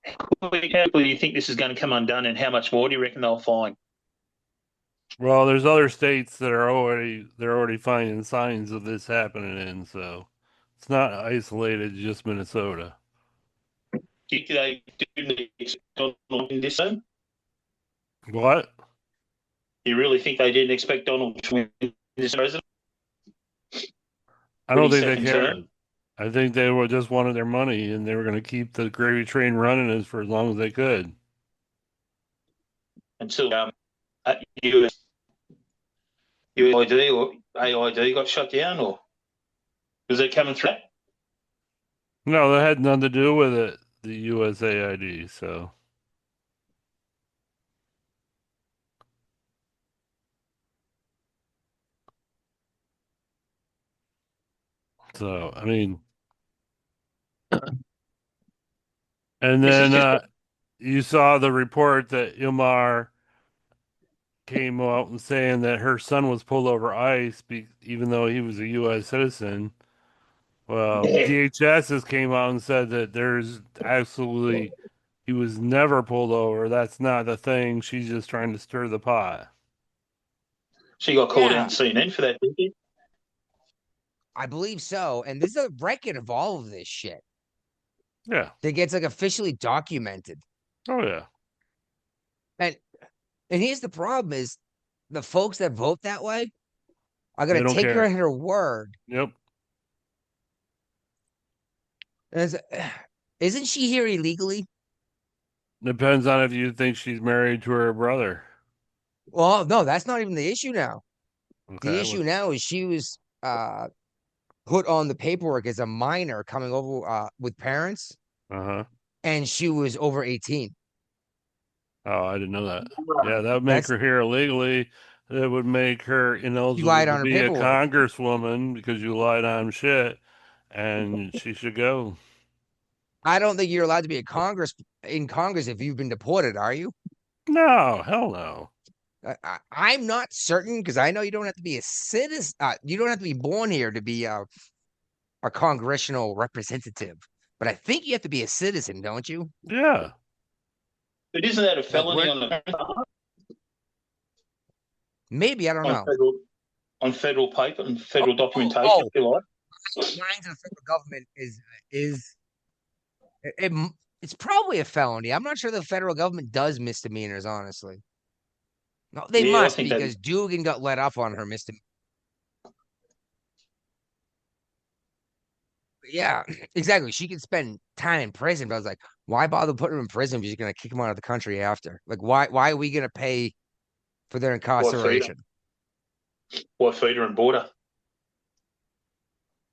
How quickly do you think this is going to come undone, and how much more do you reckon they'll find? Well, there's other states that are already finding signs of this happening in, so it's not isolated to just Minnesota. Do you think they do Donald in this time? What? You really think they didn't expect Donald to win this president? I don't think they Second cared. term? I think they were just wanted their money, and they were going to keep the gravy train running for as long as they could. Until UID or AID got shut down, or was it coming through? No, that had nothing to do with it. The USAID, so. So, I mean, and then you saw the report that Ilmar came out and saying that her son was pulled over ICE even though he was a U.S. citizen. Well, DHS has came out and said that he was never pulled over. That's not the thing. She's just trying to stir the pot. She got called out on CNN for that, didn't she? I believe so. And this is a record of all of this shit. Yeah. That gets like officially documented. Oh, yeah. And And here's the problem: is the folks that vote that way are They going to don't take her care. at her word. Yep. And isn't she here illegally? Depends on if you think she's married to her brother. Well, no, that's not even the issue now. The Okay. issue now is she was put on the paperwork as a minor coming over with parents, Uh-huh. and she was over 18. Oh, I didn't know that. Yeah, that would make That's her here illegally. That would make her She ineligible lied to on her be a paperwork. congresswoman because you lied on shit, and she should go. I don't think you're allowed to be in Congress if you've been deported, are you? No, hell no. I'm not certain because I know you don't have to be a citizen. You don't have to be born here to be a congressional representative. But I think you have to be a citizen, don't you? Yeah. But isn't that a Like felony maybe I don't on know. federal paper and federal documentation? Oh, If you like. lying to the federal government is it, it's probably a felony. I'm not sure the federal government does misdemeanors, honestly. No, they Yeah, I must think that. because Dugan got let off on her misdemeanor. Yeah, exactly. She could spend time in prison, but I was like, why bother putting her in prison if you're gonna kick them out of the country after? Like, why are we gonna pay for their Why feed her? incarceration? Why feed her and border?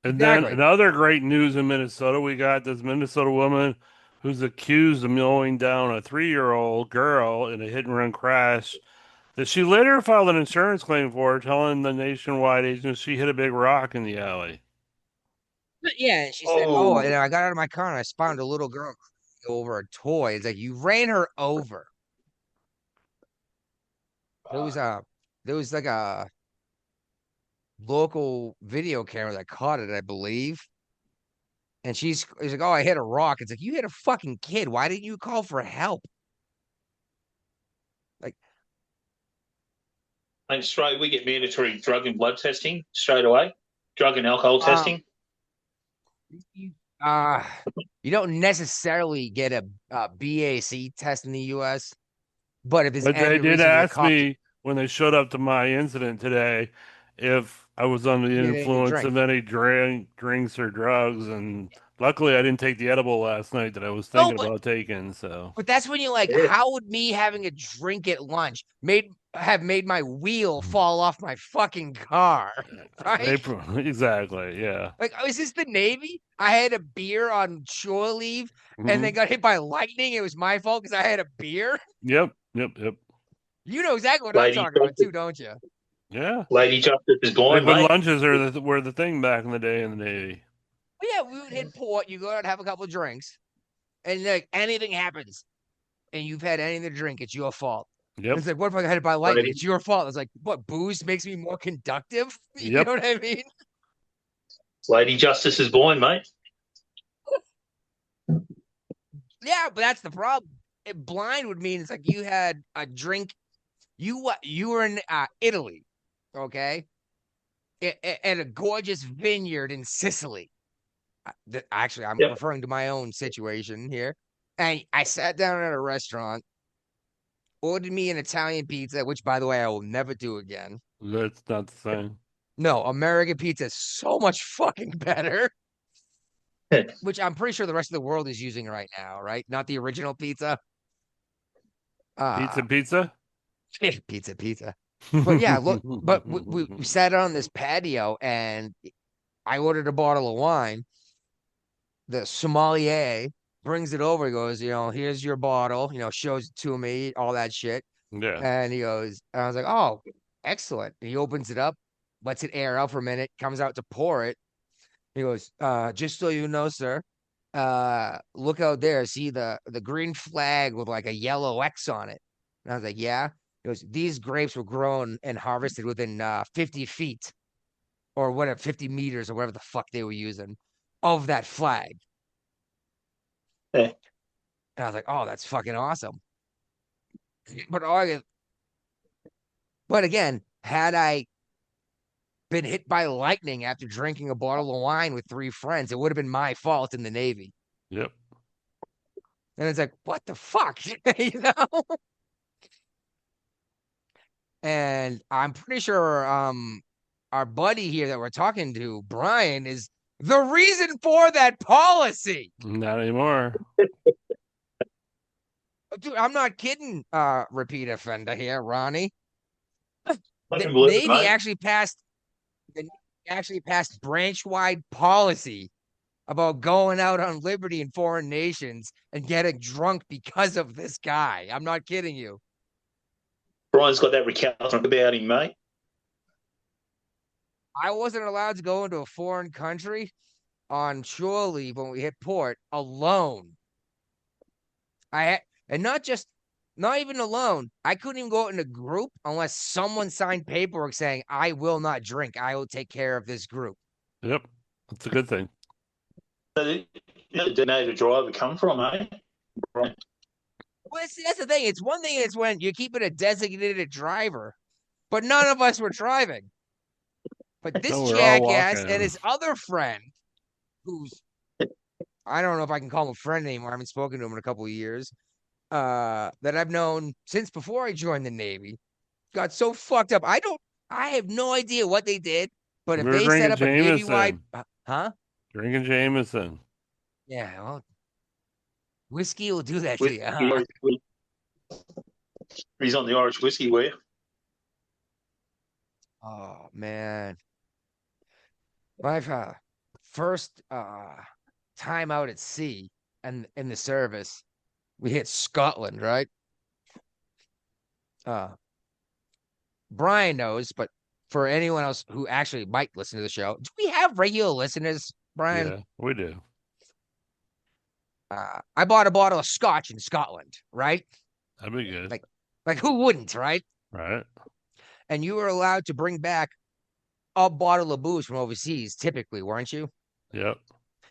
And then Exactly. another great news in Minnesota, we got this Minnesota woman who's accused of mowing down a 3-year-old girl in a hit and run crash that she later filed an insurance claim for, telling the nationwide agent she hit a big rock in the alley. Yeah, and she said, "Oh, Oh, and I got out of my car and I spotted a little girl crying over a toy." It's like you ran her over. There was a there was like a local video camera that caught it, I believe. And she's like, "Oh, I hit a rock." It's like you hit a fucking kid. Why didn't you call for help? Like, and straight we get mandatory drug and blood testing straight away, drug and alcohol um, testing. you, uh, you don't necessarily get a BAC test in the U.S., but if there's But they any did reason for the ask cop to me when they showed up to my incident today if I was under the get anything to influence drink. of any drinks or drugs, and luckily I didn't take the edible last night that I was No, thinking about taking. So but that's when you're like, Yeah. how would me having a drink at lunch have made my wheel fall off my fucking car? they Right? exactly, yeah. Like, oh, is this the Navy? I had a beer on shore leave and Hmm. then got hit by lightning. It was my fault because I had a beer. Yep, yep, yep. You know exactly what I'm Lady talking about Justice, too, don't you? Yeah. Lady Justice is Like blind, when mate. lunches were the thing back in the day in the Navy. But yeah, we would hit port. You go out and have a couple of drinks, and like anything happens, and you've had anything to drink, it's your fault. And Yep, it's like, what if I got hit by lightning? Lady, It's your fault. It's like, what, booze makes me more conductive? You know yep. what I mean? Lady Justice is blind, mate. Yeah, but that's the problem. Blind would mean it's like you had a drink. You were in Italy, okay, at a gorgeous vineyard in Sicily. Actually, I'm Yep. referring to my own situation here. And I sat down at a restaurant, ordered me an Italian pizza, which, by the way, I will never do again. That's not the same. No, American pizza is so much fucking better. Which I'm pretty sure the rest of the world is using right now, right? Not the original pizza. Pizza, Uh pizza. pizza. But yeah, look, but we sat on this patio and I ordered a bottle of wine. The sommelier brings it over. He goes, here's your bottle, shows it to me, all that shit. Yeah. And he goes, and I was like, oh, excellent. And he opens it up, lets it air out for a minute, comes out to pour it. He goes, just so you know, sir, look out there. See the green flag with like a yellow X on it. And I was like, yeah. He goes, these grapes were grown and harvested within 50 feet or whatever, 50 meters or whatever the fuck they were using of that flag. Yeah. And I was like, oh, that's fucking awesome. But but again, had I been hit by lightning after drinking a bottle of wine with 3 friends, it would have been my fault in the Navy. Yep. And it's like, what the fuck? you know? And I'm pretty sure our buddy here that we're talking to, Brian, is the reason for that policy. Not anymore. Dude, I'm not kidding, repeat offender here, Ronnie. I The can believe it, Navy mate. actually passed branch-wide policy about going out on liberty in foreign nations and getting drunk because of this guy. I'm not kidding you. Brian's got that recalcitrant about him, mate. I wasn't allowed to go into a foreign country on shore leave when we hit port alone. And not even alone. I couldn't even go out in a group unless someone signed paperwork saying, I will not drink. I will take care of this group. Yep, that's a good thing. Where did the driver come from, eh? Brian. Well, see, that's the thing. It's one thing is when you're keeping a designated driver, but none of us were driving. But this No, we're all jackass walking. and his other friend, who's I don't know if I can call him a friend anymore. I haven't spoken to him in a couple of years. That I've known since before I joined the Navy, got so fucked up. I have no idea what they did, but if We were they set drinking up a Navy-wide, Jameson. Drinking Jameson. yeah, well, whiskey will do that to you, huh? He's on the Irish whiskey, where? Oh man, my first time out at sea and in the service, we hit Scotland, right? Brian knows, but for anyone else who actually might listen to the show, do we have regular listeners, Brian? Yeah, we do. I bought a bottle of scotch in Scotland, right? That'd be good. Like who wouldn't, right? Right. And you were allowed to bring back a bottle of booze from overseas, typically, weren't you? Yep.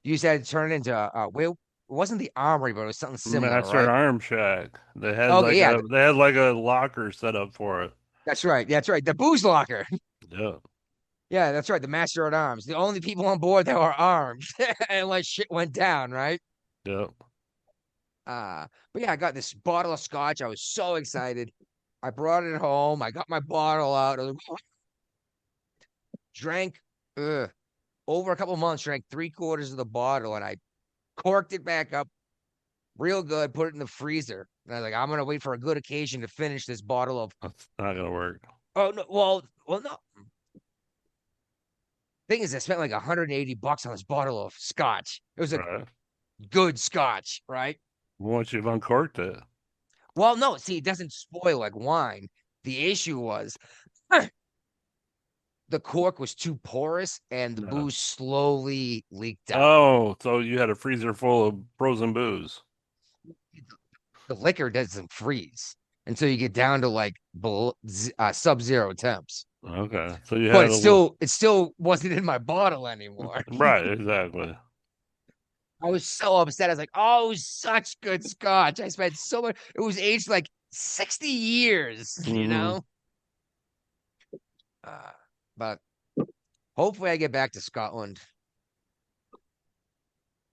You said turn it into well, it wasn't the armory, but it was something similar, Master right? Arm Shack. They had Okay, they had like a locker set up for it. That's right. That's right. The booze locker. Yeah. Yeah, that's right. The master at arms. The only people on board that were armed unless shit went down, right? Yep. But yeah, I got this bottle of scotch. I was so excited. I brought it home. I got my bottle out. I was like, drank over a couple months, drank 3/4 of the bottle, and I corked it back up real good, put it in the freezer. And I was like, I'm gonna wait for a good occasion to finish this bottle of That's not gonna work. oh no, well no. Thing is, I spent like $180 on this bottle of scotch. It was a good scotch, right? Once you've uncorked it. Well, no, see, it doesn't spoil like wine. The issue was the cork was too porous and the booze slowly leaked out. Oh, so you had a freezer full of frozen booze. The liquor doesn't freeze until you get down to like sub-zero temps. Okay, so you but had it still wasn't in my bottle anymore. Right, exactly. I was so upset. I was like, "Oh, such good scotch! I spent so much. It was aged like 60 years, you know." But hopefully, I get back to Scotland.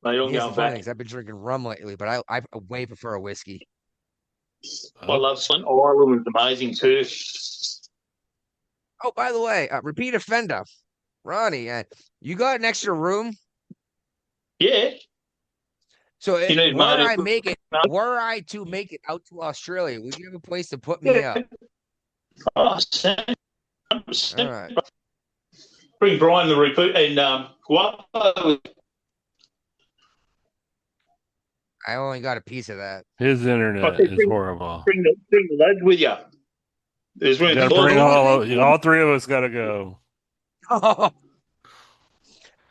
I've been drinking rum lately, but I way prefer a whiskey. I love Scotland. Ireland was amazing too. Oh, by the way, repeat offender, Ronnie, you got an extra room? Yeah. So were I to make it out to Australia, would you have a place to put me up? Oh, 100%. All right. Bring Brian the repeat and I only got a piece of that. His internet is horrible. Bring the lads with you. There's room. Bring all three of us. Got to go.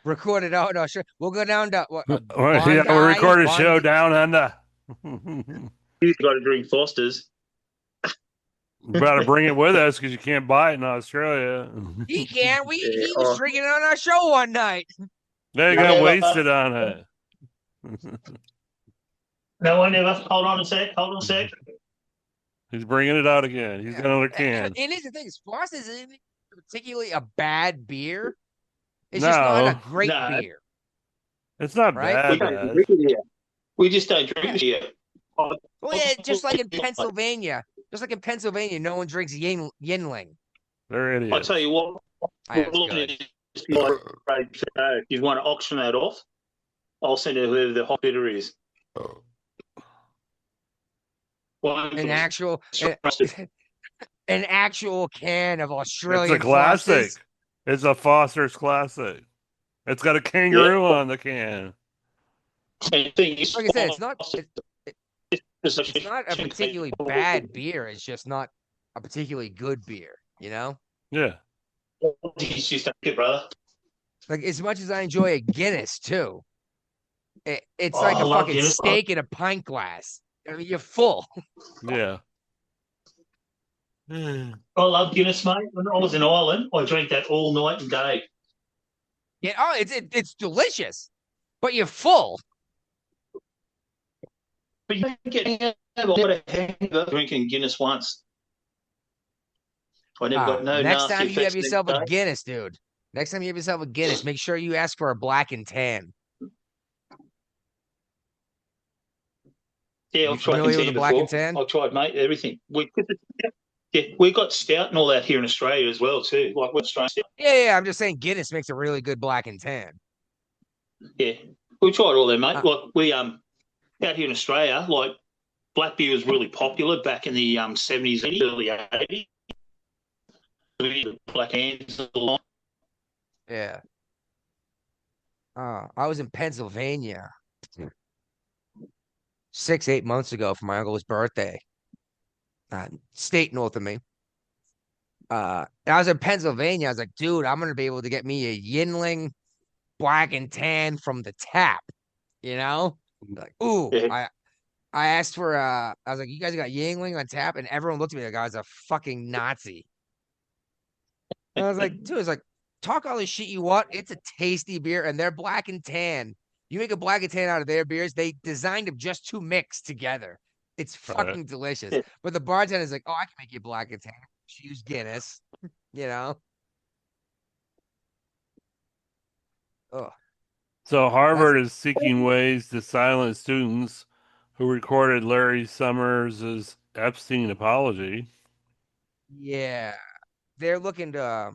Record it out. No, sure. We'll go down to what? We'll record a show down under. He's got to drink Foster's. You better bring it with us because you can't buy it in Australia. He can't. He was drinking it on our show one night. They got wasted on it. No one ever. Hold on a sec. He's bringing it out again. He's got another can. And here's the thing: Foster's isn't particularly a bad beer. It's just not a great beer. It's not bad. We just don't drink it here. Well, yeah, just like in Pennsylvania, Just like in Pennsylvania, no one drinks Yinling. They're I idiots. tell you what, I know it's good. if you want to auction that off, I'll send it whoever the hot bidder is. An actual an actual can of It's a Australian classic. Fosters. It's a Foster's classic. It's got a kangaroo on the can. Like Like I said, it's not a particularly bad beer. It's just not a particularly good beer, you know? Yeah. He's just a brother. Like as much as I enjoy a Guinness too, it's Oh, like I a love fucking Guinness. steak in a pint glass. I mean, you're full. Yeah. I love Guinness, mate. When I was in Ireland, I drank that all night and day. Yeah, oh, it's delicious, but you're full. But you don't get a lot of hangover drinking Guinness once. I never got no Next nasty time you effects have yourself next a day. Guinness, dude. Next time you have yourself a Guinness, make sure you ask for a black and tan. Yeah, You I've tried familiar with tea the black and before. tan? I've tried, mate, everything. We got stout and all that here in Australia as well too. Like we're Australian stout. Yeah. I'm just saying Guinness makes a really good black and tan. Yeah, we tried all that, mate. Like we out here in Australia, like black beer was really popular back in the 70s, early 80s. Black hands a lot. Yeah. I was in Pennsylvania 6-8 months ago for my uncle's birthday. State north of me. And I was in Pennsylvania. I was like, dude, I'm gonna be able to get me a Yinling black and tan from the tap. You know? Like, ooh, Yeah. I asked for I was like, you guys got Yingling on tap, and everyone looked at me like I was a fucking Nazi. And I was like, dude, it's like, talk all this shit you want. It's a tasty beer, and they're black and tan. You make a black and tan out of their beers, they designed them just to mix together. It's fucking delicious. Yeah. But the bartender's like, oh, I can make you black and tan. Use Guinness, you know? Oh, So Harvard is seeking ways to silence students who recorded Larry Summers' Epstein apology. yeah. They're looking to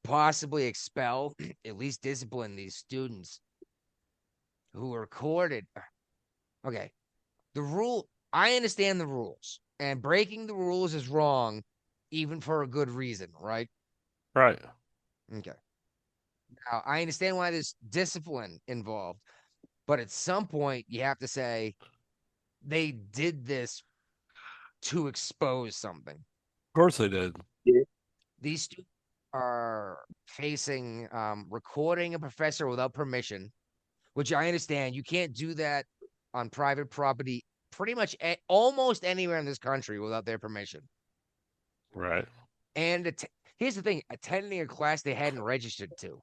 possibly expel, at least discipline these students who recorded. Okay. I understand the rules, and breaking the rules is wrong, even for a good reason, right? Right. Okay. Now, I understand why there's discipline involved, but at some point, you have to say they did this to expose something. Of course they did. These students are facing recording a professor without permission, which I understand. You can't do that on private property pretty much almost anywhere in this country without their permission. Right. And here's the thing, attending a class they hadn't registered to.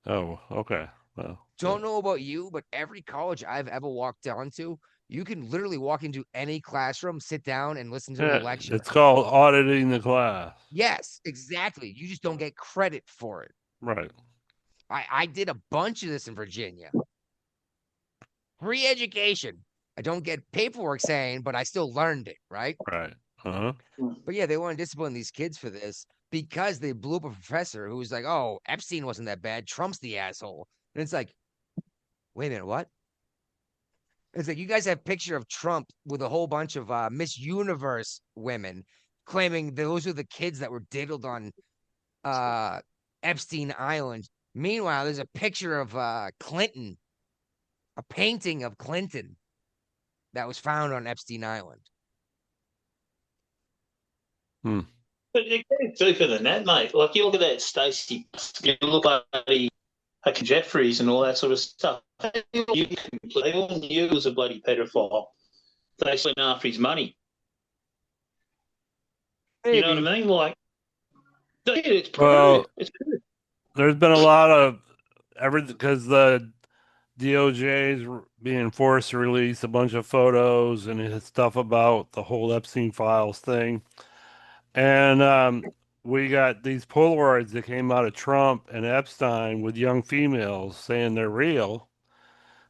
Oh, okay. Well, Don't know about you, but every college I've ever walked onto, you can literally walk into any classroom, sit down, and listen to a lecture. it's called auditing the class. Yes, exactly. You just don't get credit for it. Right. I did a bunch of this in Virginia. Free education. I don't get paperwork saying, but I still learned it, right? Right. Uh-huh. But yeah, they want to discipline these kids for this because they blew up a professor who was like, oh, Epstein wasn't that bad. Trump's the asshole. And it's like, wait a minute, what? It's like you guys have a picture of Trump with a whole bunch of Miss Universe women claiming those are the kids that were diddled on Epstein Island. Meanwhile, there's a picture of Clinton, a painting of Clinton that was found on Epstein Island. But it goes deeper than that, mate. Like you look at that Stacey, you look at the Jeffries and all that sort of stuff. They all knew he was a bloody pedophile. They went after his money. Maybe. You know what I mean? Like, it's proved. Well, It's proved. there's been a lot of because the DOJ is being forced to release a bunch of photos and stuff about the whole Epstein files thing. And we got these Polaroids that came out of Trump and Epstein with young females saying they're real.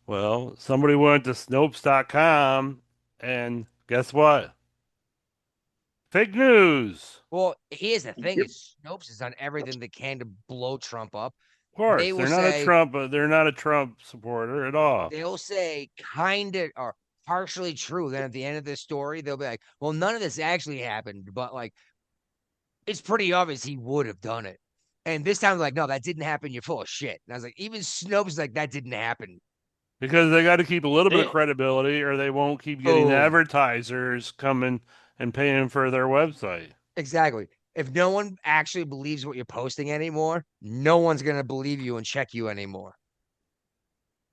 Well, somebody went to Snopes.com and guess what? Fake news. Well, here's the thing: is Snopes has done everything they can to blow Trump up. Of course, They will they're not a say Trump. They're not a Trump supporter at all. they'll say kind of or partially true. Then at the end of the story, they'll be like, "Well, none of this actually happened, but like it's pretty obvious he would have done it." And this time, like, no, that didn't happen. You're full of shit. And I was like, even Snopes is like, that didn't happen. Because they got to keep a little bit of Yeah. credibility, or they won't keep getting Oh. advertisers coming and paying for their website. Exactly. If no one actually believes what you're posting anymore, no one's gonna believe you and check you anymore.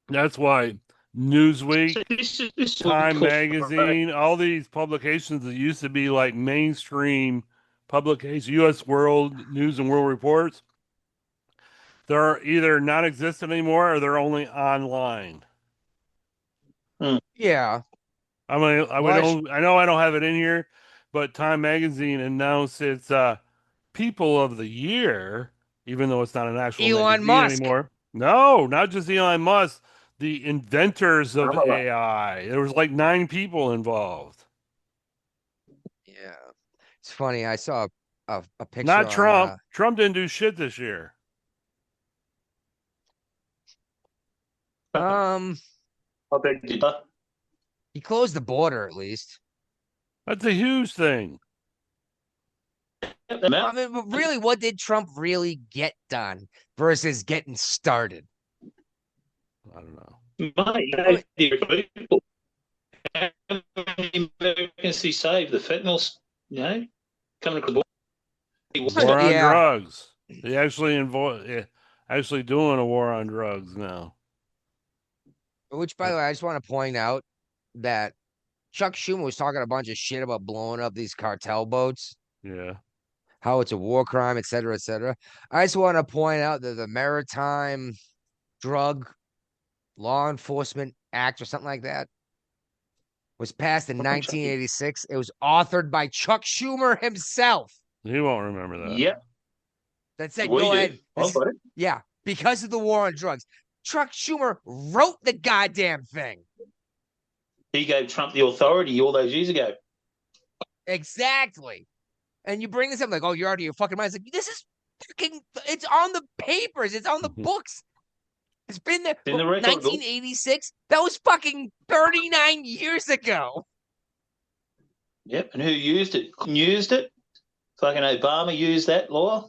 That's why Newsweek, So this is what we Time call- Magazine, all these publications that used to be like mainstream publications, U.S. World News and World Reports, they're either non-existent anymore or they're only online. Yeah. I mean, Well, I know I don't have it in here, but Time Magazine announced its People of the Year, even though it's not an actual Elon magazine Musk. anymore. No, not just Elon Musk, the inventors of AI. There was like 9 people involved. Yeah. It's funny. I saw a picture Not Trump. on Trump didn't do shit this year. um I beg to differ. he closed the border at least. That's a huge thing. I mean, but really, what did Trump really get done versus getting started? I don't know. Mate, people. How many Americans he saved? The fentanyl, coming across the border. War on Yeah. drugs. They actually doing a war on drugs now. Which, by the way, I just want to point out that Chuck Schumer was talking a bunch of shit about blowing up these cartel boats, Yeah. how it's a war crime, et cetera, et cetera. I just want to point out that the Maritime Drug Law Enforcement Act or something like that was passed in 1986. It was authored by Chuck Schumer himself. He won't remember that. Yep. That said, We go do. ahead. I've got it. Yeah, because of the war on drugs. Chuck Schumer wrote the goddamn thing. He gave Trump the authority all those years ago. Exactly. And you bring this up like, oh, you're out of your fucking mind. It's like, this is fucking, it's on the papers. It's on the books. It's been there. In the record book. 1986? That was fucking 39 years ago. Yep. And who used it? Used it? Fucking Obama used that law.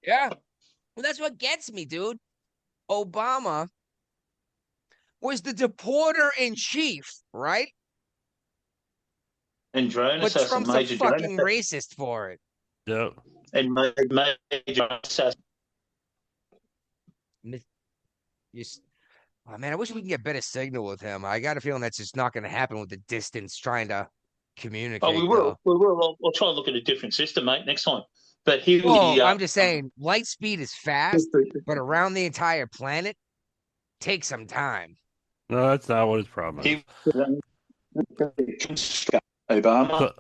Yeah. Well, that's what gets me, dude. Obama was the deporter in chief, right? And drone But assassin, Trump's a major drone fucking assassin. racist for it. Yep. And major assassin. Oh, man, I wish we can get better signal with him. I got a feeling that's just not going to happen with the distance trying to communicate. Oh, we will. We will. We'll try and look at a different system, mate, next time. But here Well, I'm just saying, light speed is fast, but around the entire planet takes some time. No, that's not what his problem is. Obama.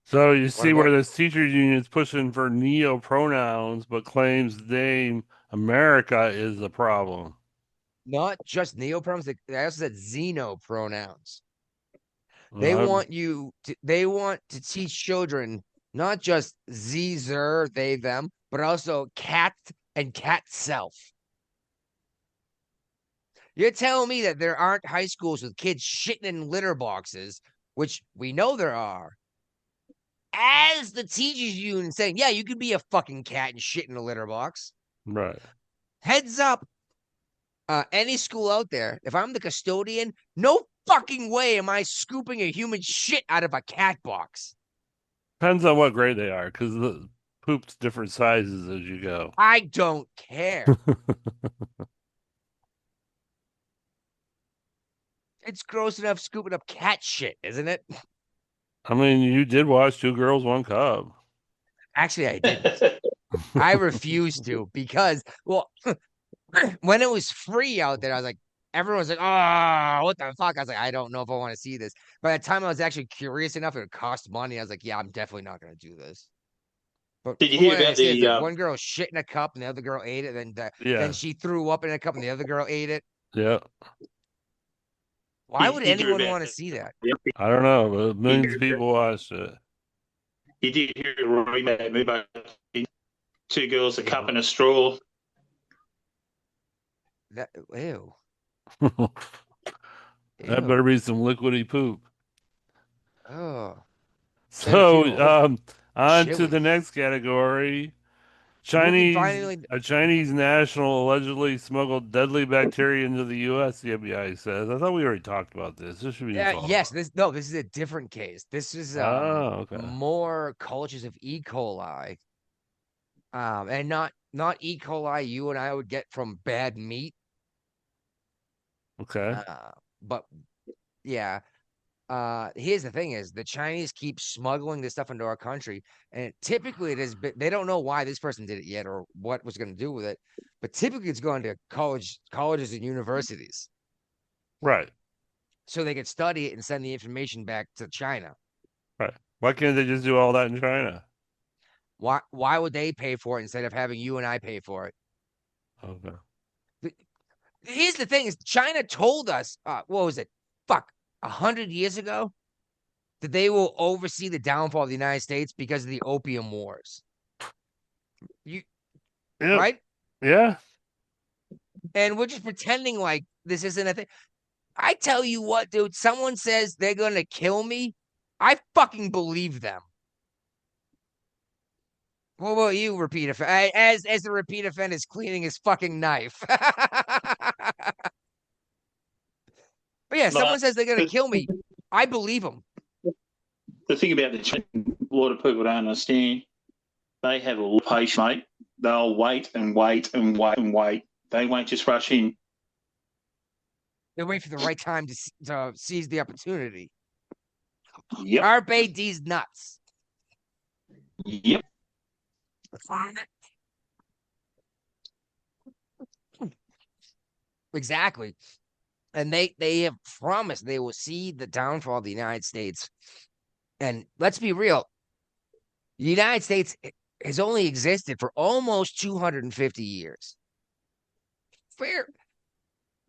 So you see about- where this teachers union is pushing for neo-pronouns, but claims they America is the problem. Not just neopronouns, they also said xenopronouns. They Well, want to teach children not just ze, zer, they, them, but also cat and cat self. You're telling me that there aren't high schools with kids shitting in litter boxes, which we know there are, as the teachers union saying, yeah, you could be a fucking cat and shit in a litter box. right. Heads up, any school out there, if I'm the custodian, no fucking way am I scooping a human shit out of a cat box. Depends on what grade they are, because the poop's different sizes as you go. I don't care. It's gross enough scooping up cat shit, isn't it? I mean, you did watch Two Girls, One Cup. Actually, I didn't. I refused to because, well, when it was free out there, I was like, everyone was like, oh, what the fuck? I was like, I don't know if I want to see this. By the time I was actually curious enough, it would cost money. I was like, yeah, I'm definitely not going to do this. But Did you from hear what I about understand, the, it's like one girl shit in a cup and the other girl ate it. Yeah. Then she threw up in a cup and the other girl ate it. Yeah. Why would You hear anyone about want to see that? I don't know, but millions of people watched it. You did hear a remake movie about two girls, a cup and a straw. That ew. That Ew. better be some liquidy poop. Oh. So, on to the Chili. next category. Moving Chinese finally. a Chinese national allegedly smuggled deadly bacteria into the U.S. The FBI says. I thought we already talked about this. This should be the follow-up. Yes, this is a different case. This is Oh, okay. more cultures of E. coli. And not E. coli you and I would get from bad meat. Okay. But yeah. Here's the thing is the Chinese keep smuggling this stuff into our country, and typically it is they don't know why this person did it yet or what was going to do with it, but typically it's going to colleges and universities Right. so they could study it and send the information back to China. Right. Why can't they just do all that in China? Why would they pay for it instead of having you and I pay for it? Okay. Here's the thing is China told us what was it? 100 years ago that they will oversee the downfall of the United States because of the opium wars. Right? Yeah. And we're just pretending like this isn't a thing. I tell you what, dude, someone says they're going to kill me. I fucking believe them. What about you, repeat offender? As the repeat offender is cleaning his fucking knife. But yeah, someone says they're going to kill me. I believe them. The thing about the Chinese, a lot of people don't understand, they have a lot of patience, mate. They'll wait and wait and wait and wait. They won't just rush in. They wait for the right time to seize the opportunity. Yep. Carpe these nuts. Yep. Exactly. And they have promised they will see the downfall of the United States. And let's be real, the United States has only existed for almost 250 years.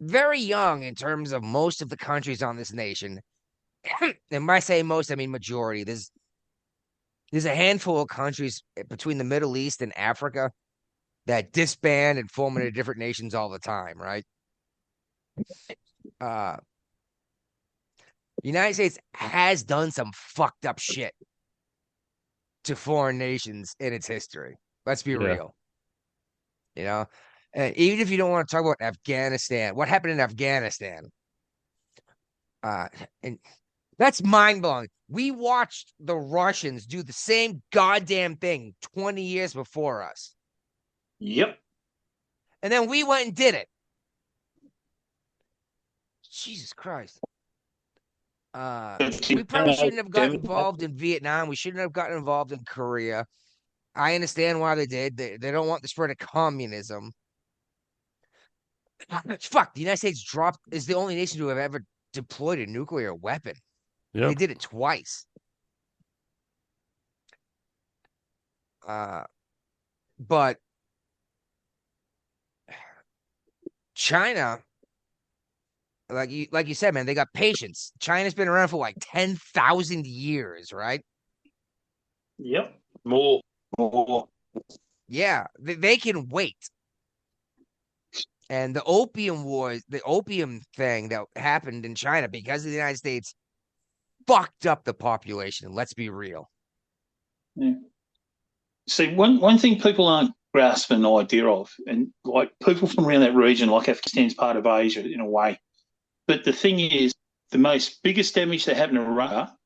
Very young in terms of most of the countries on this nation. And by saying most, I mean majority. There's a handful of countries between the Middle East and Africa that disband and form into different nations all the time, right? The United States has done some fucked up shit to foreign nations in its history. Let's be real. You know, and even if you don't want to talk about Afghanistan, what happened in Afghanistan? And that's mind blowing. We watched the Russians do the same goddamn thing 20 years before us. Yep. And then we went and did it. Jesus Christ. We probably shouldn't have gotten involved in Vietnam. We shouldn't have gotten involved in Korea. I understand why they did. They don't want the spread of communism. Fuck, the United States is the only nation to have ever deployed a nuclear weapon. Yep. They did it twice. But China, like you said, man, they got patience. China's been around for like 10,000 years, right? Yep. More. Yeah, they can wait. And the opium wars, the opium thing that happened in China because of the United States fucked up the population. Let's be real. Yeah. See, one thing people aren't grasping the idea of, and like people from around that region, like Afghanistan's part of Asia in a way. But the thing is, the biggest damage that happened to Russia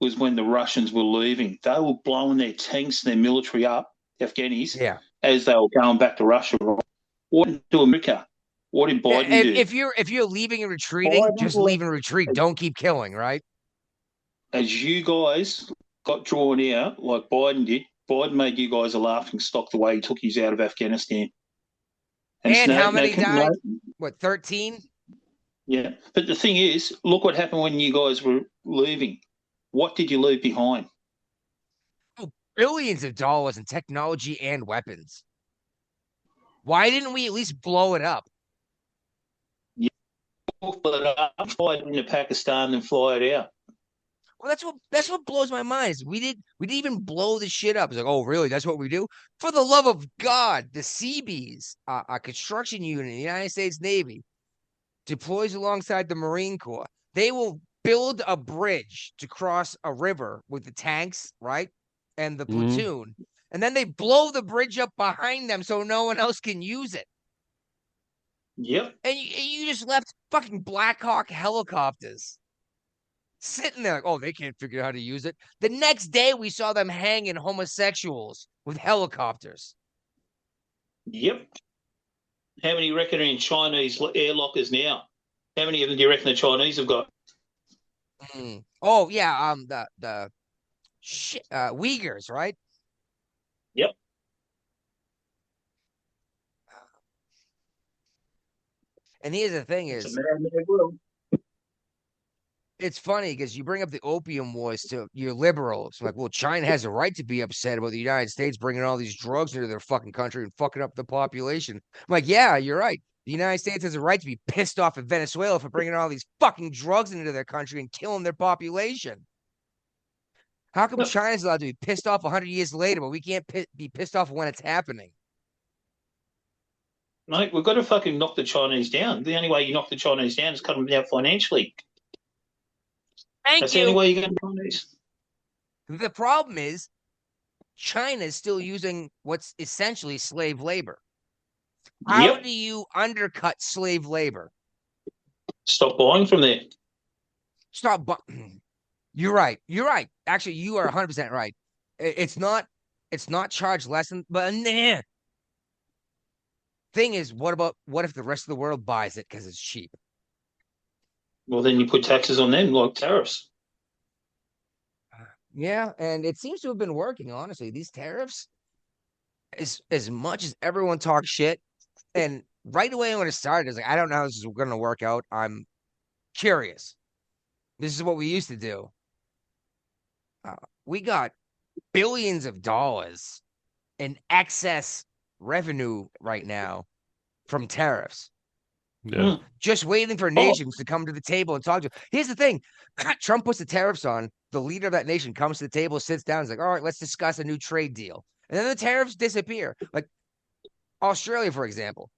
was when the Russians were leaving. They were blowing their tanks and their military up, the Afghanis, as they were going back to Russia. What did America? What did Biden do? If you're leaving and retreating, just leave and retreat. Don't keep killing, right? As you guys got drawn out, like Biden did, Biden made you guys a laughing stock the way he took you out of Afghanistan. And how many died? What, 13? Yeah. But the thing is, look what happened when you guys were leaving. What did you leave behind? Oh, billions of dollars in technology and weapons. Why didn't we at least blow it up? Yeah. it up, fly it into Pakistan, and fly it out. Well, that's what blows my mind is we didn't even blow the shit up. It's like, oh, really? That's what we do? For the love of God, the Seabees, a construction unit in the United States Navy, deploys alongside the Marine Corps. They will build a bridge to cross a river with the tanks, right? And the platoon. And then they blow the bridge up behind them so no one else can use it. Yep. And you just left fucking Black Hawk helicopters sitting there like, oh, they can't figure out how to use it. The next day, we saw them hanging homosexuals with helicopters. Yep. How many reckon are in Chinese air lockers now? How many of them do you reckon the Chinese have got? Oh yeah, the Uyghurs, right? Yep. And here's the thing is, it's funny because you bring up the opium wars to your liberals. Like, well, China has a right to be upset about the United States bringing all these drugs into their fucking country and fucking up the population. I'm like, yeah, you're right. The United States has a right to be pissed off at Venezuela for bringing all these fucking drugs into their country and killing their population. How come China's allowed to be pissed off 100 years later, but we can't be pissed off when it's happening? Mate, we've got to fucking knock the Chinese down. The only way you knock the Chinese down is cut them down financially. That's the only way you're going to do this. The problem is China is still using what's essentially slave labor. How do you undercut slave labor? Stop buying from there. You're right. You're right. Actually, you are 100% right. It's not charged less than, but thing is, what if the rest of the world buys it because it's cheap? Well, then you put taxes on them, like tariffs. Yeah, and it seems to have been working, honestly. These tariffs, as much as everyone talks shit, and right away when it started, it's like, I don't know how this is going to work out. I'm curious. This is what we used to do. We got billions of dollars in excess revenue right now from tariffs. Yeah. Just waiting for nations to come to the table and talk to. Here's the thing. Trump puts the tariffs on. The leader of that nation comes to the table, sits down, is like, all right, let's discuss a new trade deal. And then the tariffs disappear. Like Australia, for example.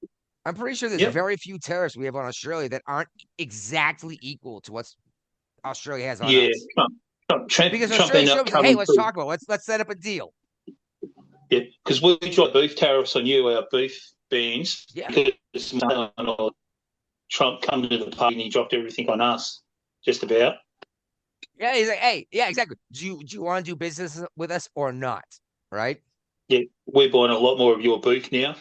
I'm pretty sure there's very few tariffs we have on Australia that aren't exactly equal to what Australia has on us. Because Australia shows, hey, let's talk about it. Let's set up a deal. Yeah, because we dropped beef tariffs on you, our beef beans. Yeah. Because Trump come to the party and he dropped everything on us, just about. Yeah, he's like, hey, yeah, exactly. Do you want to do business with us or not? Right? Yeah, we're buying a lot more of your beef now.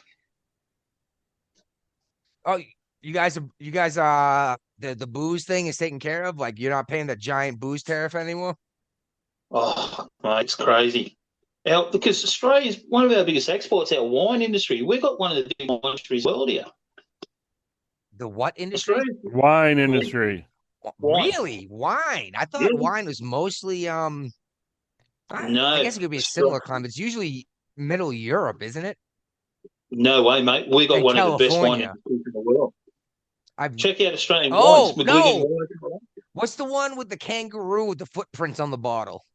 Oh, you guys, the booze thing is taken care of. Like you're not paying the giant booze tariff anymore. Oh, mate, it's crazy. Because Australia is one of our biggest exports, our wine industry. We've got one of the big wine industries in the world here. The what industry? Wine industry. Really? Wine? I thought wine was mostly No, I guess it could be a similar climate. It's usually Middle Europe, isn't it? No way, mate. We got one of the best wine industries in the world. Check out Australian wines. No. What's the one with the kangaroo with the footprints on the bottle?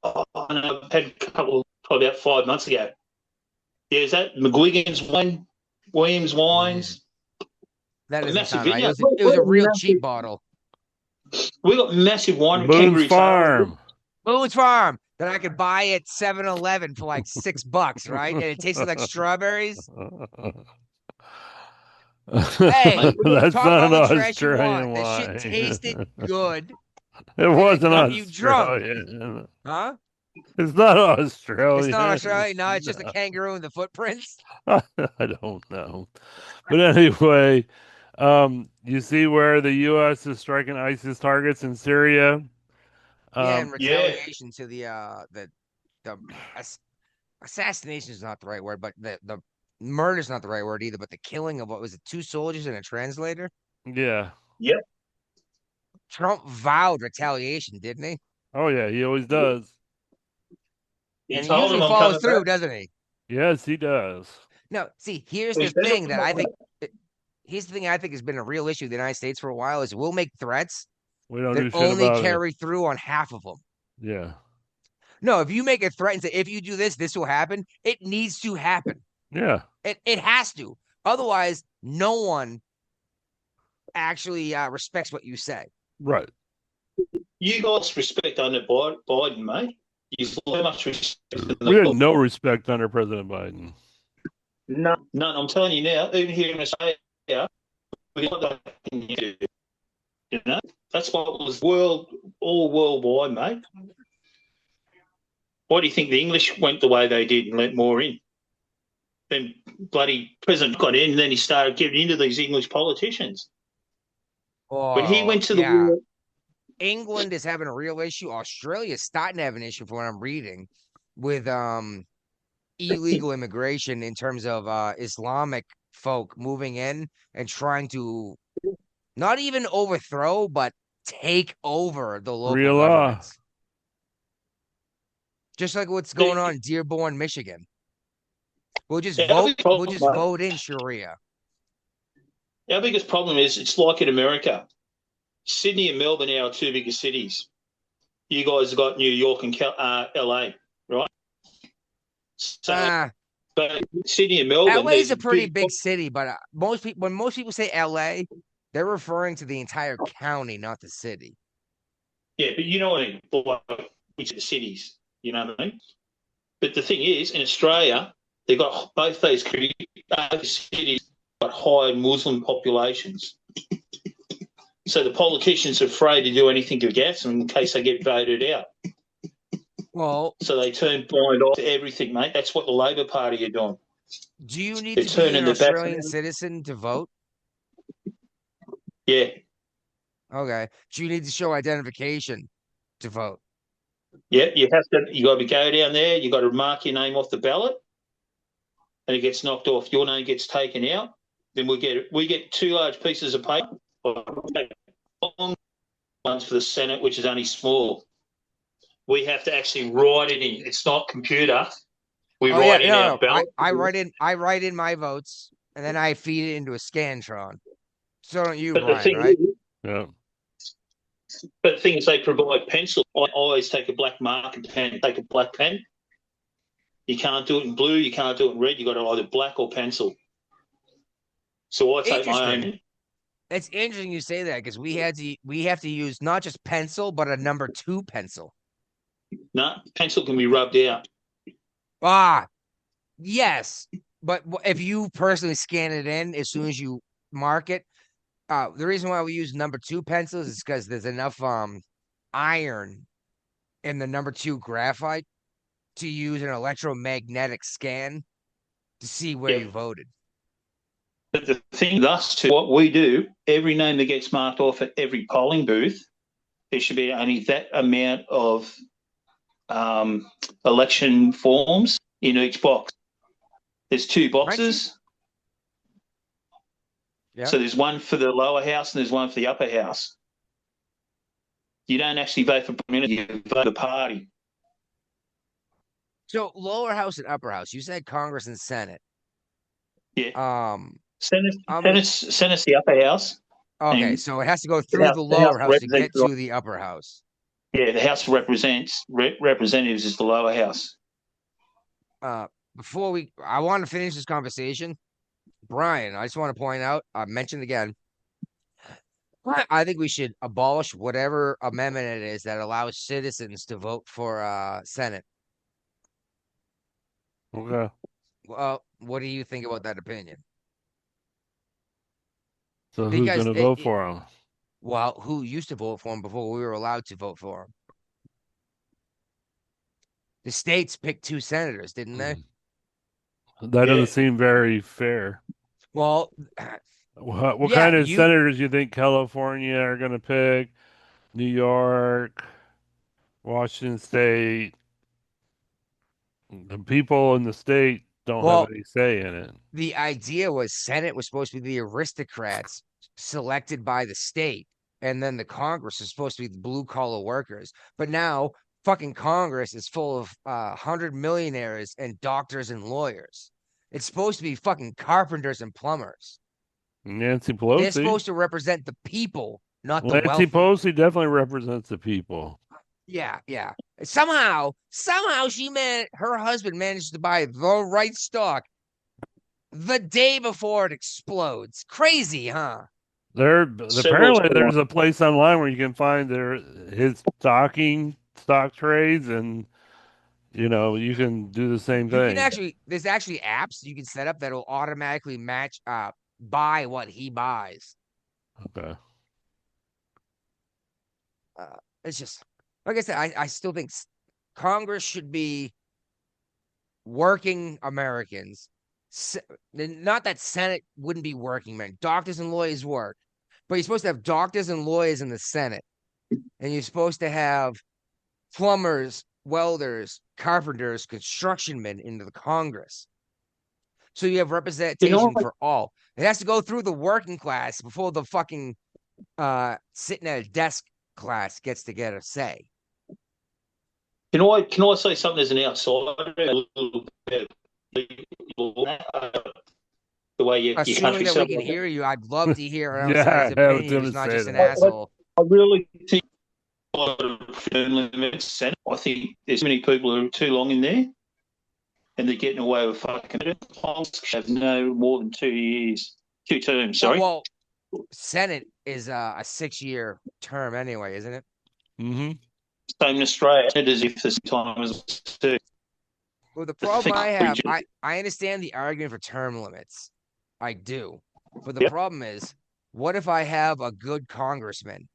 Oh, no, I've had a couple probably about 5 months ago. Yeah, is that McGuigan's wine? Williams Wines? That is massive. Right. It was a real cheap bottle. We got massive wine. Boone's Farm. Boone's Farm that I could buy at 7-Eleven for like $6, right? And it tasted like strawberries. Hey, that's not an Australian wine. That shit tasted good. It wasn't Australian. Huh? It's not Australian. It's not Australian. No, it's just a kangaroo and the footprints. I don't know. But anyway, you see where the U.S. is striking ISIS targets in Syria? In retaliation to the assassination is not the right word, but the murder is not the right word either, but the killing of, what was it, 2 soldiers and a translator? Yeah. Yep. Trump vowed retaliation, didn't he? Oh, yeah, he always does. And he usually follows through, doesn't he? Yes, he does. No, see, here's the thing that I think here's the thing I think has been a real issue in the United States for a while is we'll make threats We don't that do shit only about it. carry through on half of them. Yeah. No, if you make a threat and say, if you do this, this will happen, it needs to happen. Yeah. It has to. Otherwise, no one actually respects what you say. Right. You guys respect under Biden, mate. You so much respect. We had no respect under President Biden. None. I'm telling you now, even here in Australia, we got that thing to do. You know, that's what was all worldwide, mate. Why do you think the English went the way they did and let more in? Then bloody president got in, and then he started getting into these English politicians. When he went to the war, England is having a real issue. Australia is starting to have an issue, from what I'm reading, with illegal immigration in terms of Islamic folk moving in and trying to not even overthrow, but take over the local Real law. governments. Just like what's going on in Dearborn, Michigan. We'll just vote in Sharia. Our biggest problem is it's like in America. Sydney and Melbourne are our two biggest cities. You guys have got New York and LA, right? So, but Sydney and Melbourne. LA is a pretty big city, but when most people say LA, they're referring to the entire county, not the city. Yeah, but you know what I mean? Like, which are the cities, you know what I mean? But the thing is, in Australia, they've got both those cities got high Muslim populations. So the politicians are afraid to do anything against them in case they get voted out. Well, so they turn blind eye to everything, mate. That's what the Labor Party are doing. Do you need to be an Australian citizen to vote? Yeah. Okay. Do you need to show identification to vote? Yeah, you have to. You got to go down there. You got to mark your name off the ballot, and it gets knocked off. Your name gets taken out. Then we get two large pieces of paper, long ones for the Senate, which is only small. We have to actually write it in. It's not computer. We write in our ballot. I write in my votes, and then I feed it into a Scantron. So don't you, Brian, right? Yeah. But the thing is, they provide pencil. I always take a black marker pen. Take a black pen. You can't do it in blue. You can't do it in red. You got to either black or pencil. So I take my own. It's interesting you say that because we have to use not just pencil but a number 2 pencil. No, pencil can be rubbed out. Yes, but if you personally scan it in as soon as you mark it, the reason why we use number 2 pencils is because there's enough iron in the number 2 graphite to use an electromagnetic scan to see where you voted. But the thing, thus, to what we do, every name that gets marked off at every polling booth, there should be only that amount of election forms in each box. There's 2 boxes. Yep. So there's one for the lower house and there's one for the upper house. You don't actually vote for Prime Minister, you vote for the party. So lower house and upper house, you said Congress and Senate. Yeah. Senate's the upper house. Okay, so it has to go through the lower house to get to the upper house. Yeah, the House of Representatives is the lower house. I want to finish this conversation. Brian, I just want to point out, I mentioned again, I think we should abolish whatever amendment it is that allows citizens to vote for Senate. Okay. Well, what do you think about that opinion? So who's going to vote for him? Well, who used to vote for him before we were allowed to vote for him? The states picked 2 senators, didn't they? That doesn't seem very fair. Well, what kind of senators do you think California are going to pick? New York, Washington State. The people in the state don't have any say in it. The idea was Senate was supposed to be the aristocrats selected by the state, and then the Congress is supposed to be the blue-collar workers. But now fucking Congress is full of 100 millionaires and doctors and lawyers. It's supposed to be fucking carpenters and plumbers. Nancy They're Pelosi. supposed to represent the people, not the Nancy wealthy. Pelosi definitely represents the people. Yeah, yeah. Somehow her husband managed to buy the right stock the day before it explodes. Crazy, huh? Apparently there's a place online where you can find his stock trades, and you can do the same You can thing. there's actually apps you can set up that'll automatically match buy what he buys. Okay. It's just like I said, I still think Congress should be working Americans. Not that Senate wouldn't be working men. Doctors and lawyers work, but you're supposed to have doctors and lawyers in the Senate, and you're supposed to have plumbers, welders, carpenters, construction men into the Congress. So you have representation for all. It has to go through the working class before the fucking sitting at a desk class gets to get a say. Can I say something as an outsider? A little bit the way you Assuming that we can hear you, I'd love to hear an Yeah, outsider's I was opinion who's gonna not say just an that. asshole. I really think term limits. I think there's many people who are too long in there, and they're getting away with fucking have no more than 2 years, 2 terms. Sorry. Well, Senate is a 6-year term anyway, isn't it? Mm-hmm. Same in Australia. It is if this time as two. Well, the problem I have, I understand the argument for term limits. I do. But the problem is, what if I have a good congressman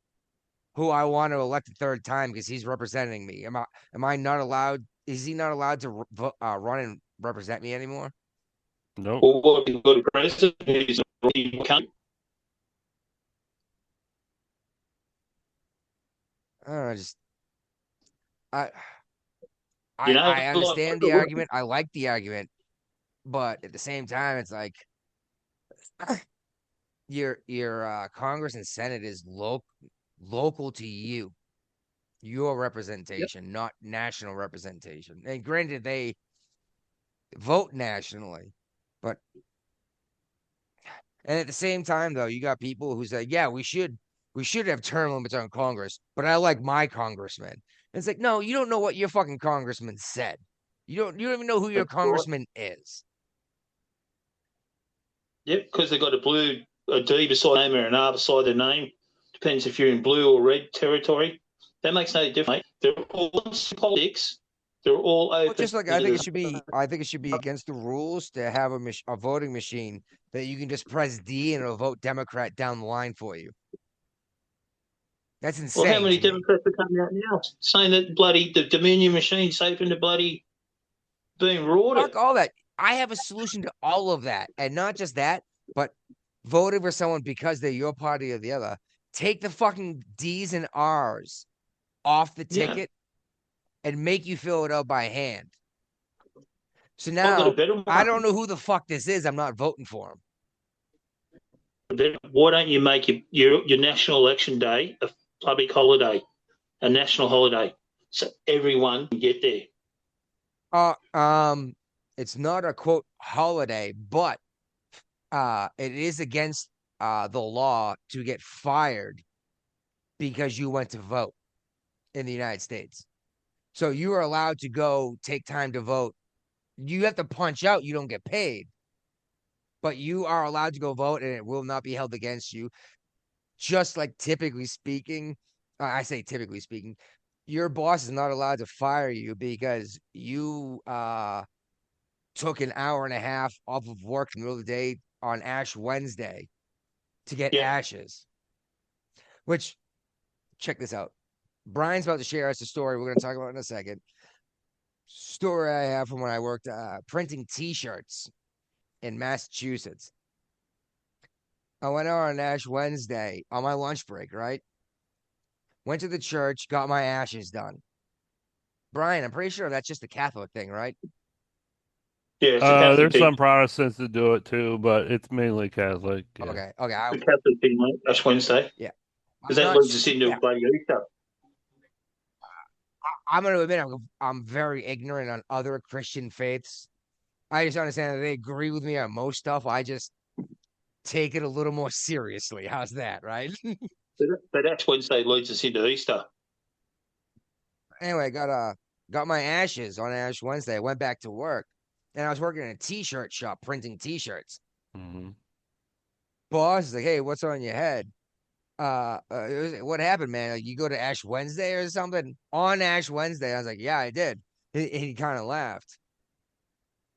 who I want to elect a third time because he's representing me? Am I not allowed? Is he not allowed to run and represent me anymore? Nope. Well, what you've got a president who's a cunt. I don't know, just I You know, I understand the argument. I like the argument, but at the same time, it's like your Congress and Senate is local to you, your representation, not national representation. And granted, they vote nationally, but and at the same time, though, you got people who say, "Yeah, we should have term limits on Congress," but I like my congressman. And it's like, no, you don't know what your fucking congressman said. You don't even know who your congressman is. Yep, because they've got a D beside their name or an R beside their name. Depends if you're in blue or red territory. That makes no difference. Mate. They're all in politics. They're all open. Well, just like I think it should be against the rules to have a voting machine that you can just press D and it'll vote Democrat down the line for you. That's insane. Well, how many Democrats are coming out now saying that the Dominion machine's safe in the bloody being rorted? Fuck all that. I have a solution to all of that, and not just that, but voting for someone because they're your party or the other. Take the fucking D's and R's off the ticket and make you fill it out by hand. So now I don't know who the fuck this is. I'm not voting for him. Why don't you make your national election day a public holiday, a national holiday, so everyone can get there? It's not a quote holiday, but it is against the law to get fired because you went to vote in the United States. So you are allowed to go take time to vote. You have to punch out, you don't get paid. But you are allowed to go vote and it will not be held against you. Just like typically speaking, I say typically speaking, your boss is not allowed to fire you because you took an hour and a half off of work in the middle of the day on Ash Wednesday to get ashes. Which, check this out. Brian's about to share us a story we're going to talk about in a second. Story I have from when I worked printing T-shirts in Massachusetts. I went out on Ash Wednesday on my lunch break, right? Went to the church, got my ashes done. Brian, I'm pretty sure that's just a Catholic thing, right? Yeah, there's some Protestants that do it too, but it's mainly Catholic. Yeah. Okay. The Catholic thing, mate. That's Wednesday. Yeah. Because that leads us into a bloody Easter. I'm going to admit I'm very ignorant on other Christian faiths. I just understand that they agree with me on most stuff. take it a little more seriously. How's that, right? But Ash Wednesday leads us into Easter. Anyway, got my ashes on Ash Wednesday. I went back to work, and I was working in a t-shirt shop printing t-shirts. Mm-hmm. Boss is like, "Hey, what's on your head?" What happened, man? Like, you go to Ash Wednesday or something on Ash Wednesday? I was like, "Yeah, I did." He kind of laughed.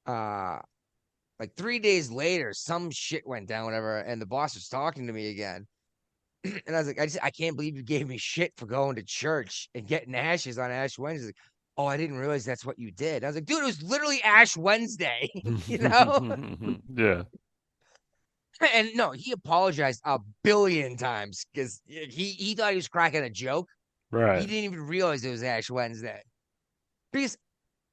Uh, like 3 days later, some shit went down, whatever, and the boss was talking to me again. And I was like, I can't believe you gave me shit for going to church and getting ashes on Ash Wednesday. Like, oh, I didn't realize that's what you did. I was like, dude, it was literally Ash Wednesday, you know? Yeah. And no, he apologized a billion times because he thought he was cracking a joke. He Right. didn't even realize it was Ash Wednesday. Because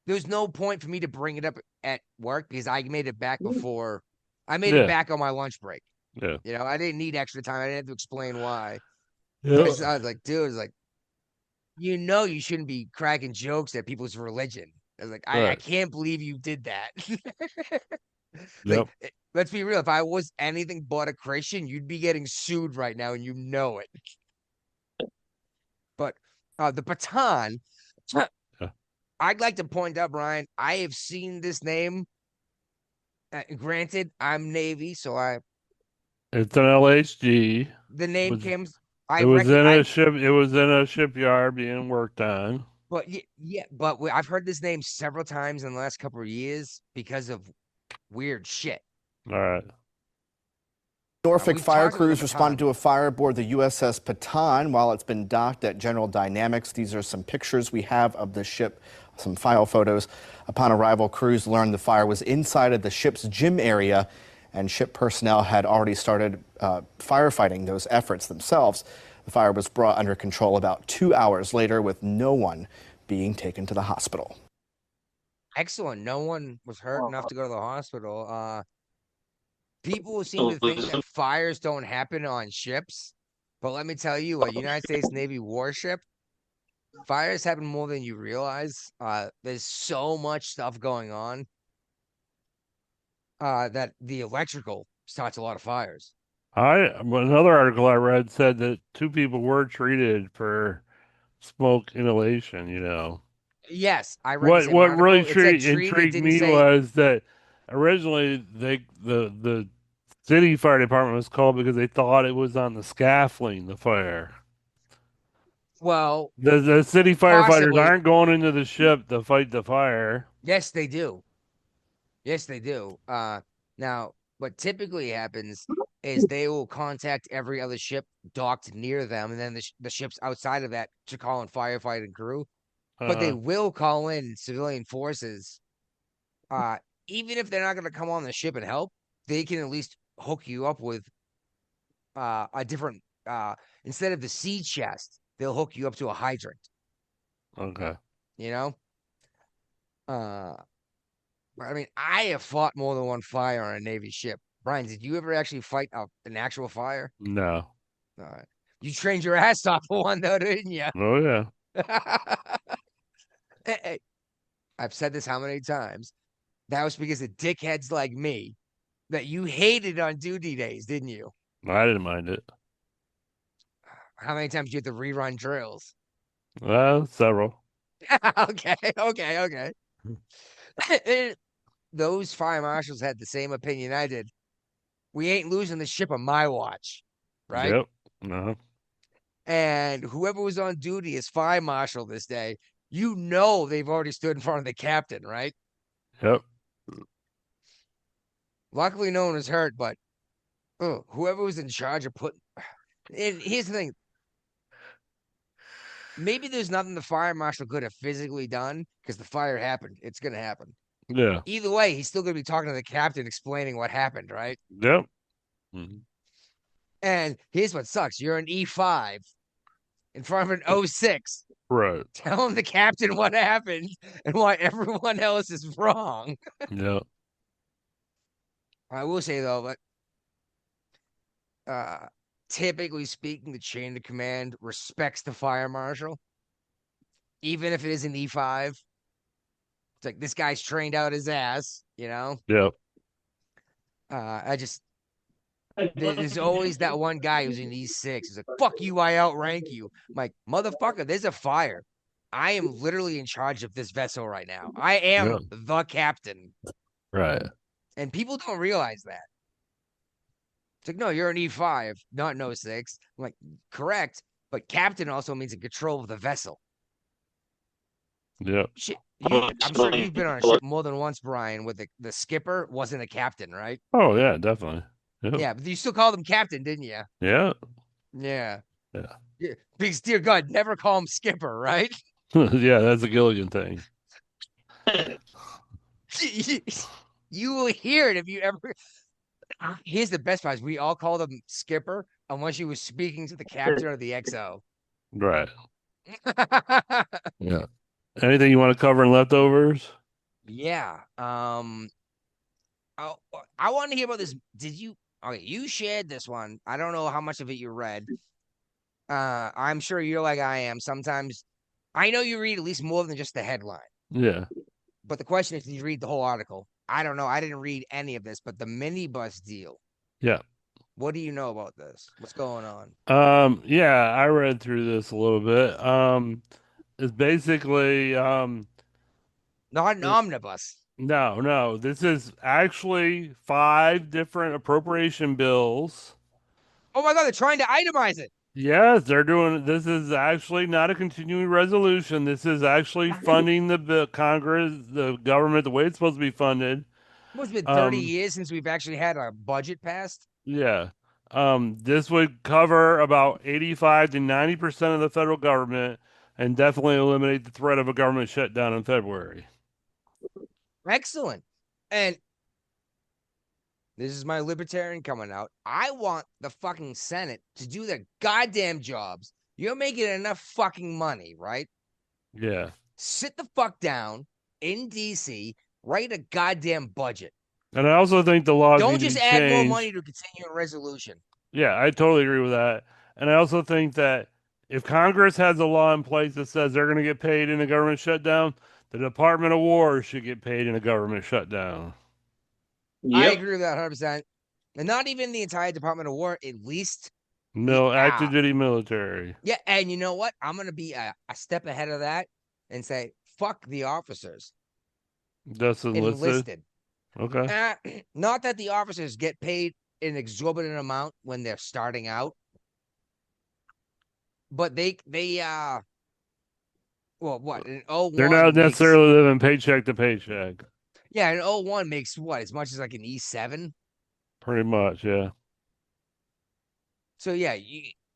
there was no point for me to bring it up at work because I made it back before I made it Yeah. back on my lunch break. Yeah. You know, I didn't need extra time. I didn't have to explain why. Yeah. I was like, dude, it's like, you know, you shouldn't be cracking jokes at people's religion. I was like, I Right. can't believe you did that. Yep. Like, let's be real. If I was anything but a Christian, you'd be getting sued right now, and you know it. But the baton, Yeah. I'd like to point out, Brian, I have seen this name. Granted, I'm Navy, so It's an LHG. the name Was came. it I was reckon in I, a ship? It was in a shipyard being worked on. but yeah, but I've heard this name several times in the last couple of years because of weird shit. All right. Norfolk We've fire talked about the crews responded baton. to a fire aboard the USS Baton while it's been docked at General Dynamics. These are some pictures we have of the ship, some file photos. Upon arrival, crews learned the fire was inside of the ship's gym area, and ship personnel had already started firefighting those efforts themselves. The fire was brought under control about 2 hours later with no one being taken to the hospital. Excellent. No one was hurt enough to go to the hospital. People seem to think that fires don't happen on ships, but let me tell you, a United States Navy warship, fires happen more than you realize. There's so much stuff going on that the electrical starts a lot of fires. Another article I read said that 2 people were treated for smoke inhalation. Yes, I read the What same what article. really It said treat. It intrigued didn't me say, was that originally the city fire department was called because they thought it was on the scaffolding, the fire. well, The city firefighters possibly. aren't going into the ship to fight the fire. Yes, they do. Yes, they do. Now, what typically happens is they will contact every other ship docked near them, and then the ships outside of that to call in firefighting crew. But they Uh, will call in civilian forces. Uh, Even if they're not going to come on the ship and help, they can at least hook you up with a different. Instead of the sea chest, they'll hook you up to a hydrant. okay. You know. I mean, I have fought more than one fire on a Navy ship. Brian, did you ever actually fight an actual fire? No. All right. You trained your ass off for one, though, didn't you? Oh yeah. Hey, I've said this how many times? That was because of dickheads like me that you hated on duty days, didn't you? I didn't mind it. How many times did you have to rerun drills? Well, several. Okay. Those fire marshals had the same opinion I did. We ain't losing the ship on my watch, right? Yep. No. And whoever was on duty as fire marshal this day, you know they've already stood in front of the captain, right? Yep. Luckily, no one was hurt, but whoever was in charge of putting. And here's the thing: maybe there's nothing the fire marshal could have physically done because the fire happened. It's gonna happen. Yeah. Either way, he's still gonna be talking to the captain, explaining what happened, right? Yep. Mhm. And here's what sucks: you're an E5 in front of an O6, Right. telling the captain what happened and why everyone else is wrong. Yep. I will say though, but typically speaking, the chain of command respects the fire marshal, even if it is an E5. It's like this guy's trained out his ass, you know. Yep. I just There's always that one guy who's in E6. He's like, fuck you, I outrank you. I'm like, motherfucker, there's a fire. I am literally in charge of this vessel right now. I am Yeah. the captain. Right. And people don't realize that. It's like, no, you're an E5, not an O6. I'm like, correct. But captain also means in control of the vessel. Yep. Shit, I'm sure you've been on a ship more than once, Brian, with the skipper wasn't a captain, right? Oh yeah, definitely. Yep. Yeah, but you still called him captain, didn't you? Yeah. Yeah. Yeah. Yeah. Because, dear God, never call him skipper, right? Yeah, that's a Gilligan thing. You will hear it if you ever. Here's the best part: we all called him skipper unless you was speaking to the captain or the XO. Right. Yeah. Anything you want to cover in leftovers? Yeah. I, I want to hear about this. Did you? Okay, you shared this one. I don't know how much of it you read. I'm sure you're like I am. Sometimes I know you read at least more than just the headline. Yeah. But the question is, did you read the whole article? I don't know. I didn't read any of this, but the minibus deal. Yeah. What do you know about this? What's going on? Yeah, I read through this a little bit. It's basically Not an omnibus. no, this is actually 5 different appropriation bills. Oh my God, they're trying to itemize it. Yes, they're doing this is actually not a continuing resolution. This is actually funding the Congress, the government the way it's supposed to be funded. It's been 30 Um, years since we've actually had a budget passed. yeah. This would cover about 85 to 90% of the federal government and definitely eliminate the threat of a government shutdown in February. Excellent. And this is my libertarian coming out. I want the fucking Senate to do their goddamn jobs. You're making enough fucking money, right? Yeah. Sit the fuck down in DC, write a goddamn budget. And I also think the laws Don't need to just be add more changed. money to a continuing resolution. Yeah, I totally agree with that. And I also think that if Congress has a law in place that says they're going to get paid in a government shutdown, the Department of War should get paid in a government shutdown. I agree with that 100%. And not even the entire Department of War, at least. Active duty military. Yeah, and you know what? I'm going to be a step ahead of that and say, fuck the officers. Just enlisted. Okay. Not that the officers get paid an exorbitant amount when they're starting out, but well, what? An 01 They're not necessarily living paycheck to paycheck. Yeah, an 01 makes what? As much as like an E7? Pretty much, yeah. So, yeah,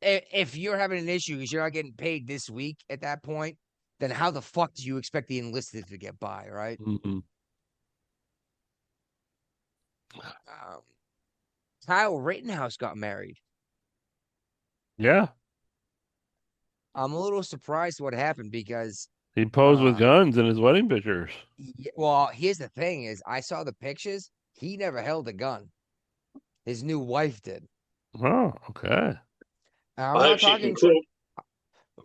if you're having an issue because you're not getting paid this week at that point, then how the fuck do you expect the enlisted to get by, right? Mm-hmm. Kyle Rittenhouse got married. Yeah. I'm a little surprised what happened because he posed with guns in his wedding pictures. Well, here's the thing: is I saw the pictures. He never held a gun. His new wife did. Oh, okay. I'm not talking.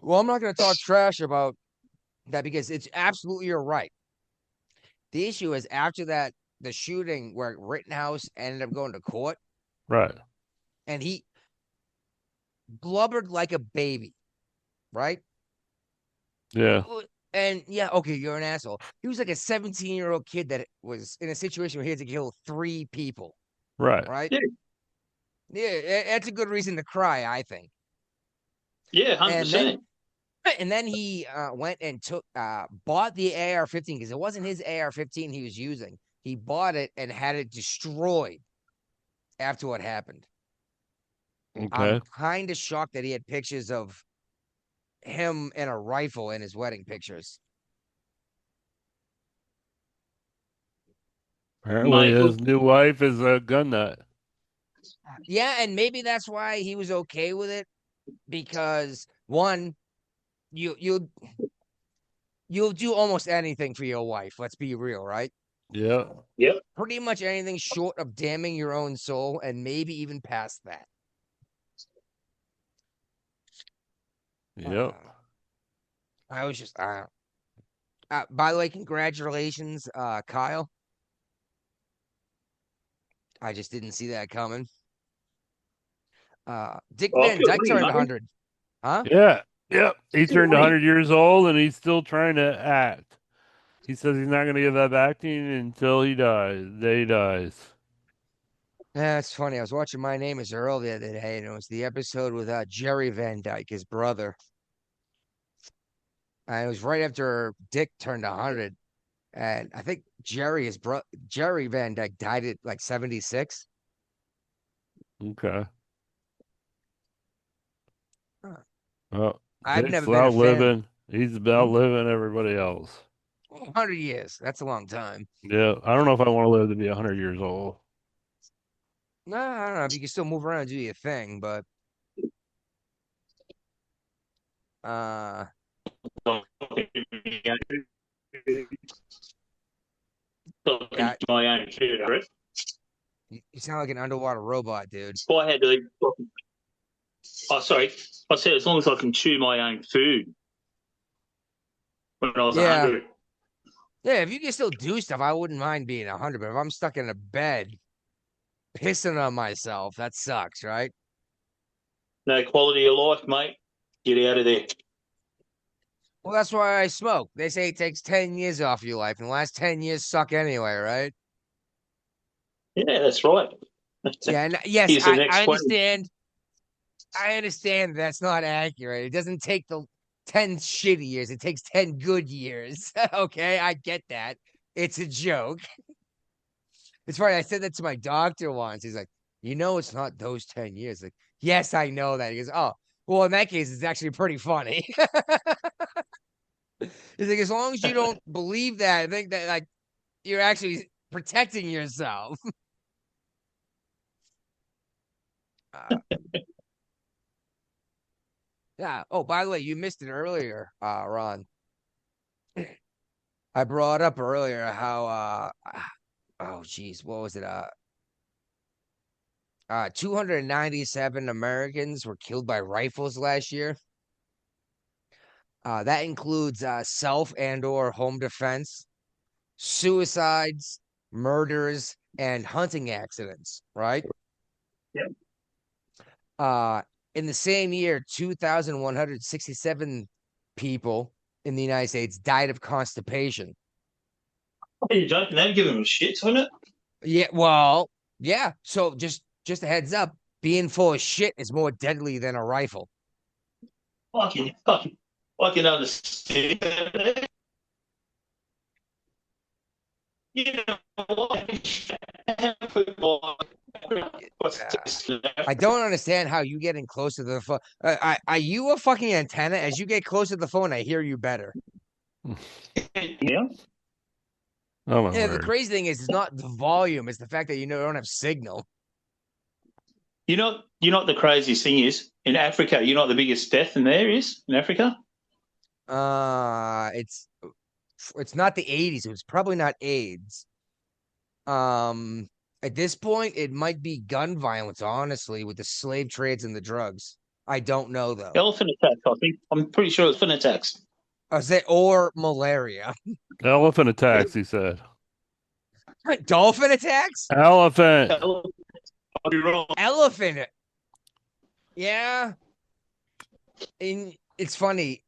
Well, I'm not going to talk trash about that because it's absolutely you're right. The issue is after that, the shooting where Rittenhouse ended up going to court. Right. And he blubbered like a baby. Right? Yeah. And yeah, okay, you're an asshole. He was like a 17-year-old kid that was in a situation where he had to kill 3 people. Right. Right? Yeah, that's a good reason to cry, I think. Yeah, 100%. And then he went and bought the AR-15 because it wasn't his AR-15 he was using. He bought it and had it destroyed after what happened. Okay. I'm kind of shocked that he had pictures of him and a rifle in his wedding pictures. Apparently his new wife is a gun nut. Yeah, and maybe that's why he was okay with it, because one, you'll do almost anything for your wife. Let's be real, right? Yeah. Yep. Pretty much anything short of damning your own soul, and maybe even past that. Yep. I was just by the way, congratulations, Kyle. I just didn't see that coming. Dick Oh, Van good. Dyke What are you, turned mate? 100. Huh? Yeah. Yep. He Good turned on him. 100 years old and he's still trying to act. He says he's not going to give up acting until he dies. Day he dies. Yeah, it's funny. I was watching My Name Is Earl the other day, and it was the episode with Jerry Van Dyke, his brother. And it was right after Dick turned 100. And I think Jerry Van Dyke died at like 76. Okay. Huh. Well, I've Dick's never been a fan. outliving. He's outliving everybody else. 100 years. That's a long time. Yeah. I don't know if I want to live to be 100 years old. No, I don't know if you can still move around and do your thing, but uh yeah, My own food, Chris. you sound like an underwater robot, dude. I had to. Oh, sorry. I said as long as I can chew my own food when I was Yeah. 100. Yeah, if you can still do stuff, I wouldn't mind being 100, but if I'm stuck in a bed pissing on myself, that sucks, right? No quality of life, mate. Get out of there. Well, that's why I smoke. They say it takes 10 years off your life, and the last 10 years suck anyway, right? Yeah, that's right. Yeah, and yes, Here's the I, next I 20. understand. I understand that's not accurate. It doesn't take the 10 shitty years, it takes 10 good years. Okay, I get that. It's a joke. It's funny. I said that to my doctor once. He's like, it's not those 10 years. Like, yes, I know that. He goes, oh, well, in that case, it's actually pretty funny. He's like, as long as you don't believe that, I think that like you're actually protecting yourself. Uh, yeah. Oh, by the way, you missed it earlier, Ron. I brought up earlier how oh geez, what was it? 297 Americans were killed by rifles last year. That includes self and or home defense, suicides, murders, and hunting accidents, right? Yep. In the same year, 2,167 people in the United States died of constipation. Are you joking? They're giving them shits on it. Yeah, well, yeah. So just a heads up, being full of shit is more deadly than a rifle. Fucking, I can understand that. You know what? I don't understand how you getting close to the phone. Are you a fucking antenna? As you get closer to the phone, I hear you better. Yeah. Oh my Yeah, the word. crazy thing is, it's not the volume; it's the fact that don't have signal. You know what the craziest thing is? In Africa, you know what the biggest death in there is in Africa? It's not the 80s. It was probably not AIDS. At this point, it might be gun violence, honestly, with the slave trades and the drugs. I don't know though. Elephant attacks, I think. I'm pretty sure it's elephant attacks. Or malaria. Elephant attacks, he said. Dolphin attacks? Elephant. I'll be wrong. Elephant. Yeah. And it's funny.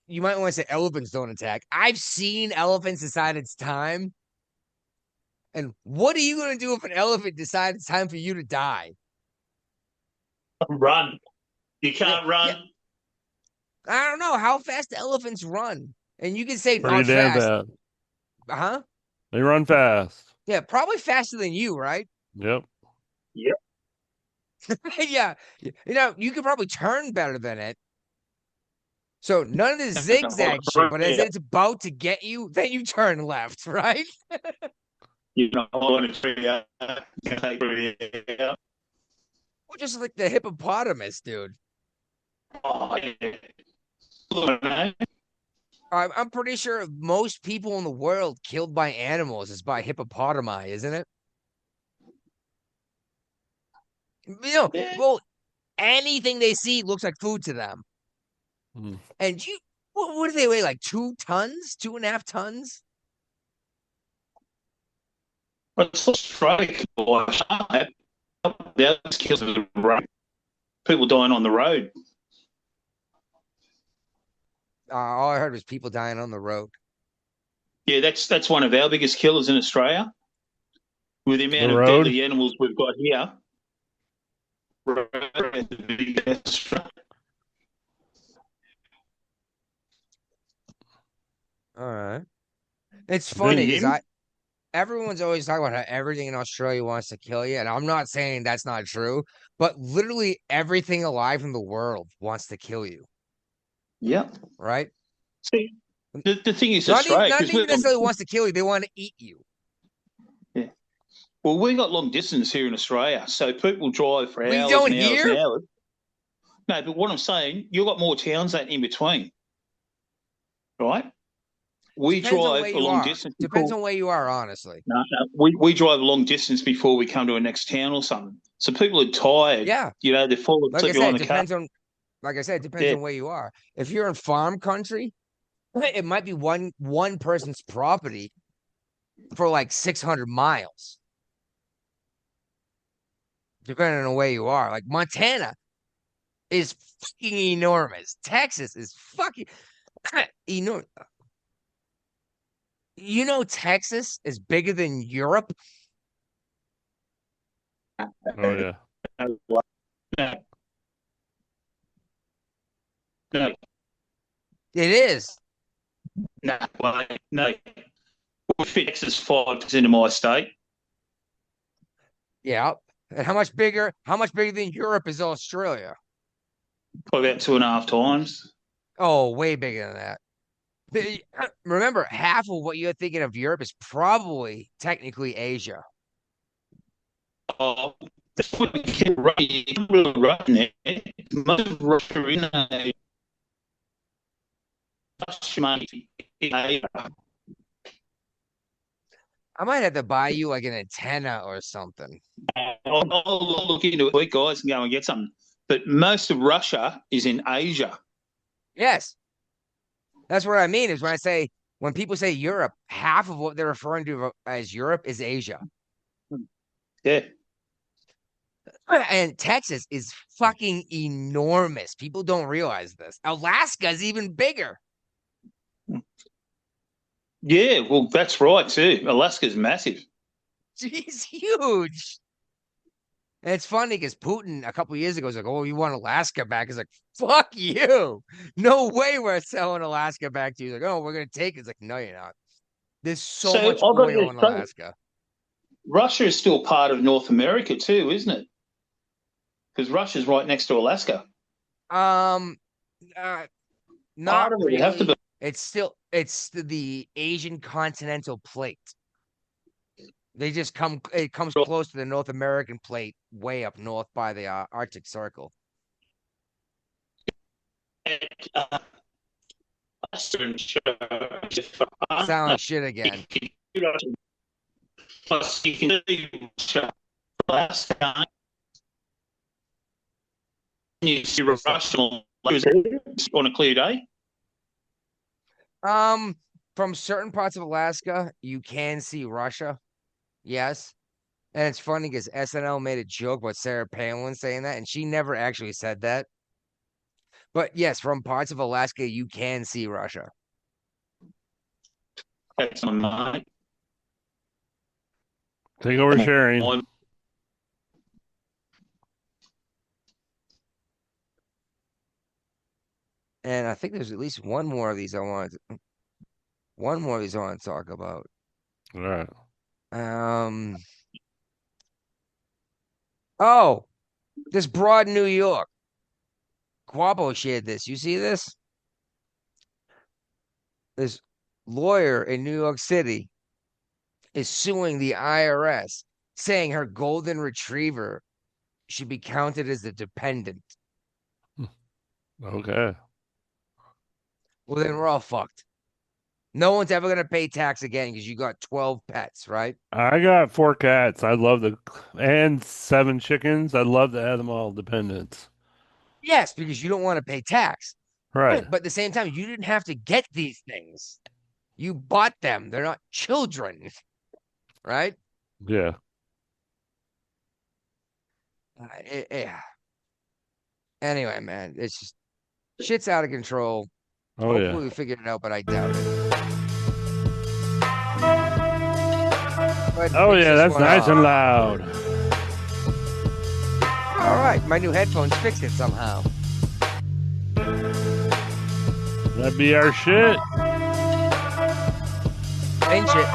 You might want to say elephants don't attack. I've seen elephants decide it's time. And what are you going to do if an elephant decides it's time for you to die? Run. You can't run. Yeah. I don't know how fast elephants run. And you can say Pretty not damn fast. fast. Huh? They run fast. Yeah, probably faster than you, right? Yep. Yep. Yeah. You could probably turn better than it. So none of the zigzag shit, but as it's about to get you, then you turn left, right? You know, I want to Well, just like the hippopotamus, dude. Oh, yeah. I'm pretty sure most people in the world killed by animals is by hippopotami, isn't it? Well, anything they see looks like food to them. Mm. And what do they weigh? Like 2 tons? 2.5 tons? It's Australia. The other kills with the right. people dying on the road. All I heard was people dying on the road. Yeah, that's one of our biggest killers in Australia. With the amount of road? deadly animals we've got here. All right. It's Can funny you because hear me? everyone's always talking about how everything in Australia wants to kill you, and I'm not saying that's not true, but literally everything alive in the world wants to kill you, Yeah. right? See, the thing is, Not even Australia, not because even necessarily wants to kill you; they want to eat you. yeah. Well, we got long distance here in Australia, so people drive for We hours don't and hours and hear. hours. No, but what I'm saying, you've got more towns that in between, right? We Depends on where drive a you long are. distance Depends before. on where you are, honestly. No, we drive a long distance before we come to a next town or something. So people are tired. Yeah, You know, they fall like I asleep said, behind it the car. depends on. Like I said, it depends Yeah. on where you are. If you're in farm country, it might be one person's property for like 600 miles, depending on where you are. Like Montana is fucking enormous. Texas is fucking enormous. You know, Texas is bigger than Europe. Oh yeah. No, no, It is. no, no. We fit Texas 5% of my state. Yeah. And how much bigger? How much bigger than Europe is Australia? Probably about 2.5 times. Oh, way bigger than that. Remember, half of what you're thinking of Europe is probably technically Asia. Oh, that's what you get right. You can really run it. Most of Russia in a I might have to buy you like an antenna or something. I'll look into it, guys, and go and get something. But most of Russia is in Asia. Yes, that's what I mean. Is when people say Europe, half of what they're referring to as Europe is Asia. Yeah. And Texas is fucking enormous. People don't realize this. Alaska's even bigger. Yeah, well, that's right, too. Alaska's massive. It's huge. And it's funny because Putin a couple of years ago was like, "Oh, you want Alaska back?" He's like, "Fuck you! No way we're selling Alaska back to you." He's like, "Oh, we're gonna take it." It's like, "No, you're not." There's so much I've got oil this in Alaska. Russia is still part of North America, too, isn't it? Because Russia's right next to Alaska. Um, not Part of it would have to really. be. It's the Asian continental plate. It comes close to the North American plate, way up north by the Arctic Circle. Sound like shit again. You see Russia on a clear day. From certain parts of Alaska, you can see Russia. Yes. And it's funny because SNL made a joke about Sarah Palin saying that, and she never actually said that. But yes, from parts of Alaska, you can see Russia. That's on mine. Take over sharing. And I think there's at least one more of these I want to talk about. All right. Oh, this broad New York. Quabo shared this. You see this? This lawyer in New York City is suing the IRS, saying her golden retriever should be counted as a dependent. Okay. Well, then we're all fucked. No one's ever going to pay tax again because you got 12 pets, right? I got 4 cats. And 7 chickens. I'd love to have them all dependents. Yes, because you don't want to pay tax. Right. But at the same time, you didn't have to get these things. You bought them. They're not children, right? Yeah. Anyway, man, it's just shit's out of control. Oh Hopefully yeah. we figured it out, but I doubt it. Go ahead and Oh fix yeah, this that's one nice off. and loud. All right, my new headphones fixed it somehow. That'd be our shit. Ain't shit.